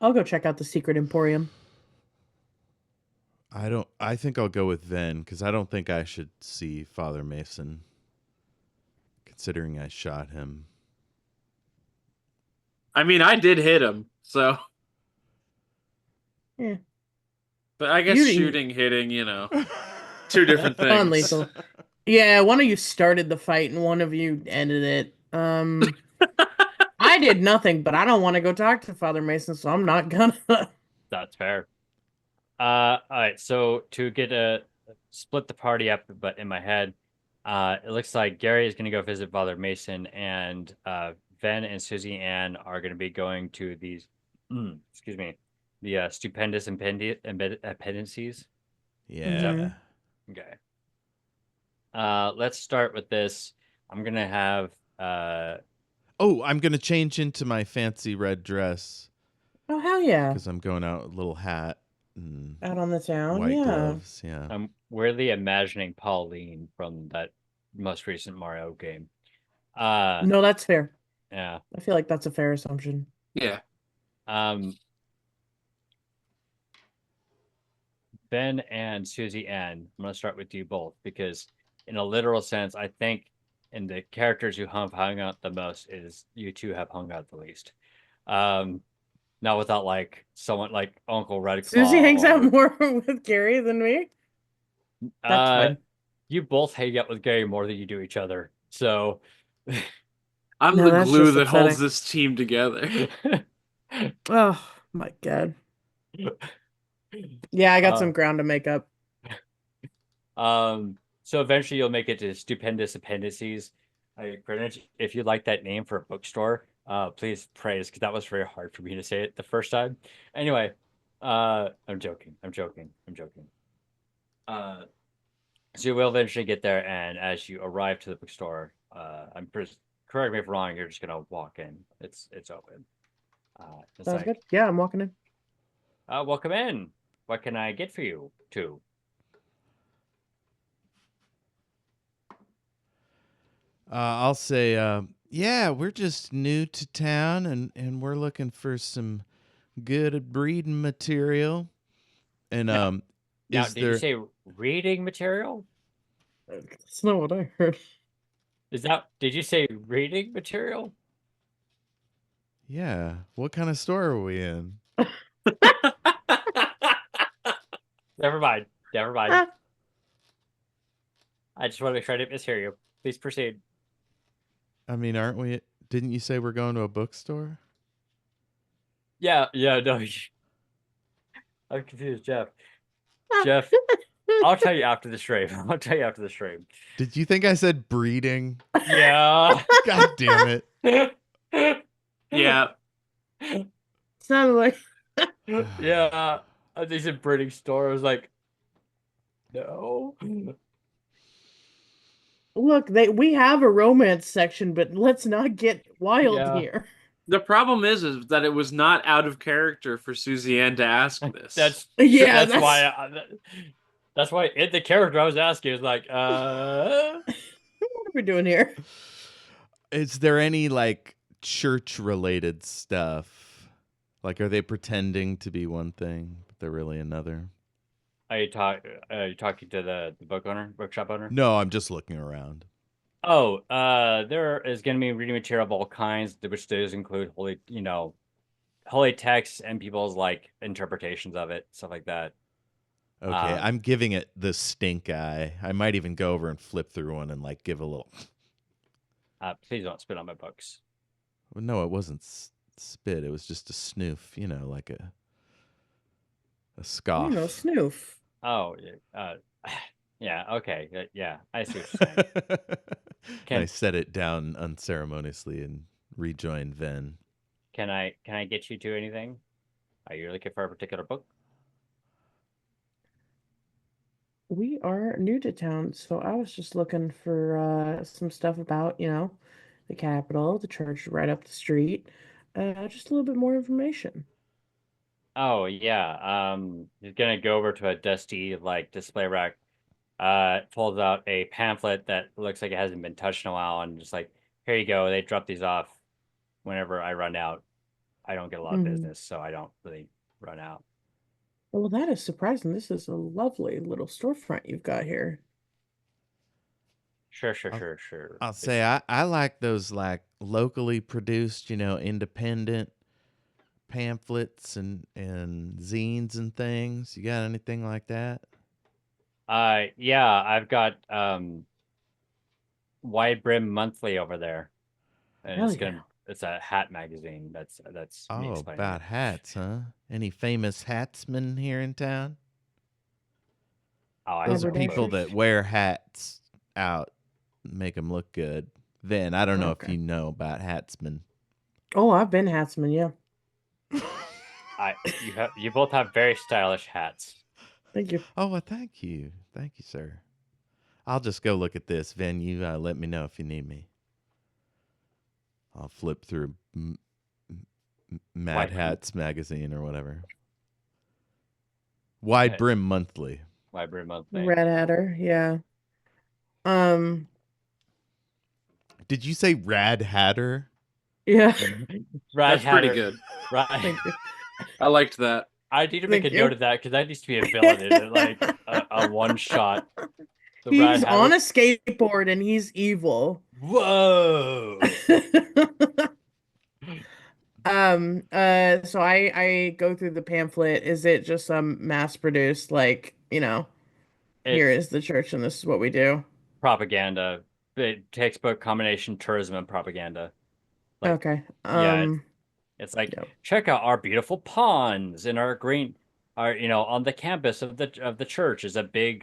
I'll go check out the secret emporium. I think I'll go with Ven because I don't think I should see Father Mason, considering I shot him. I mean, I did hit him, so. Yeah. But I guess You- shooting, hitting, two different things. Non-lethal. Yeah, one of you started the fight and one of you ended it. I did nothing, but I don't want to go talk to Father Mason, so I'm not gonna. That's fair. All right. So to get a split the party up, but in my head, it looks like Gary is going to go visit Father Mason, and Ven and Susie Ann are going to be going to these, excuse me, the stupendous appendices. Yeah. Okay. Let's start with this. I'm gonna have Oh, I'm gonna change into my fancy red dress Oh hell yeah! because I'm going out with a little hat and Out on the town, white yeah. gloves. Yeah. I'm weirdly imagining Pauline from that most recent Mario game. No, that's fair. Yeah. I feel like that's a fair assumption. Yeah. Ben and Susie Ann, I'm gonna start with you both because in a literal sense, I think and the characters who have hung out the most is you two have hung out the least. Not without like someone like Uncle Redclaw. Susie hangs out or- more with Gary than me. That's fine. You both hang out with Gary more than you do each other. So I'm No, the that's glue just that holds upsetting. this team together. Oh my god. Yeah, I got Uh, some ground to make up. So eventually you'll make it to Stupendous Appendices. Greenwich, if you like that name for a bookstore, please praise, because that was very hard for me to say it the first time. Anyway, I'm joking. So you will eventually get there, and as you arrive to the bookstore, correct me if I'm wrong, you're just gonna walk in. It's open. It's Sounds like, good. Yeah, I'm walking in. welcome in. What can I get for you two? I'll say, yeah, we're just new to town, and we're looking for some good breeding material. And Now, is did there? you say reading material? That's not what I heard. Did you say reading material? Yeah. What kind of store are we in? Never mind. Ah, I just want to make sure I didn't mishear you. Please proceed. I mean, aren't we? Didn't you say we're going to a bookstore? Yeah, no. I'm confused, Jeff. Jeff, I'll tell you after the stream. Did you think I said breeding? Yeah. God damn it. Yeah. sounded like Yeah. I think it's a breeding store. I was like, no. look, we have a romance section, but let's not get wild Yeah. here. The problem is that it was not out of character for Susie Ann to ask this. That's Yeah, that's why that's why in the character I was asking is like, what are we doing here? Is there any like church related stuff? Like, are they pretending to be one thing, but they're really another? Are you talking to the bookshop owner? No, I'm just looking around. Oh, there is going to be reading material of all kinds, which does include holy texts and people's like interpretations of it, stuff like that. Okay, I'm giving it the stink eye. I might even go over and flip through one and like give a little. Please don't spit on my books. Well, no, it wasn't spit. It was just a snoof. Like a scoff. Snoof. Oh, yeah, okay, yeah, I see what you're saying. I set it down unceremoniously and rejoined Ven. Can I get you to anything? Are you looking for a particular book? We are new to town, so I was just looking for some stuff about, the Capitol, the church right up the street. Just a little bit more information. Oh yeah. He's gonna go over to a dusty like display rack. Pulls out a pamphlet that looks like it hasn't been touched in a while, and just like, here you go. They drop these off whenever I run out. I don't get a lot of business, so I don't really run out. Well, that is surprising. This is a lovely little storefront you've got here. Sure. I'll say I like those like locally produced, independent pamphlets and zines and things. You got anything like that? Yeah, I've got Wide Brim Monthly over there, and Hell it's a hat magazine. That's me Oh, explaining about it. hats, huh? Any famous hatsmen here in town? Oh, I Those are know, people but- that wear hats out, make them look good. Then I don't know if Okay. you know about hatsmen. Oh, I've been Hatsman, yeah. You both have very stylish hats. Thank you. Oh, well, thank you, sir. I'll just go look at this. Ven, you let me know if you need me. I'll flip through Mad White- Hats magazine or whatever. Wide Brim Monthly. Wide Brim Monthly. Red Hatter, yeah. Did you say Rad Hatter? Yeah. Rad That's pretty Hatter. good. Right. Thank you. I liked that. I need to make Thank a you. note of that because that needs to be a villain in it, like a one shot. He's on a skateboard and he's evil. Whoa. So I go through the pamphlet. Is it just some mass produced, like, here It's is the church and this is what we do? propaganda. Textbook combination tourism and propaganda. Like, Okay. yeah, it's like, Yep. check out our beautiful ponds and our green, on the campus of the church is a big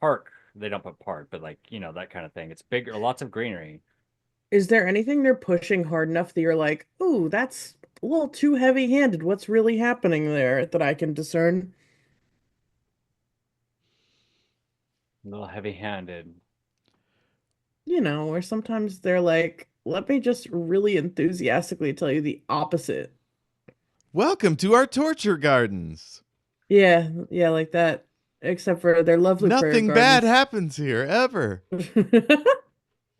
park. They don't put park, but like, that kind of thing. It's big, lots of greenery. Is there anything they're pushing hard enough that you're like, ooh, that's a little too heavy-handed. What's really happening there that I can discern? A little heavy-handed. Or sometimes they're like, let me just really enthusiastically tell you the opposite. Welcome to our torture gardens. Yeah, yeah, like that. Except for their lovely prayer Nothing bad gardens. happens here ever.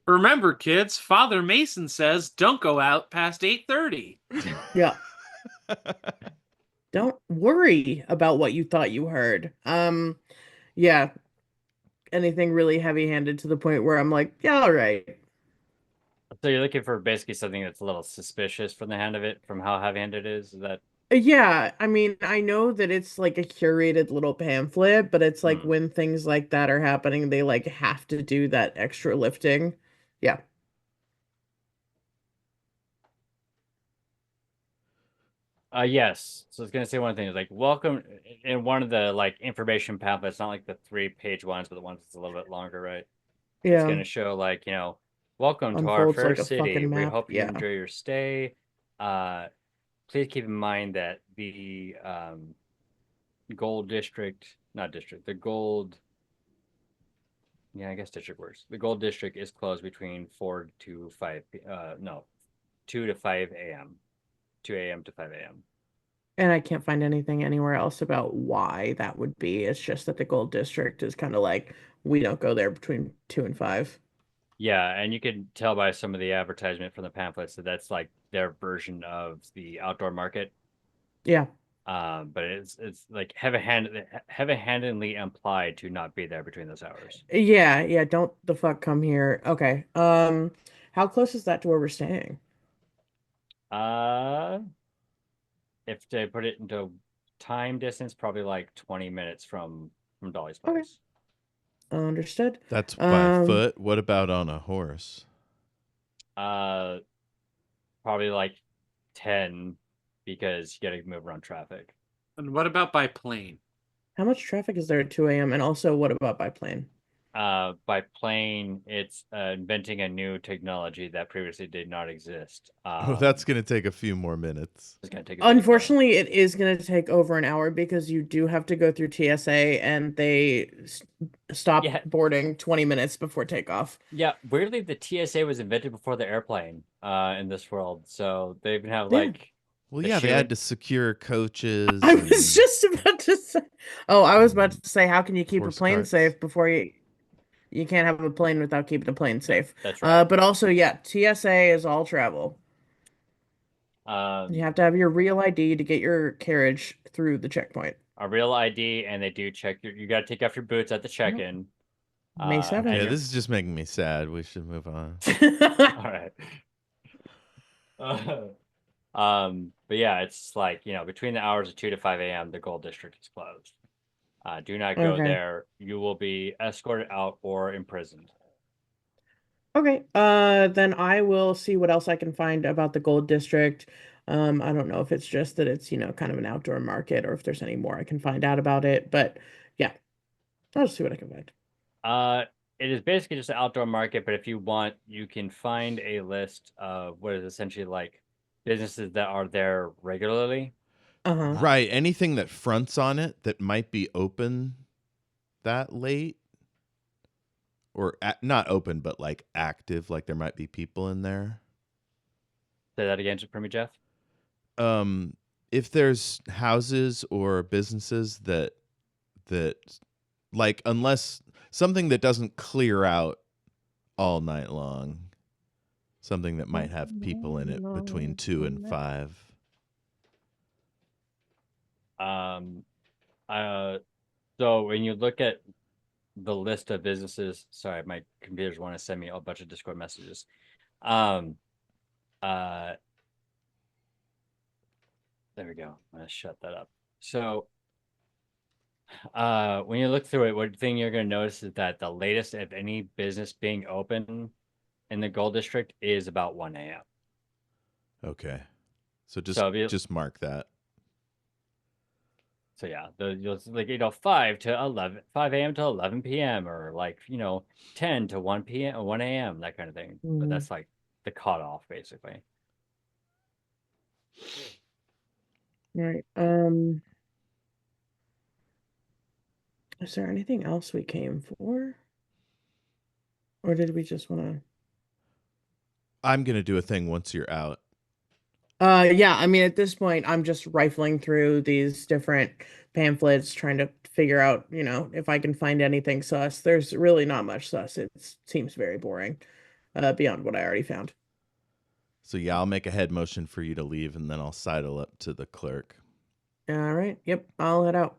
Remember, kids, Father Mason says don't go out past 8:30. Yeah. Don't worry about what you thought you heard. Yeah, anything really heavy-handed to the point where I'm like, yeah, all right. So you're looking for basically something that's a little suspicious from the hand of it, from how heavy-handed it is. Is that? Yeah, I mean, I know that it's like a curated little pamphlet, but it's like Hmm. when things like that are happening, they like have to do that extra lifting. Yeah. Yes. So I was gonna say one thing is like welcome in one of the like information pamphlets, not like the 3-page ones, but the ones that's a little bit longer, right? It's Yeah. gonna show like, welcome to our Unfolds fair like a city. fucking We map. hope you Yeah. enjoy your stay. Uh, please keep in mind that the gold district, not district, the gold, yeah, I guess district works. The gold district is closed between 4 to 5, no, 2 to 5 a.m., 2 a.m. to 5 a.m. And I can't find anything anywhere else about why that would be. It's just that the Gold District is kind of like, we don't go there between 2 and 5. Yeah, and you can tell by some of the advertisement from the pamphlets that that's like their version of the outdoor market. Yeah. But it's like heavy-handedly implied to not be there between those hours. Yeah, yeah, don't the fuck come here. Okay. How close is that to where we're staying? Uh, if they put it into time distance, probably like 20 minutes from Dolly's Okay. place. Understood. That's by Um, foot. What about on a horse? Uh, Probably like 10 because you got to move around traffic. And what about by plane? how much traffic is there at 2 a.m.? And also, what about by plane? By plane, it's inventing a new technology that previously did not exist. Oh, that's going to take a few more minutes. It's gonna take a bit. Unfortunately, it is going to take over an hour because you do have to go through TSA and they stop Yeah, boarding 20 minutes before takeoff. yeah. Weirdly, the TSA was invented before the airplane. In this world, so they even have Yeah. like Well, the yeah, they shoe had to secure coaches. I was just about to say, oh, I was about and to say, how can you keep a horse plane carts. safe before you can't have a plane without keeping a plane safe. That's right. But also, yeah, TSA is all travel. You Um, have to have your real ID to get your carriage through the checkpoint. a real ID, and they do check your. You got to take off your boots at the Yep. check-in. May And 7th. Okay, your this is just making me sad. We should move on. all right. But yeah, it's like between the hours of 2 to 5 a.m. the Gold District is closed. Do not go Okay. there. You will be escorted out or imprisoned. Okay. Then I will see what else I can find about the Gold District. I don't know if it's just that it's, kind of an outdoor market or if there's any more I can find out about it. But yeah, I'll just see what I can find. It is basically just an outdoor market, but if you want, you can find a list of what is essentially like businesses that are there regularly. Uh-huh. Right. Anything that fronts on it that might be open that late, or not open, but like active, like there might be people in there. Say that again for me, Jeff. If there's houses or businesses that like, unless something that doesn't clear out all night long, something that might have people in it between 2 and 5. Um, So when you look at the list of businesses. Sorry, my computers want to send me a bunch of Discord messages. Um, there we go. I'm gonna shut that up. So, when you look through it, one thing you're gonna notice is that the latest of any business being open in the Gold District is about 1 a.m. Okay. So So just mark that. So yeah, you'll like 5 to 11, 5 a.m. to 11 p.m. or 10 to 1 p.m. or 1 a.m. that kind of thing. But Mhm. that's like the cutoff basically. All right. Is there anything else we came for? Or did we just want to? I'm gonna do a thing once you're out. Yeah, I mean, at this point, I'm just rifling through these different pamphlets, trying to figure out, if I can find anything sus. There's really not much sus. It seems very boring, beyond what I already found. So yeah, I'll make a head motion for you to leave, and then I'll sidle up to the clerk. All right. Yep, I'll head out.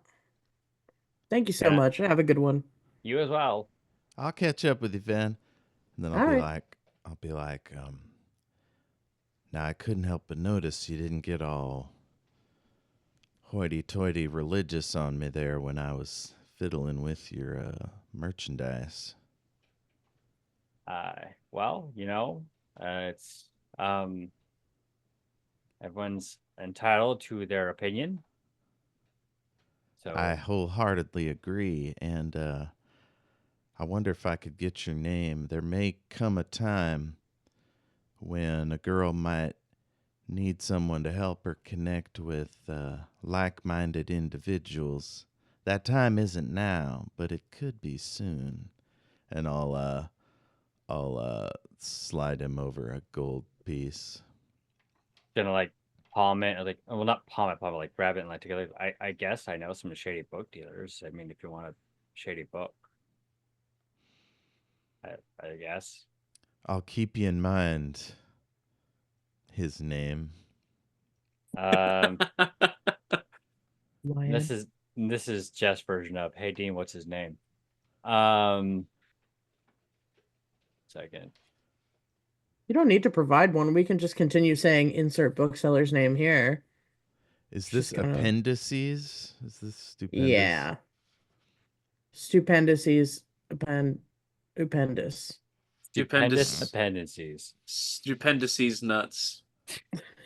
Thank you so Yeah. much. Have a good one. You as well. I'll catch up with you, Vin. And then All right. I'll be like, now I couldn't help but notice you didn't get all hoity-toity religious on me there when I was fiddling with your merchandise. Well, it's everyone's entitled to their opinion. So I wholeheartedly agree, and I wonder if I could get your name. There may come a time when a girl might need someone to help her connect with like-minded individuals. That time isn't now, but it could be soon. And I'll slide him over a gold piece. gonna palm it, or well, not palm it, like grab it and together. I guess I know some shady book dealers. I mean, if you want a shady book, I guess. I'll keep you in mind. His name. Um, Lion. this is Jeff's version of, hey Dean, what's his name? Second. You don't need to provide one. We can just continue saying insert bookseller's name here. Is It's this just gonna- appendices? Is this stupendous? Yeah. Stupendices. Upendus. Stupendous Stupendous. appendices. Stupendices nuts.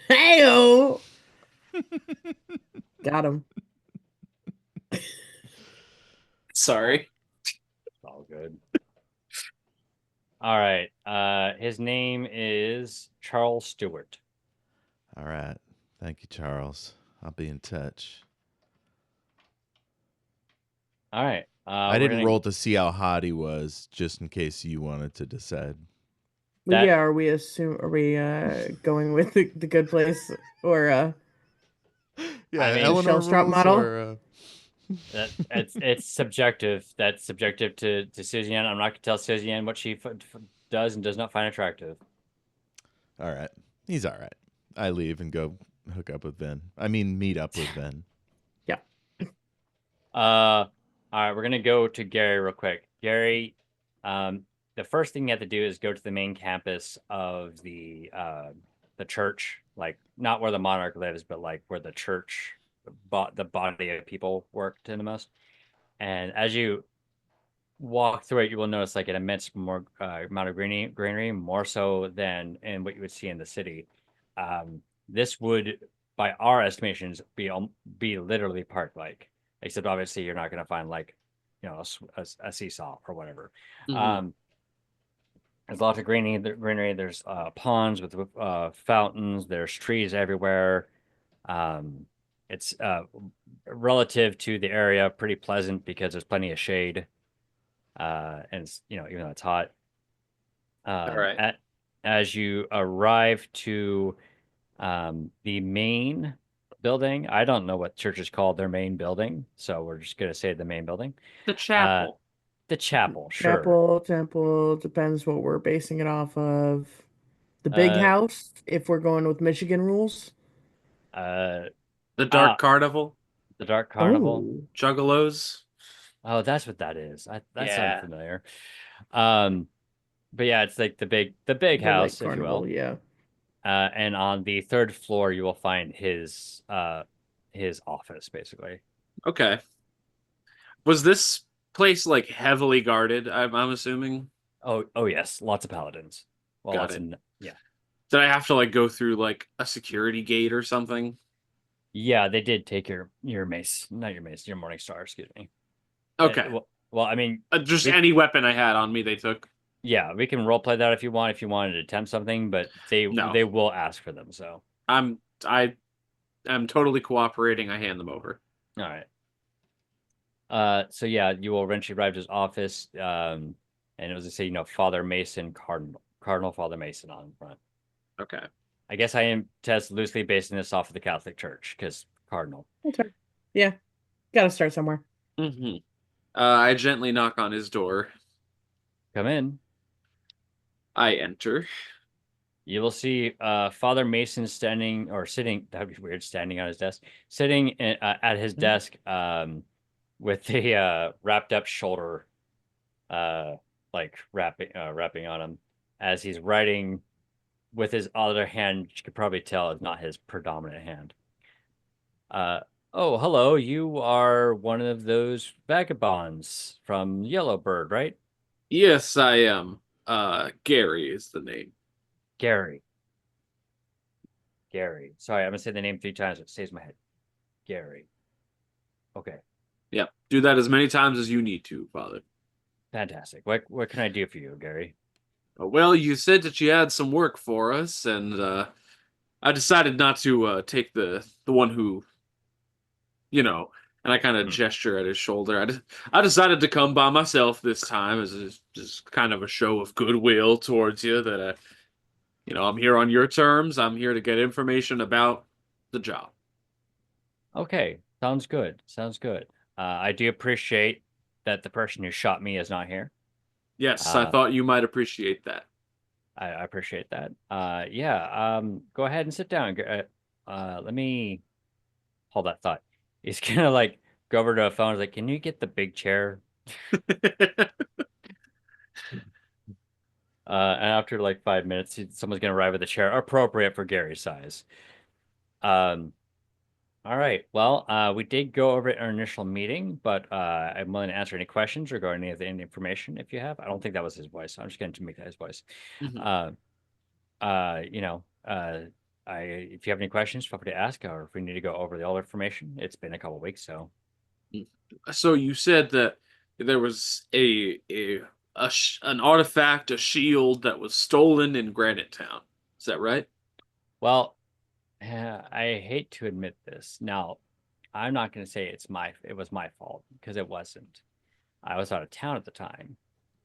Heyo! Got him. Sorry. All good. All right. His name is Charles Stewart. All right. Thank you, Charles. I'll be in touch. All right. I didn't roll to see how hot he was, just in case you wanted to decide. That- Yeah, are we going with the good place or Yeah, I mean, Eleanor Shellstrop rules model? or, it's subjective. That's subjective to Suzianne. I'm not gonna tell Suzianne what she does and does not find attractive. All right. He's all right. I leave and go hook up with Ben. I mean, meet up with Ben. Yeah. All right, we're gonna go to Gary real quick. Gary, the first thing you have to do is go to the main campus of the church, not where the monarch lives, but where the church, the body of people worked in the most. And as you walk through it, you will notice an immense more amount of greenery, more so than in what you would see in the city. This would, by our estimations, be literally park-like, except obviously you're not going to find a seesaw or whatever. Mhm. There's lots of greenery. There's ponds with fountains. There's trees everywhere. It's relative to the area pretty pleasant because there's plenty of shade. And it's, even though it's hot. All right. As you arrive to the main building, I don't know what church is called their main building, so we're just gonna say the main building. The chapel. The chapel, sure. Chapel, temple, depends what we're basing it off of. The big house, if we're going with Michigan rules. The Dark Carnival. The Dark Carnival. Oh. Juggalos. Oh, that's what that is. That sounds Yeah. familiar. Um, but yeah, it's like the big The like house, if you carnival, will. yeah. And on the third floor, you will find his office, basically. Okay. Was this place like heavily guarded? I'm assuming. Oh yes, lots of paladins. Well, Got lots it. of yeah, Did I have to like go through like a security gate or something? yeah. They did take your mace, not your mace, your Morning Star. Excuse me. Okay. Well, I mean, Just we any weapon I had on me, they took. yeah, we can role play that if you want, if you wanted to attempt something, but No, they will ask for them. So, I am totally cooperating. I hand them over. all right. So yeah, you will eventually arrive at his office. And it was to say, Father Mason, Cardinal Father Mason on front. Okay. I guess I am test loosely basing this off of the Catholic Church because Cardinal. Okay. Yeah. Gotta start somewhere. Mm-hmm. I gently knock on his door. Come in. I enter. You will see Father Mason standing or sitting. That would be weird, standing on his desk, sitting at his Mhm. desk with the wrapped up shoulder, like wrapping on him as he's writing with his other hand. You could probably tell is not his predominant hand. Oh, hello. You are one of those vagabonds from Yellowbird, right? Yes, I am. Gary is the name. Gary. Gary. Sorry, I'm gonna say the name 3 times. It stays in my head. Gary. Okay. Yep. Do that as many times as you need to, Father. Fantastic. What can I do for you, Gary? Well, you said that you had some work for us, and I decided not to take the one who, you know. And I kind of Hmm. gesture at his shoulder. I decided to come by myself this time as just kind of a show of goodwill towards you. That I'm here on your terms. I'm here to get information about the job. Okay. Sounds good. Sounds good. I do appreciate that the person who shot me is not here. Yes, I Uh, thought you might appreciate that. I appreciate that. Yeah. Go ahead and sit down. Let me hold that thought. He's gonna like go over to a phone. He's like, "Can you get the big chair?" And after like 5 minutes, someone's gonna arrive with a chair appropriate for Gary's size. Um, all right. Well, we did go over it in our initial meeting, but I'm willing to answer any questions regarding any of the information if you have. I don't think that was his voice. I'm just going to make that his voice. Mhm. Uh, you know, if you have any questions, feel free to ask, or if we need to go over the all information. It's been a couple weeks, so So you said that there was an artifact, a shield that was stolen in Granite Town. Is that right? well, I hate to admit this. Now, I'm not going to say it was my fault because it wasn't. I was out of town at the time,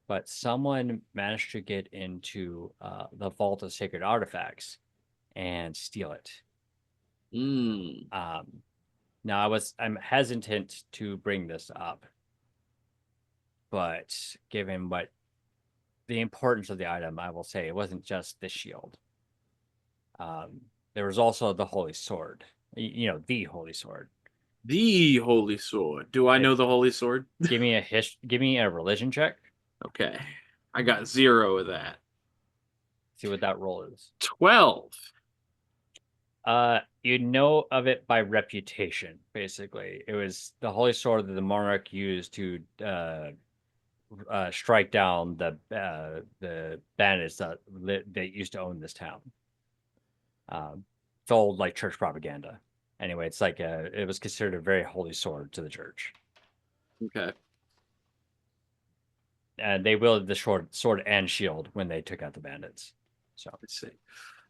but someone managed to get into the Vault of Sacred Artifacts and steal it. Hmm. Um, Now, I'm hesitant to bring this up, but given what the importance of the item, I will say it wasn't just the shield. There was also the Holy Sword. The Holy Sword. The Holy Sword. Do I If know the Holy Sword? give me a religion check. Okay. I got 0 of that. See what that roll is. 12. You know of it by reputation, basically. It was the holy sword that the monarch used to strike down the bandits that used to own this town. It's old like church propaganda. Anyway, it's like it was considered a very holy sword to the church, Okay. and they wielded the sword and shield when they took out the bandits. So Let's see.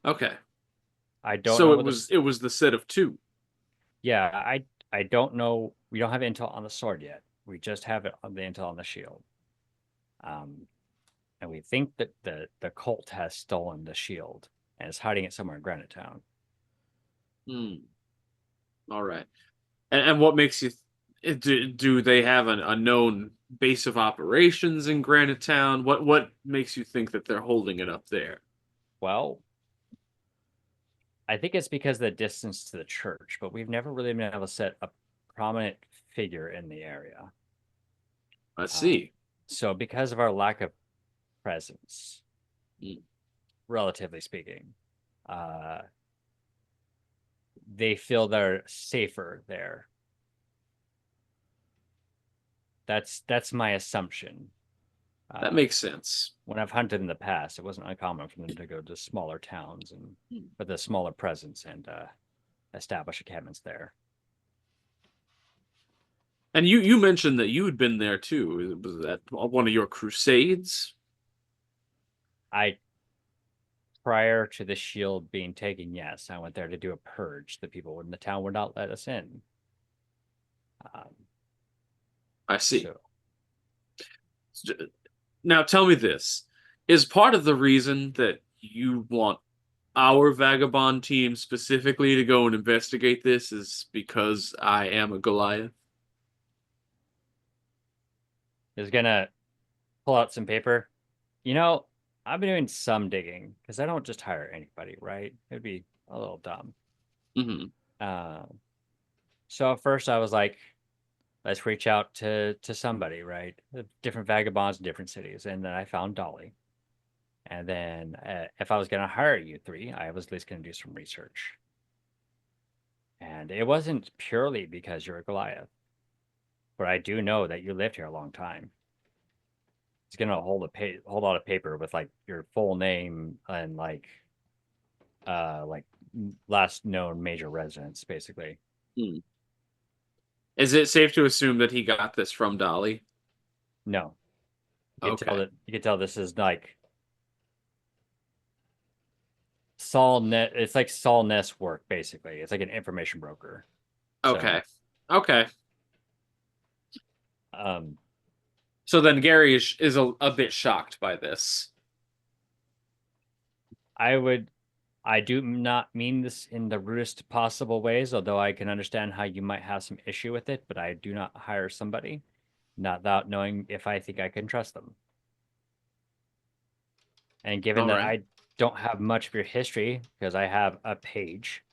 Okay. I don't So know it what was this. it was the set of 2. Yeah, I don't know. We don't have intel on the sword yet. We just have it on the intel on the shield. Um, and we think that the cult has stolen the shield and is hiding it somewhere in Granite Town. Hmm. All right. And what makes you do they have a known base of operations in Granite Town? What makes you think that they're holding it up there? Well, I think it's because of the distance to the church, but we've never really been able to set a prominent figure in the area. I see. So because of our lack of presence, Mm. relatively speaking, they feel they're safer there. That's my assumption. That makes sense. When I've hunted in the past, it wasn't uncommon for them to go to smaller towns and with a smaller presence and establish encampments there. And you mentioned that you had been there too. Was that one of your crusades? Prior to the shield being taken, yes, I went there to do a purge. The people in the town would not let us in. I see. So, Now tell me this. Is part of the reason that you want our Vagabond team specifically to go and investigate this is because I am a Goliath? is gonna pull out some paper. You know, I've been doing some digging because I don't just hire anybody, right? It'd be a little dumb. Mm-hmm. So at first I was like, let's reach out to somebody, right? Different vagabonds in different cities, and then I found Dolly. And then if I was gonna hire you three, I was at least gonna do some research. And it wasn't purely because you're a Goliath, but I do know that you lived here a long time. It's gonna hold out a paper with like your full name and like last known major residence, basically. Hmm. Is it safe to assume that he got this from Dolly? No, you can tell Okay. that you can tell this is like Saul Net. It's like Saul Ness work, basically. It's like an information broker. Okay. Okay. Um, So then Gary is a bit shocked by this. I do not mean this in the rudest possible ways, although I can understand how you might have some issue with it, but I do not hire somebody not without knowing if I think I can trust them. And given All that right. I don't have much of your history, because I have a page,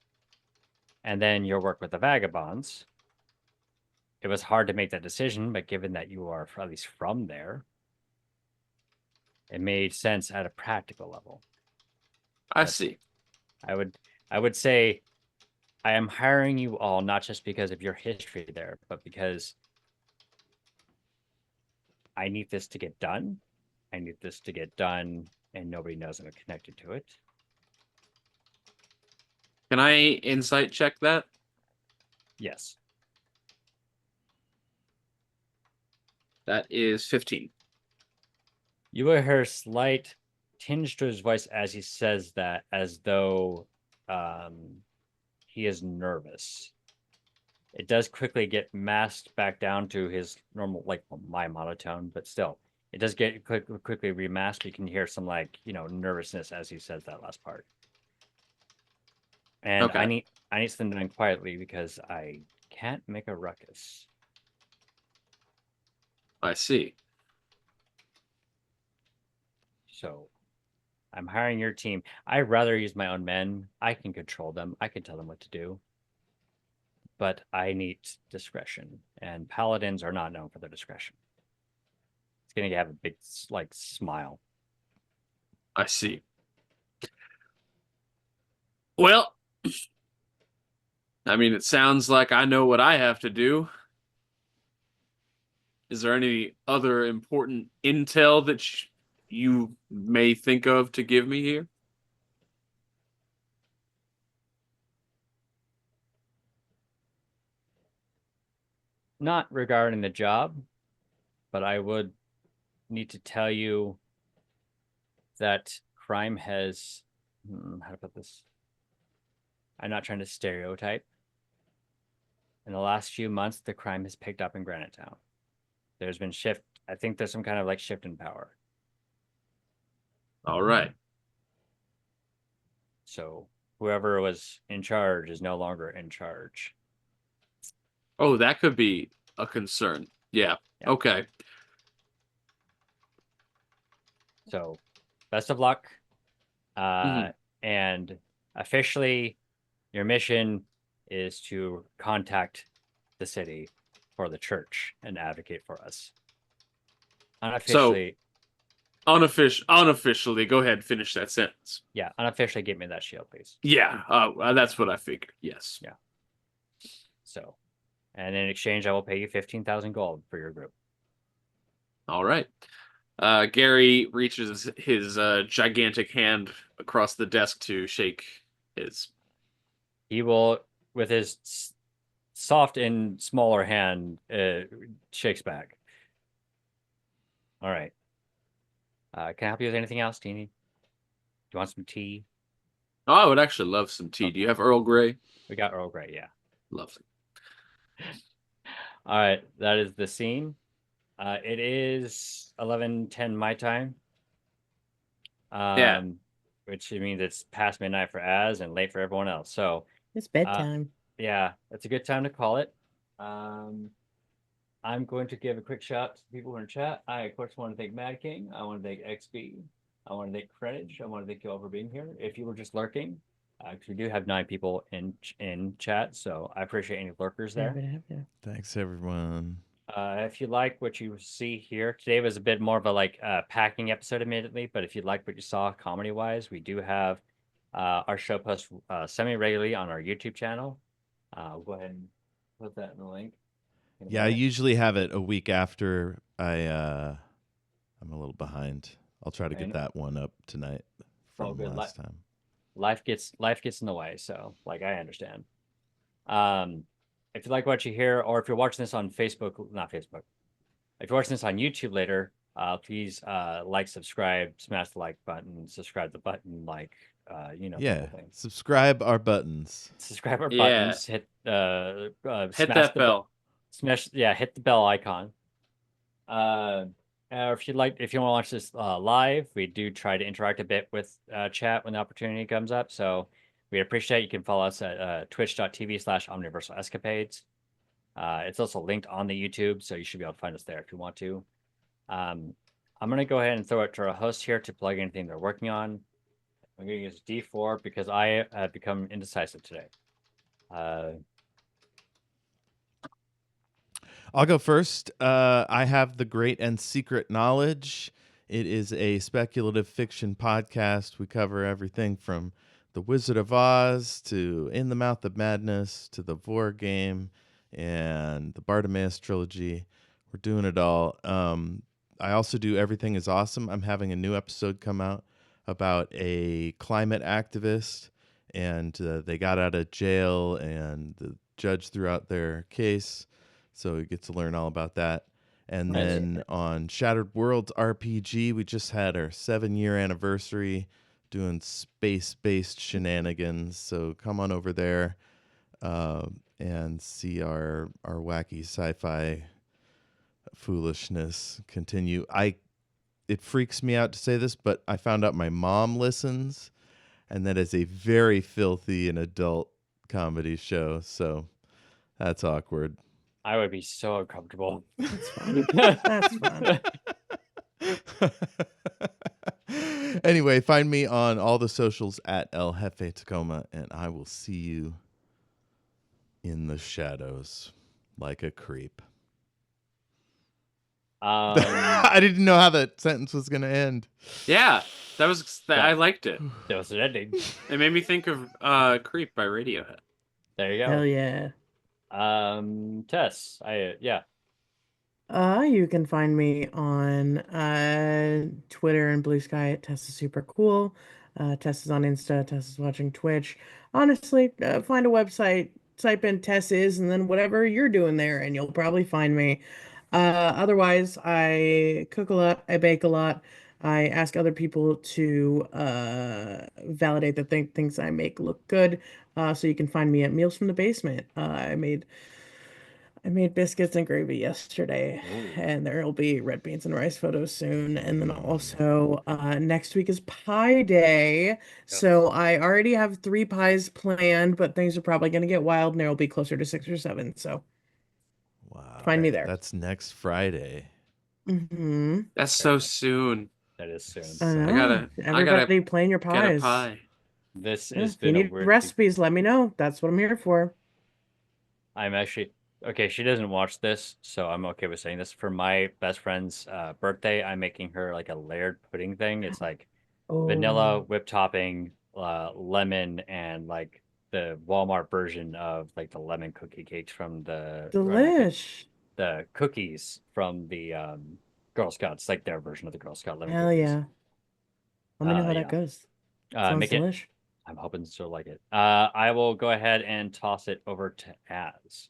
and then your work with the Vagabonds, it was hard to make that decision, but given that you are at least from there, it made sense at a practical level. I see. I would say I am hiring you all not just because of your history there, but because I need this to get done. I need this to get done, and nobody knows I'm connected to it. Can I insight check that? Yes. That is 15. You will hear a slight tinge to his voice as he says that, as though he is nervous. It does quickly get masked back down to his normal, like my monotone, but still, it does get quickly remasked. You can hear some nervousness as he says that last part. And Okay. I need something done quietly because I can't make a ruckus. I see. So I'm hiring your team. I'd rather use my own men. I can control them. I can tell them what to do. But I need discretion, and paladins are not known for their discretion. It's gonna have a big smile. I see. Well, I mean, it sounds like I know what I have to do. Is there any other important intel that you may think of to give me here? Not regarding the job, but I would need to tell you that crime has how to put this. I'm not trying to stereotype. In the last few months, the crime has picked up in Granite Town. There's been shift. I think there's some kind of shift in power. All right. So whoever was in charge is no longer in charge. Oh, that could be a concern. Yeah. Okay. So best of luck. Mhm. And officially, your mission is to contact the city for the church and advocate for us. Unofficially, Unofficially, go ahead, finish that sentence. yeah, unofficially give me that shield, please. Yeah, that's what I figured. Yes. Yeah. So, and in exchange, I will pay you 15,000 gold for your group. All right. Gary reaches his gigantic hand across the desk to shake his. He will, with his soft and smaller hand, shakes back. All right. Can I help you with anything else, Teeny? Do you want some tea? Oh, I would actually love some tea. Do you have Earl Grey? We got Earl Grey, yeah. Lovely. All right, that is the scene. It is 11:10 my time. Yeah. Which means it's past midnight for Az and late for everyone else. So It's bedtime. yeah, it's a good time to call it. I'm going to give a quick shout to the people who are in chat. I, of course, want to thank Mad King. I want to thank XB. I want to thank Credage. I want to thank you all for being here. If you were just lurking, because we do have 9 people in chat, so I appreciate any lurkers there. Thanks, everyone. If you like what you see here, today was a bit more of a packing episode, admittedly, but if you like what you saw comedy-wise, we do have our show post semi-regularly on our YouTube channel. We'll go ahead and put that in the link. Yeah, I usually have it a week after I'm a little behind. I'll try to get that one up tonight from last time. Life gets in the way, so I understand. If you like what you hear, or if you're watching this on Facebook, not Facebook, if you're watching this on YouTube later, please like, subscribe, smash the like button, subscribe the button, yeah, subscribe our buttons. Subscribe our buttons. Hit hit that bell. Hit the bell icon. If you want to watch this live, we do try to interact a bit with chat when the opportunity comes up. So we'd appreciate you can follow us at twitch.tv/omniversalescapades. It's also linked on the YouTube, so you should be able to find us there if you want to. I'm going to go ahead and throw it to our host here to plug anything they're working on. I'm going to use D4 because I have become indecisive today. I'll go first. I have The Great and Secret Knowledge. It is a speculative fiction podcast. We cover everything from The Wizard of Oz to In the Mouth of Madness to the Vor game and the Bartimaeus trilogy. We're doing it all. I also do Everything is Awesome. I'm having a new episode come out about a climate activist, and they got out of jail, and the judge threw out their case. So you get to learn all about that. And then on Shattered Worlds RPG, we just had our 7-year anniversary doing space-based shenanigans. So come on over there and see our wacky sci-fi foolishness continue. It freaks me out to say this, but I found out my mom listens, and that is a very filthy and adult comedy show. So that's awkward. I would be so uncomfortable. That's fun. That's fun. Anyway, find me on all the socials at El Jefe Tacoma, and I will see you in the shadows like a creep. I didn't know how that sentence was going to end. Yeah, I liked it. That was an ending. It made me think of Creep by Radiohead. There you go. Hell yeah. Tess, You can find me on Twitter and Blue Sky at Tess is super cool. Tess is on Insta. Tess is watching Twitch. Honestly, find a website, type in Tess is, and then whatever you're doing there, and you'll probably find me. Otherwise, I cook a lot. I bake a lot. I ask other people to validate that things I make look good. So you can find me at Meals from the Basement. I made biscuits and gravy yesterday. Ooh. And there will be red beans and rice photos soon. And then also next week is Pie Day. Yep. So I already have 3 pies planned, but things are probably going to get wild and there will be closer to 6 or 7. So wow, find me there. That's next Friday. Mm-hmm. That's so soon. That is soon. I know. Everybody plan your Get a pies. pie. This Yeah, has if you been a need weird recipes, let me know. That's what I'm here for. I'm actually okay, she doesn't watch this, so I'm okay with saying this. For my best friend's birthday, I'm making her like a layered pudding thing. It's like vanilla, Oh, whipped topping, lemon, and like the Walmart version of like the lemon cookie cakes from the or not delish. the cookies from the Girl Scouts, like their version of the Girl Scout lemon Hell cookies. yeah. Let me know how that Yeah, goes. Sounds make it. delish. I'm hoping she'll like it. I will go ahead and toss it over to Az.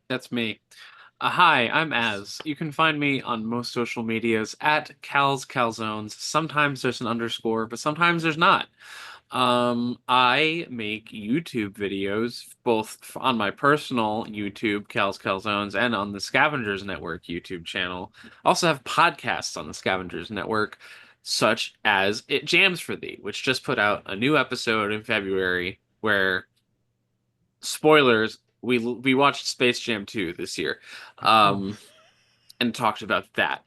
That's me. Hi, I'm Az. You can find me on most social medias at Cal's Calzones. Sometimes there's an underscore, but sometimes there's not. I make YouTube videos both on my personal YouTube, Cal's Calzones, and on the Scavengers Network YouTube channel. Also have podcasts on the Scavengers Network, such as It Jams for Thee, which just put out a new episode in February where spoilers, we watched Space Jam 2 this year. And talked about that.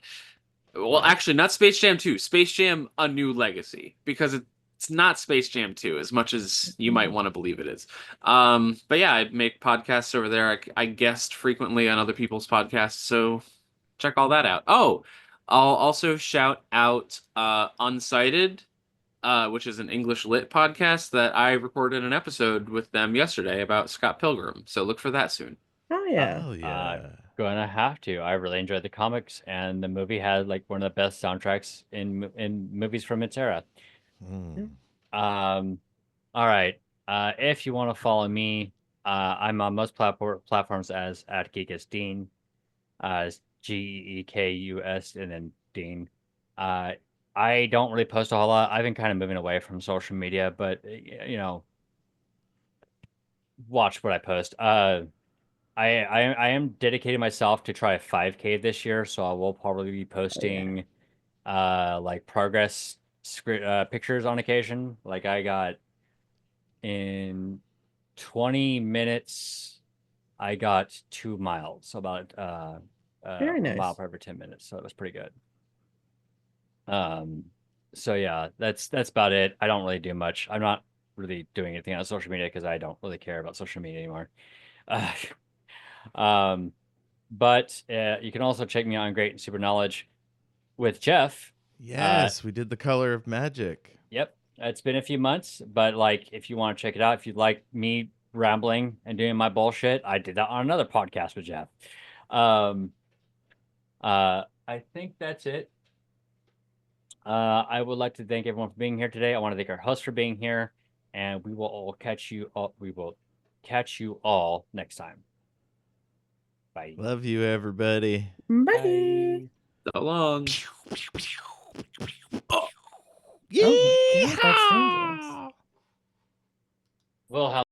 Well, actually, not Space Jam 2, Space Jam A New Legacy, because it's not Space Jam 2 as much as you might want to believe it is. But yeah, I make podcasts over there. I guest frequently on other people's podcasts, so check all that out. Oh, I'll also shout out Unsighted, which is an English lit podcast that I recorded an episode with them yesterday about Scott Pilgrim. So look for that soon. Oh yeah. Hell yeah. Gonna have to. I really enjoyed the comics, and the movie had like one of the best soundtracks in movies from its era. Mm. Um, all right. If you want to follow me, I'm on most platforms as at Geekus Dean, Geekus, and then Dean. I don't really post a whole lot. I've been kind of moving away from social media, but you know, watch what I post. I am dedicating myself to try a 5K this year, so I will probably be posting like progress pictures on occasion. Like I got in 20 minutes, I got 2 miles, about Very a mile nice. per every 10 minutes, so it was pretty good. So yeah, that's about it. I don't really do much. I'm not really doing anything on social media because I don't really care about social media anymore. Uh, um, but you can also check me out on Great and Super Knowledge with Jeff. Yes, we did The Color of Magic. Yep, it's been a few months, but like if you want to check it out, if you'd like me rambling and doing my bullshit, I did that on another podcast with Jeff. Um, I think that's it. I would like to thank everyone for being here today. I want to thank our host for being here, and we will all catch you all. We will catch you all next time. Bye. Love you, everybody. Bye. So long. Oh my god, that's dangerous. We'll have